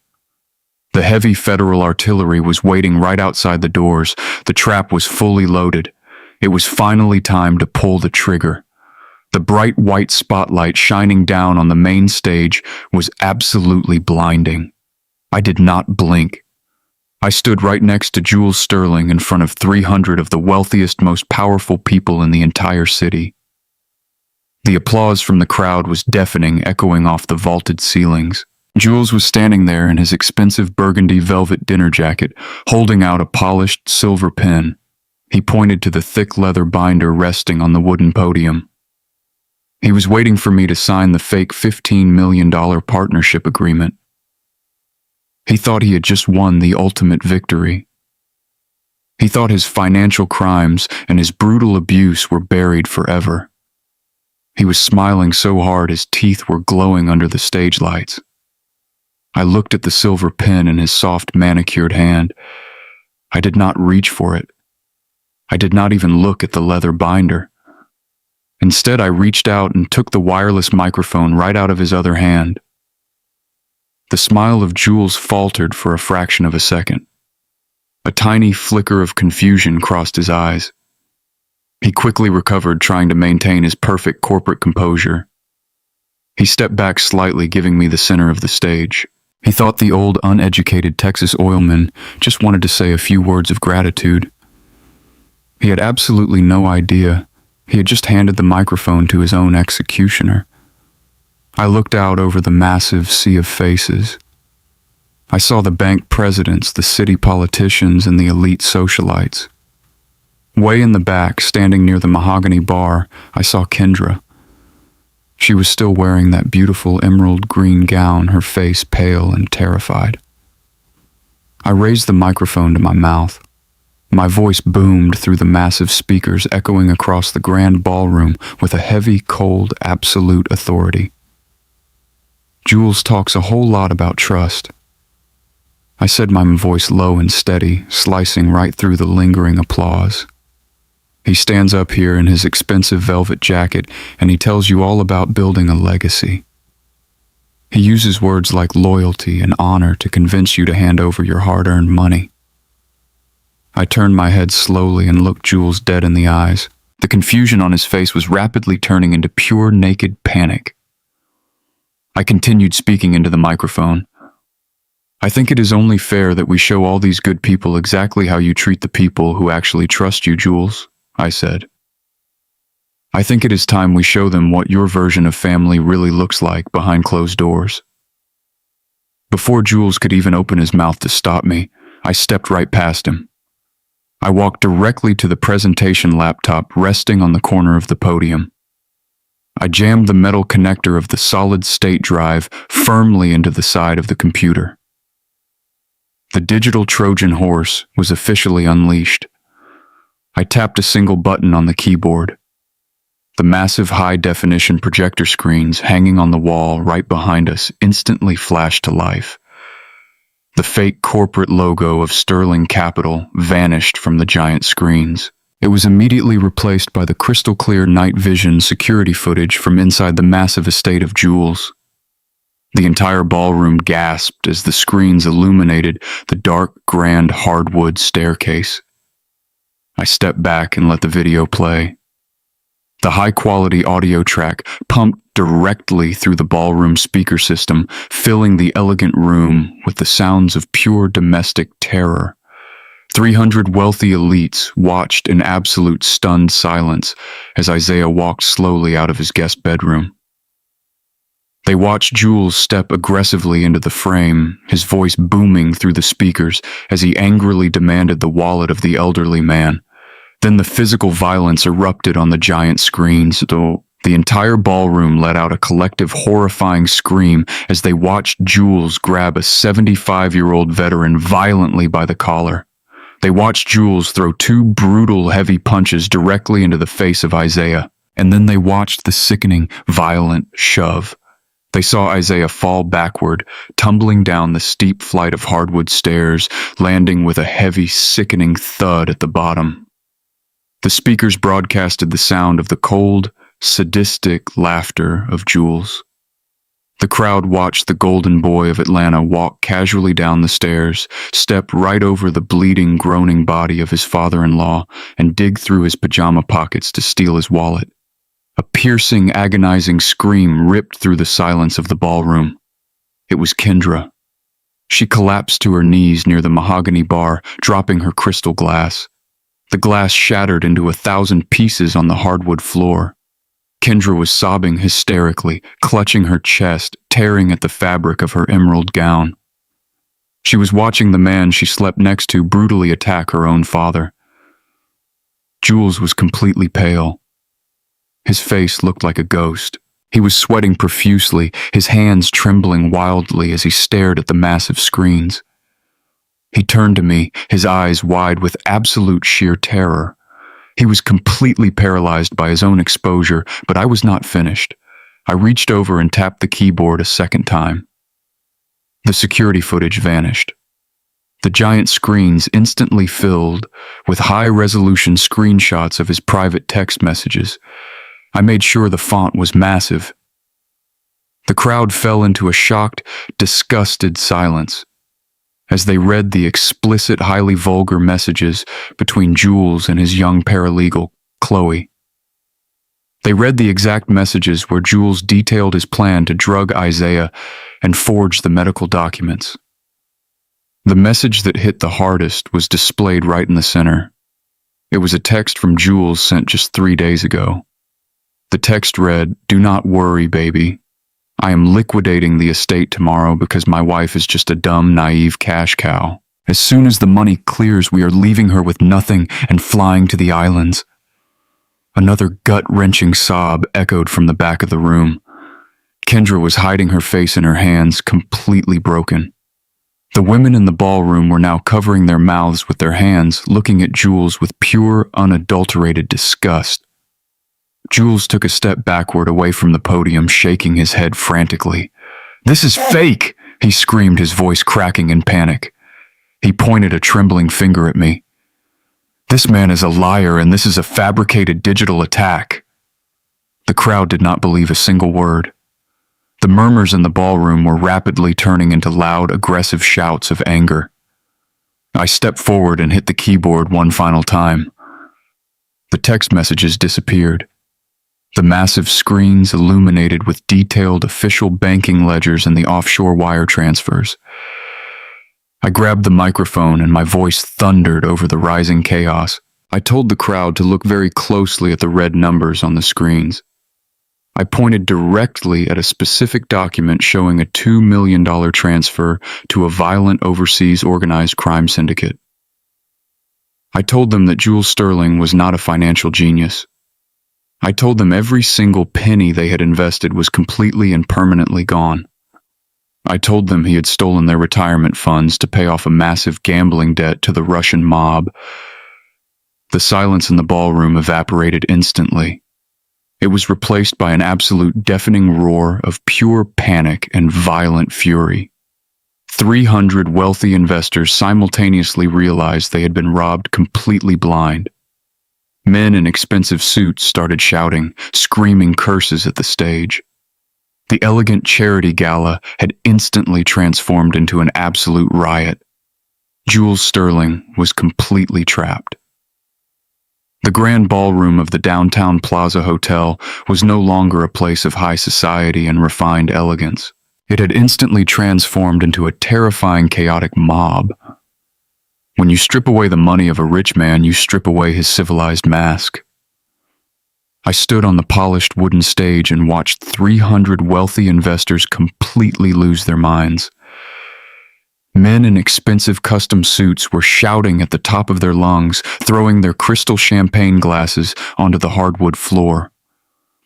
The heavy federal artillery was waiting right outside the doors. The trap was fully loaded. It was finally time to pull the trigger. The bright white spotlight shining down on the main stage was absolutely blinding. I did not blink. I stood right next to Jules Sterling in front of 300 of the wealthiest, most powerful people in the entire city. The applause from the crowd was deafening, echoing off the vaulted ceilings. Jules was standing there in his expensive burgundy velvet dinner jacket, holding out a polished silver pen. He pointed to the thick leather binder resting on the wooden podium. He was waiting for me to sign the fake $15 million partnership agreement. He thought he had just won the ultimate victory. He thought his financial crimes and his brutal abuse were buried forever. He was smiling so hard his teeth were glowing under the stage lights. I looked at the silver pen in his soft manicured hand. I did not reach for it. I did not even look at the leather binder. Instead, I reached out and took the wireless microphone right out of his other hand. The smile of Jules faltered for a fraction of a second. A tiny flicker of confusion crossed his eyes. He quickly recovered, trying to maintain his perfect corporate composure. He stepped back slightly, giving me the center of the stage. He thought the old, uneducated Texas oilman just wanted to say a few words of gratitude. He had absolutely no idea. He had just handed the microphone to his own executioner. I looked out over the massive sea of faces. I saw the bank presidents, the city politicians, and the elite socialites. Way in the back, standing near the mahogany bar, I saw Kendra. She was still wearing that beautiful emerald green gown, her face pale and terrified. I raised the microphone to my mouth. My voice boomed through the massive speakers, echoing across the grand ballroom with a heavy, cold, absolute authority. Jules talks a whole lot about trust. I said, my voice low and steady, slicing right through the lingering applause. He stands up here in his expensive velvet jacket, and he tells you all about building a legacy. He uses words like loyalty and honor to convince you to hand over your hard-earned money. I turned my head slowly and looked Jules dead in the eyes. The confusion on his face was rapidly turning into pure naked panic. I continued speaking into the microphone. I think it is only fair that we show all these good people exactly how you treat the people who actually trust you, Jules, I said. I think it is time we show them what your version of family really looks like behind closed doors. Before Jules could even open his mouth to stop me, I stepped right past him. I walked directly to the presentation laptop resting on the corner of the podium. I jammed the metal connector of the solid-state drive firmly into the side of the computer. The digital Trojan horse was officially unleashed. I tapped a single button on the keyboard. The massive high-definition projector screens hanging on the wall right behind us instantly flashed to life. The fake corporate logo of Sterling Capital vanished from the giant screens. It was immediately replaced by the crystal-clear night vision security footage from inside the massive estate of Jules. The entire ballroom gasped as the screens illuminated the dark, grand hardwood staircase. I stepped back and let the video play. The high-quality audio track pumped directly through the ballroom speaker system, filling the elegant room with the sounds of pure domestic terror. 300 wealthy elites watched in absolute stunned silence as Isaiah walked slowly out of his guest bedroom. They watched Jules step aggressively into the frame, his voice booming through the speakers as he angrily demanded the wallet of the elderly man. Then the physical violence erupted on the giant screens, though the entire ballroom let out a collective horrifying scream as they watched Jules grab a 75-year-old veteran violently by the collar. They watched Jules throw two brutal, heavy punches directly into the face of Isaiah, and then they watched the sickening, violent shove. They saw Isaiah fall backward, tumbling down the steep flight of hardwood stairs, landing with a heavy, sickening thud at the bottom. The speakers broadcasted the sound of the cold, sadistic laughter of Jules. The crowd watched the golden boy of Atlanta walk casually down the stairs, step right over the bleeding, groaning body of his father-in-law, and dig through his pajama pockets to steal his wallet. A piercing, agonizing scream ripped through the silence of the ballroom. It was Kendra. She collapsed to her knees near the mahogany bar, dropping her crystal glass. The glass shattered into 1,000 pieces on the hardwood floor. Kendra was sobbing hysterically, clutching her chest, tearing at the fabric of her emerald gown. She was watching the man she slept next to brutally attack her own father. Jules was completely pale. His face looked like a ghost. He was sweating profusely, his hands trembling wildly as he stared at the massive screens. He turned to me, his eyes wide with absolute sheer terror. He was completely paralyzed by his own exposure, but I was not finished. I reached over and tapped the keyboard a second time. The security footage vanished. The giant screens instantly filled with high-resolution screenshots of his private text messages. I made sure the font was massive. The crowd fell into a shocked, disgusted silence as they read the explicit, highly vulgar messages between Jules and his young paralegal, Chloe. They read the exact messages where Jules detailed his plan to drug Isaiah and forge the medical documents. The message that hit the hardest was displayed right in the center. It was a text from Jules sent just 3 days ago. The text read, "Do not worry, baby. I am liquidating the estate tomorrow because my wife is just a dumb, naive cash cow. As soon as the money clears, we are leaving her with nothing and flying to the islands." Another gut-wrenching sob echoed from the back of the room. Kendra was hiding her face in her hands, completely broken. The women in the ballroom were now covering their mouths with their hands, looking at Jules with pure, unadulterated disgust. Jules took a step backward away from the podium, shaking his head frantically. "This is fake!" he screamed, his voice cracking in panic. He pointed a trembling finger at me. "This man is a liar, and this is a fabricated digital attack." The crowd did not believe a single word. The murmurs in the ballroom were rapidly turning into loud, aggressive shouts of anger. I stepped forward and hit the keyboard one final time. The text messages disappeared. The massive screens illuminated with detailed official banking ledgers and the offshore wire transfers. I grabbed the microphone and my voice thundered over the rising chaos. I told the crowd to look very closely at the red numbers on the screens. I pointed directly at a specific document showing a $2 million transfer to a violent overseas organized crime syndicate. I told them that Jules Sterling was not a financial genius. I told them every single penny they had invested was completely and permanently gone. I told them he had stolen their retirement funds to pay off a massive gambling debt to the Russian mob. The silence in the ballroom evaporated instantly. It was replaced by an absolute deafening roar of pure panic and violent fury. 300 wealthy investors simultaneously realized they had been robbed completely blind. Men in expensive suits started shouting, screaming curses at the stage. The elegant charity gala had instantly transformed into an absolute riot. Jules Sterling was completely trapped. The grand ballroom of the downtown Plaza Hotel was no longer a place of high society and refined elegance. It had instantly transformed into a terrifying, chaotic mob. When you strip away the money of a rich man, you strip away his civilized mask. I stood on the polished wooden stage and watched 300 wealthy investors completely lose their minds. Men in expensive custom suits were shouting at the top of their lungs, throwing their crystal champagne glasses onto the hardwood floor.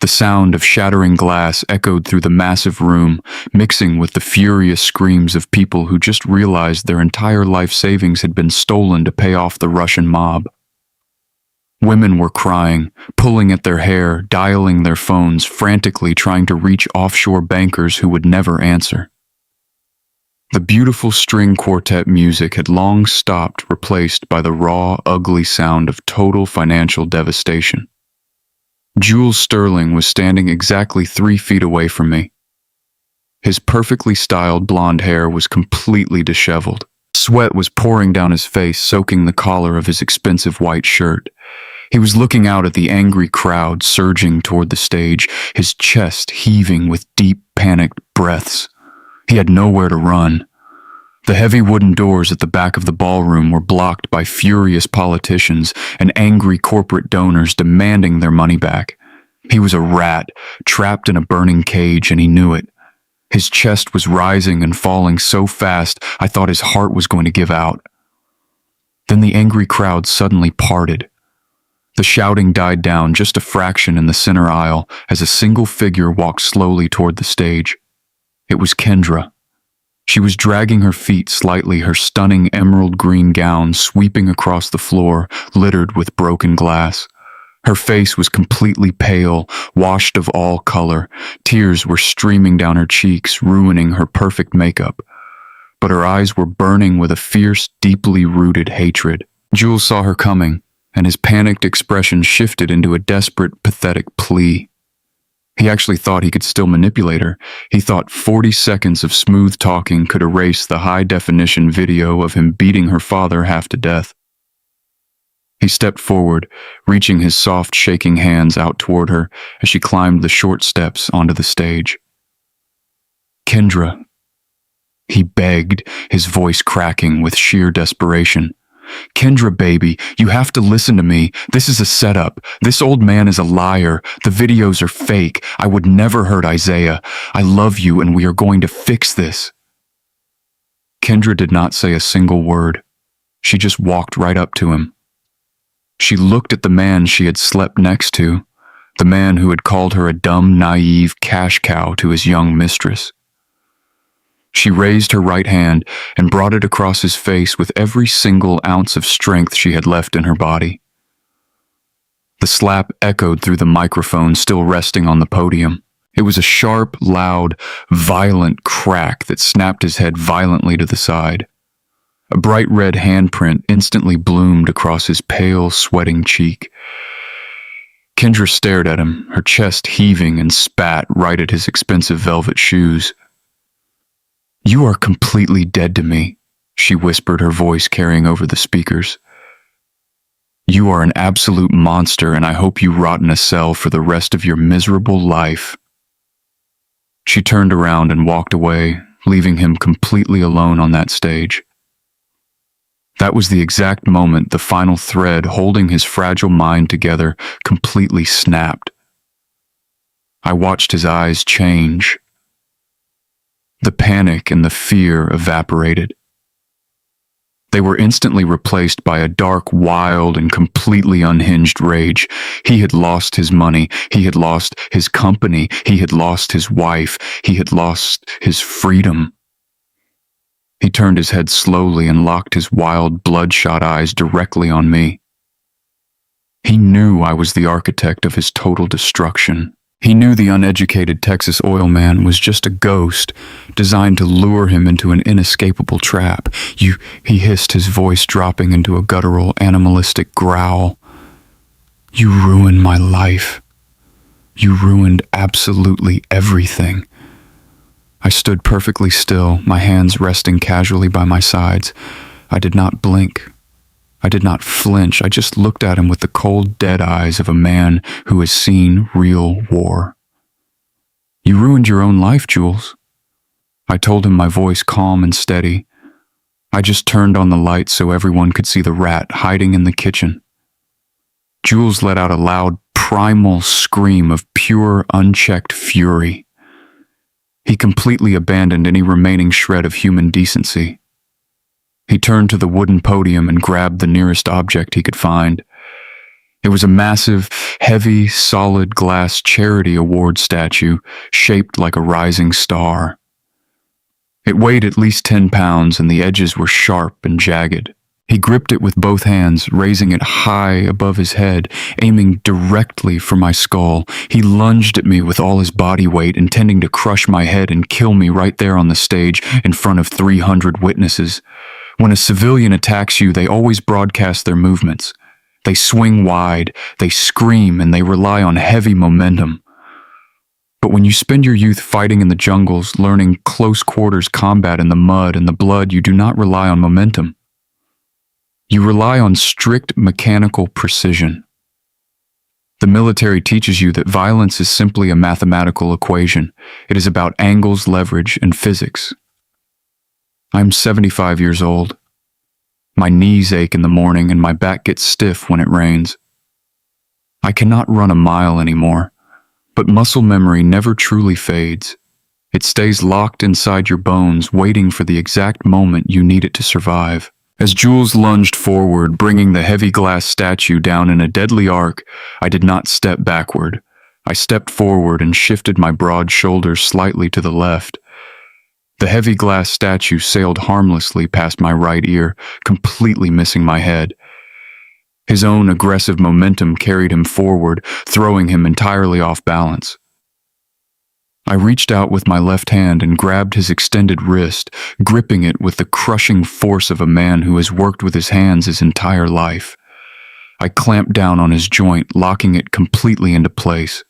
The sound of shattering glass echoed through the massive room, mixing with the furious screams of people who just realized their entire life savings had been stolen to pay off the Russian mob. Women were crying, pulling at their hair, dialing their phones, frantically trying to reach offshore bankers who would never answer. The beautiful string quartet music had long stopped, replaced by the raw, ugly sound of total financial devastation. Jules Sterling was standing exactly 3 feet away from me. His perfectly styled blonde hair was completely disheveled. Sweat was pouring down his face, soaking the collar of his expensive white shirt. He was looking out at the angry crowd surging toward the stage, his chest heaving with deep, panicked breaths. He had nowhere to run. The heavy wooden doors at the back of the ballroom were blocked by furious politicians and angry corporate donors demanding their money back. He was a rat, trapped in a burning cage, and he knew it. His chest was rising and falling so fast, I thought his heart was going to give out. Then the angry crowd suddenly parted. The shouting died down just a fraction in the center aisle as a single figure walked slowly toward the stage. It was Kendra. She was dragging her feet slightly, her stunning emerald green gown sweeping across the floor, littered with broken glass. Her face was completely pale, washed of all color. Tears were streaming down her cheeks, ruining her perfect makeup. But her eyes were burning with a fierce, deeply rooted hatred. Jules saw her coming, and his panicked expression shifted into a desperate, pathetic plea. He actually thought he could still manipulate her. He thought 40 seconds of smooth talking could erase the high-definition video of him beating her father half to death. He stepped forward, reaching his soft, shaking hands out toward her as she climbed the short steps onto the stage. "Kendra," he begged, his voice cracking with sheer desperation. "Kendra, baby, you have to listen to me. This is a setup. This old man is a liar. The videos are fake. I would never hurt Isaiah. I love you and we are going to fix this." Kendra did not say a single word. She just walked right up to him. She looked at the man she had slept next to, the man who had called her a dumb, naive cash cow to his young mistress. She raised her right hand and brought it across his face with every single ounce of strength she had left in her body. The slap echoed through the microphone still resting on the podium. It was a sharp, loud, violent crack that snapped his head violently to the side. A bright red handprint instantly bloomed across his pale, sweating cheek. Kendra stared at him, her chest heaving, and spat right at his expensive velvet shoes. "You are completely dead to me," she whispered, her voice carrying over the speakers. "You are an absolute monster, and I hope you rot in a cell for the rest of your miserable life." She turned around and walked away, leaving him completely alone on that stage. That was the exact moment the final thread holding his fragile mind together completely snapped. I watched his eyes change. The panic and the fear evaporated. They were instantly replaced by a dark, wild, and completely unhinged rage. He had lost his money. He had lost his company. He had lost his wife. He had lost his freedom. He turned his head slowly and locked his wild, bloodshot eyes directly on me. He knew I was the architect of his total destruction. He knew the uneducated Texas oil man was just a ghost designed to lure him into an inescapable trap. He hissed, his voice dropping into a guttural, animalistic growl. You ruined my life. You ruined absolutely everything. I stood perfectly still, my hands resting casually by my sides. I did not blink. I did not flinch. I just looked at him with the cold, dead eyes of a man who has seen real war. You ruined your own life, Jules. I told him, my voice calm and steady. I just turned on the light so everyone could see the rat hiding in the kitchen. Jules let out a loud, primal scream of pure, unchecked fury. He completely abandoned any remaining shred of human decency. He turned to the wooden podium and grabbed the nearest object he could find. It was a massive, heavy, solid glass charity award statue shaped like a rising star. It weighed at least 10 pounds and the edges were sharp and jagged. He gripped it with both hands, raising it high above his head, aiming directly for my skull. He lunged at me with all his body weight, intending to crush my head and kill me right there on the stage in front of 300 witnesses. When a civilian attacks you, they always broadcast their movements. They swing wide, they scream, and they rely on heavy momentum. But when you spend your youth fighting in the jungles, learning close quarters combat in the mud and the blood, you do not rely on momentum. You rely on strict mechanical precision. The military teaches you that violence is simply a mathematical equation. It is about angles, leverage, and physics. I'm 75 years old. My knees ache in the morning and my back gets stiff when it rains. I cannot run a mile anymore, but muscle memory never truly fades. It stays locked inside your bones, waiting for the exact moment you need it to survive. As Jules lunged forward, bringing the heavy glass statue down in a deadly arc, I did not step backward. I stepped forward and shifted my broad shoulders slightly to the left. The heavy glass statue sailed harmlessly past my right ear, completely missing my head. His own aggressive momentum carried him forward, throwing him entirely off balance. I reached out with my left hand and grabbed his extended wrist, gripping it with the crushing force of a man who has worked with his hands his entire life. I clamped down on his joint, locking it completely into place.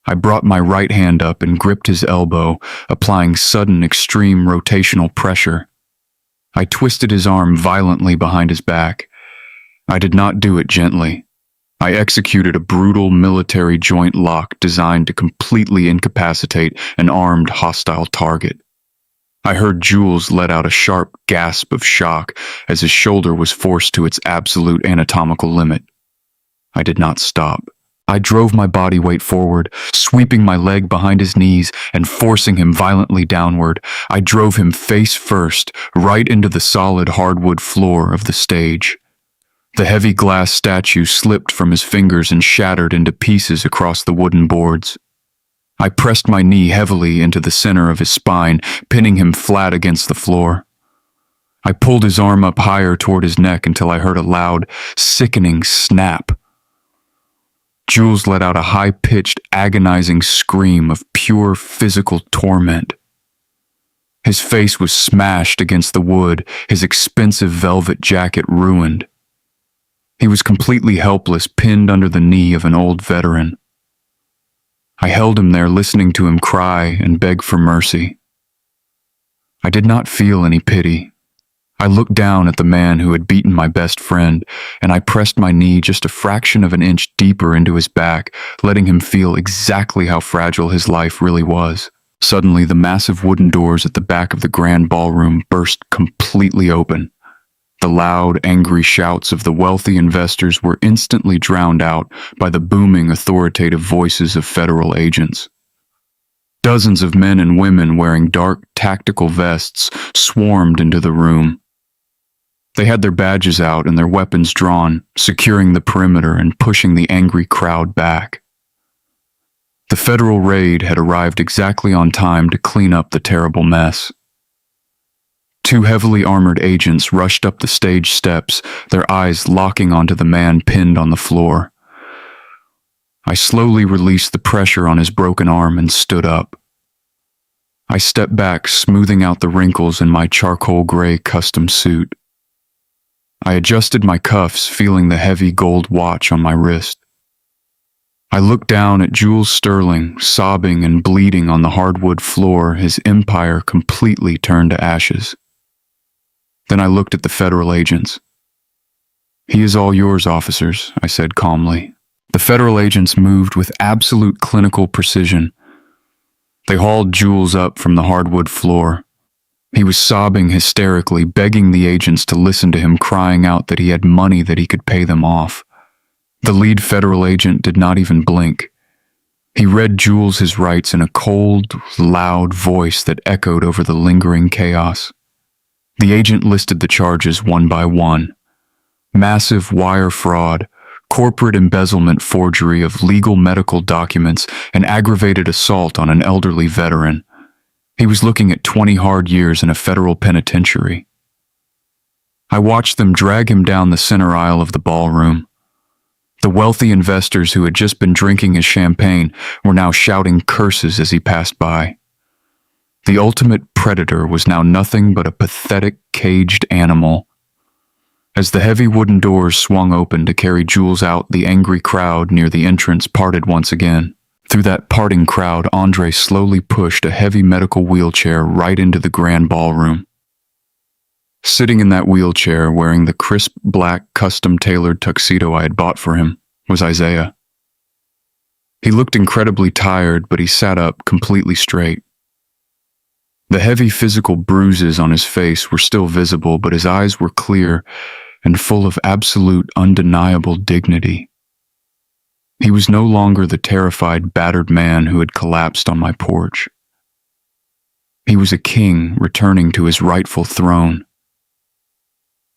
I brought my right hand up and gripped his elbow, applying sudden extreme rotational pressure. I twisted his arm violently behind his back. I did not do it gently. I executed a brutal military joint lock designed to completely incapacitate an armed hostile target. I heard Jules let out a sharp gasp of shock as his shoulder was forced to its absolute anatomical limit. I did not stop. I drove my body weight forward, sweeping my leg behind his knees and forcing him violently downward. I drove him face first, right into the solid hardwood floor of the stage. The heavy glass statue slipped from his fingers and shattered into pieces across the wooden boards. I pressed my knee heavily into the center of his spine, pinning him flat against the floor. I pulled his arm up higher toward his neck until I heard a loud, sickening snap. Jules let out a high-pitched, agonizing scream of pure physical torment. His face was smashed against the wood, his expensive velvet jacket ruined. He was completely helpless, pinned under the knee of an old veteran. I held him there, listening to him cry and beg for mercy. I did not feel any pity. I looked down at the man who had beaten my best friend, and I pressed my knee just a fraction of an inch deeper into his back, letting him feel exactly how fragile his life really was. Suddenly, the massive wooden doors at the back of the grand ballroom burst completely open. The loud, angry shouts of the wealthy investors were instantly drowned out by the booming, authoritative voices of federal agents. Dozens of men and women wearing dark, tactical vests swarmed into the room. They had their badges out and their weapons drawn, securing the perimeter and pushing the angry crowd back. The federal raid had arrived exactly on time to clean up the terrible mess. Two heavily armored agents rushed up the stage steps, their eyes locking onto the man pinned on the floor. I slowly released the pressure on his broken arm and stood up. I stepped back, smoothing out the wrinkles in my charcoal gray custom suit. I adjusted my cuffs, feeling the heavy gold watch on my wrist. I looked down at Jules Sterling, sobbing and bleeding on the hardwood floor, his empire completely turned to ashes. Then I looked at the federal agents. "He is all yours, officers," I said calmly. The federal agents moved with absolute clinical precision. They hauled Jules up from the hardwood floor. He was sobbing hysterically, begging the agents to listen to him, crying out that he had money that he could pay them off. The lead federal agent did not even blink. He read Jules his rights in a cold, loud voice that echoed over the lingering chaos. The agent listed the charges one by one. Massive wire fraud, corporate embezzlement, forgery of legal medical documents, and aggravated assault on an elderly veteran. He was looking at 20 hard years in a federal penitentiary. I watched them drag him down the center aisle of the ballroom. The wealthy investors who had just been drinking his champagne were now shouting curses as he passed by. The ultimate predator was now nothing but a pathetic, caged animal. As the heavy wooden doors swung open to carry Jules out, the angry crowd near the entrance parted once again. Through that parting crowd, Andre slowly pushed a heavy medical wheelchair right into the grand ballroom. Sitting in that wheelchair, wearing the crisp black custom-tailored tuxedo I had bought for him, was Isaiah. He looked incredibly tired, but he sat up completely straight. The heavy physical bruises on his face were still visible, but his eyes were clear and full of absolute, undeniable dignity. He was no longer the terrified, battered man who had collapsed on my porch. He was a king returning to his rightful throne.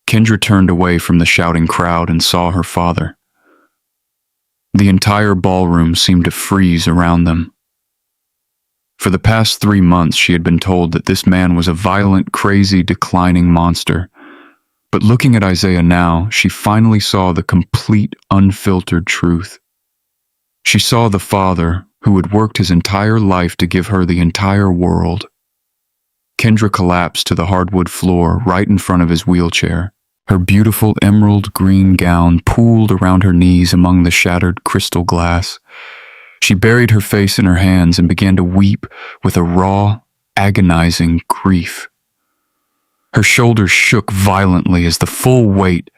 Kendra turned away from the shouting crowd and saw her father. The entire ballroom seemed to freeze around them. For the past 3 months, she had been told that this man was a violent, crazy, declining monster. But looking at Isaiah now, she finally saw the complete, unfiltered truth. She saw the father who had worked his entire life to give her the entire world. Kendra collapsed to the hardwood floor right in front of his wheelchair. Her beautiful emerald green gown pooled around her knees among the shattered crystal glass. She buried her face in her hands and began to weep with a raw, agonizing grief. Her shoulders shook violently as the full weight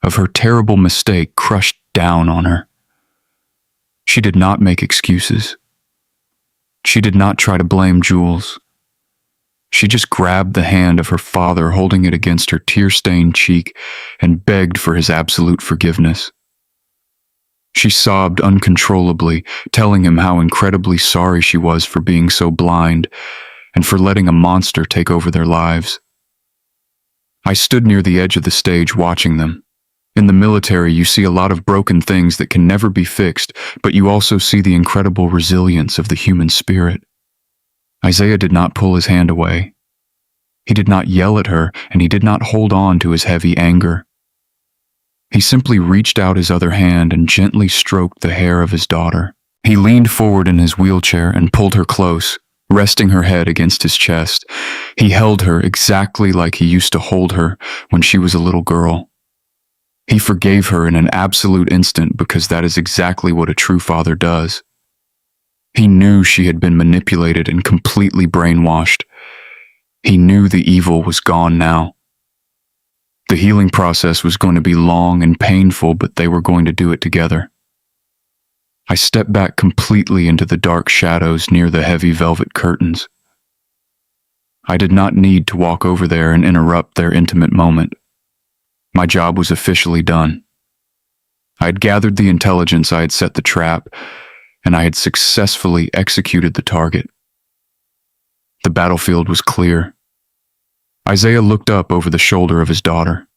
of her terrible mistake crushed down on her. She did not make excuses. She did not try to blame Jules. She just grabbed the hand of her father, holding it against her tear-stained cheek, and begged for his absolute forgiveness. She sobbed uncontrollably, telling him how incredibly sorry she was for being so blind and for letting a monster take over their lives. I stood near the edge of the stage watching them. In the military, you see a lot of broken things that can never be fixed, but you also see the incredible resilience of the human spirit. Isaiah did not pull his hand away. He did not yell at her, and he did not hold on to his heavy anger. He simply reached out his other hand and gently stroked the hair of his daughter. He leaned forward in his wheelchair and pulled her close, resting her head against his chest. He held her exactly like he used to hold her when she was a little girl. He forgave her in an absolute instant because that is exactly what a true father does. He knew she had been manipulated and completely brainwashed. He knew the evil was gone now. The healing process was going to be long and painful, but they were going to do it together. I stepped back completely into the dark shadows near the heavy velvet curtains. I did not need to walk over there and interrupt their intimate moment. My job was officially done. I had gathered the intelligence, I had set the trap, and I had successfully executed the target. The battlefield was clear. Isaiah looked up over the shoulder of his daughter.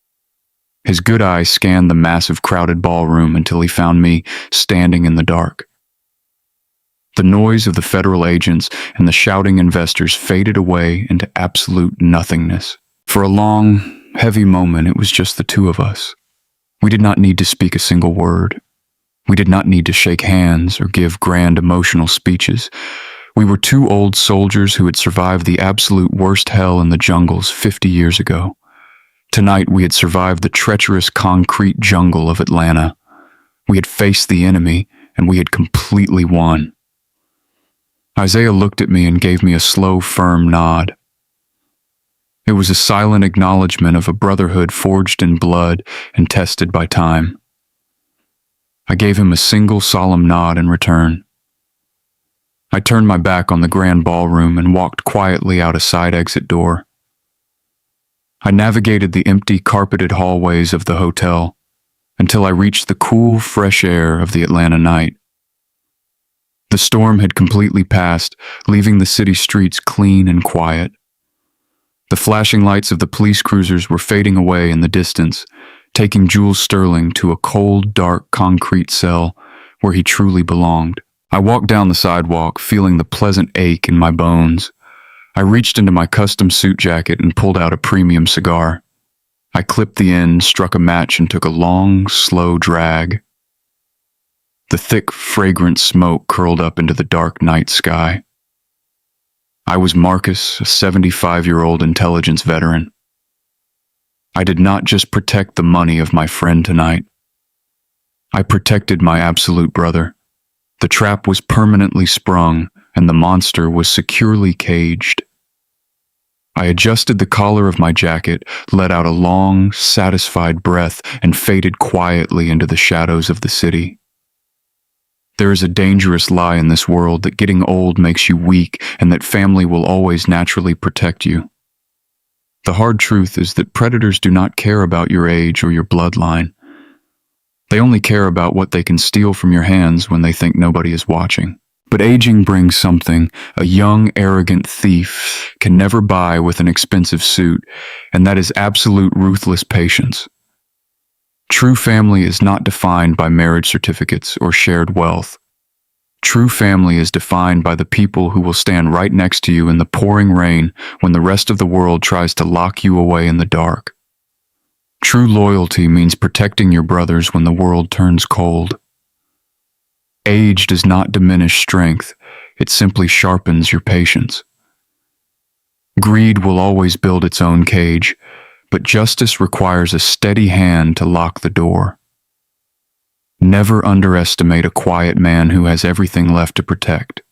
His good eye scanned the massive crowded ballroom until he found me standing in the dark. The noise of the federal agents and the shouting investors faded away into absolute nothingness. For a long, heavy moment, it was just the two of us. We did not need to speak a single word. We did not need to shake hands or give grand emotional speeches. We were two old soldiers who had survived the absolute worst hell in the jungles 50 years ago. Tonight we had survived the treacherous concrete jungle of Atlanta. We had faced the enemy, and we had completely won. Isaiah looked at me and gave me a slow, firm nod. It was a silent acknowledgement of a brotherhood forged in blood and tested by time. I gave him a single solemn nod in return. I turned my back on the grand ballroom and walked quietly out a side exit door. I navigated the empty, carpeted hallways of the hotel until I reached the cool, fresh air of the Atlanta night. The storm had completely passed, leaving the city streets clean and quiet. The flashing lights of the police cruisers were fading away in the distance, taking Jules Sterling to a cold, dark concrete cell where he truly belonged. I walked down the sidewalk, feeling the pleasant ache in my bones. I reached into my custom suit jacket and pulled out a premium cigar. I clipped the end, struck a match, and took a long, slow drag. The thick, fragrant smoke curled up into the dark night sky. I was Marcus, a 75-year-old intelligence veteran. I did not just protect the money of my friend tonight. I protected my absolute brother. The trap was permanently sprung, and the monster was securely caged. I adjusted the collar of my jacket, let out a long, satisfied breath, and faded quietly into the shadows of the city. There is a dangerous lie in this world that getting old makes you weak and that family will always naturally protect you. The hard truth is that predators do not care about your age or your bloodline. They only care about what they can steal from your hands when they think nobody is watching. But aging brings something a young, arrogant thief can never buy with an expensive suit, and that is absolute ruthless patience. True family is not defined by marriage certificates or shared wealth. True family is defined by the people who will stand right next to you in the pouring rain when the rest of the world tries to lock you away in the dark. True loyalty means protecting your brothers when the world turns cold. Age does not diminish strength, it simply sharpens your patience. Greed will always build its own cage, but justice requires a steady hand to lock the door. Never underestimate a quiet man who has everything left to protect.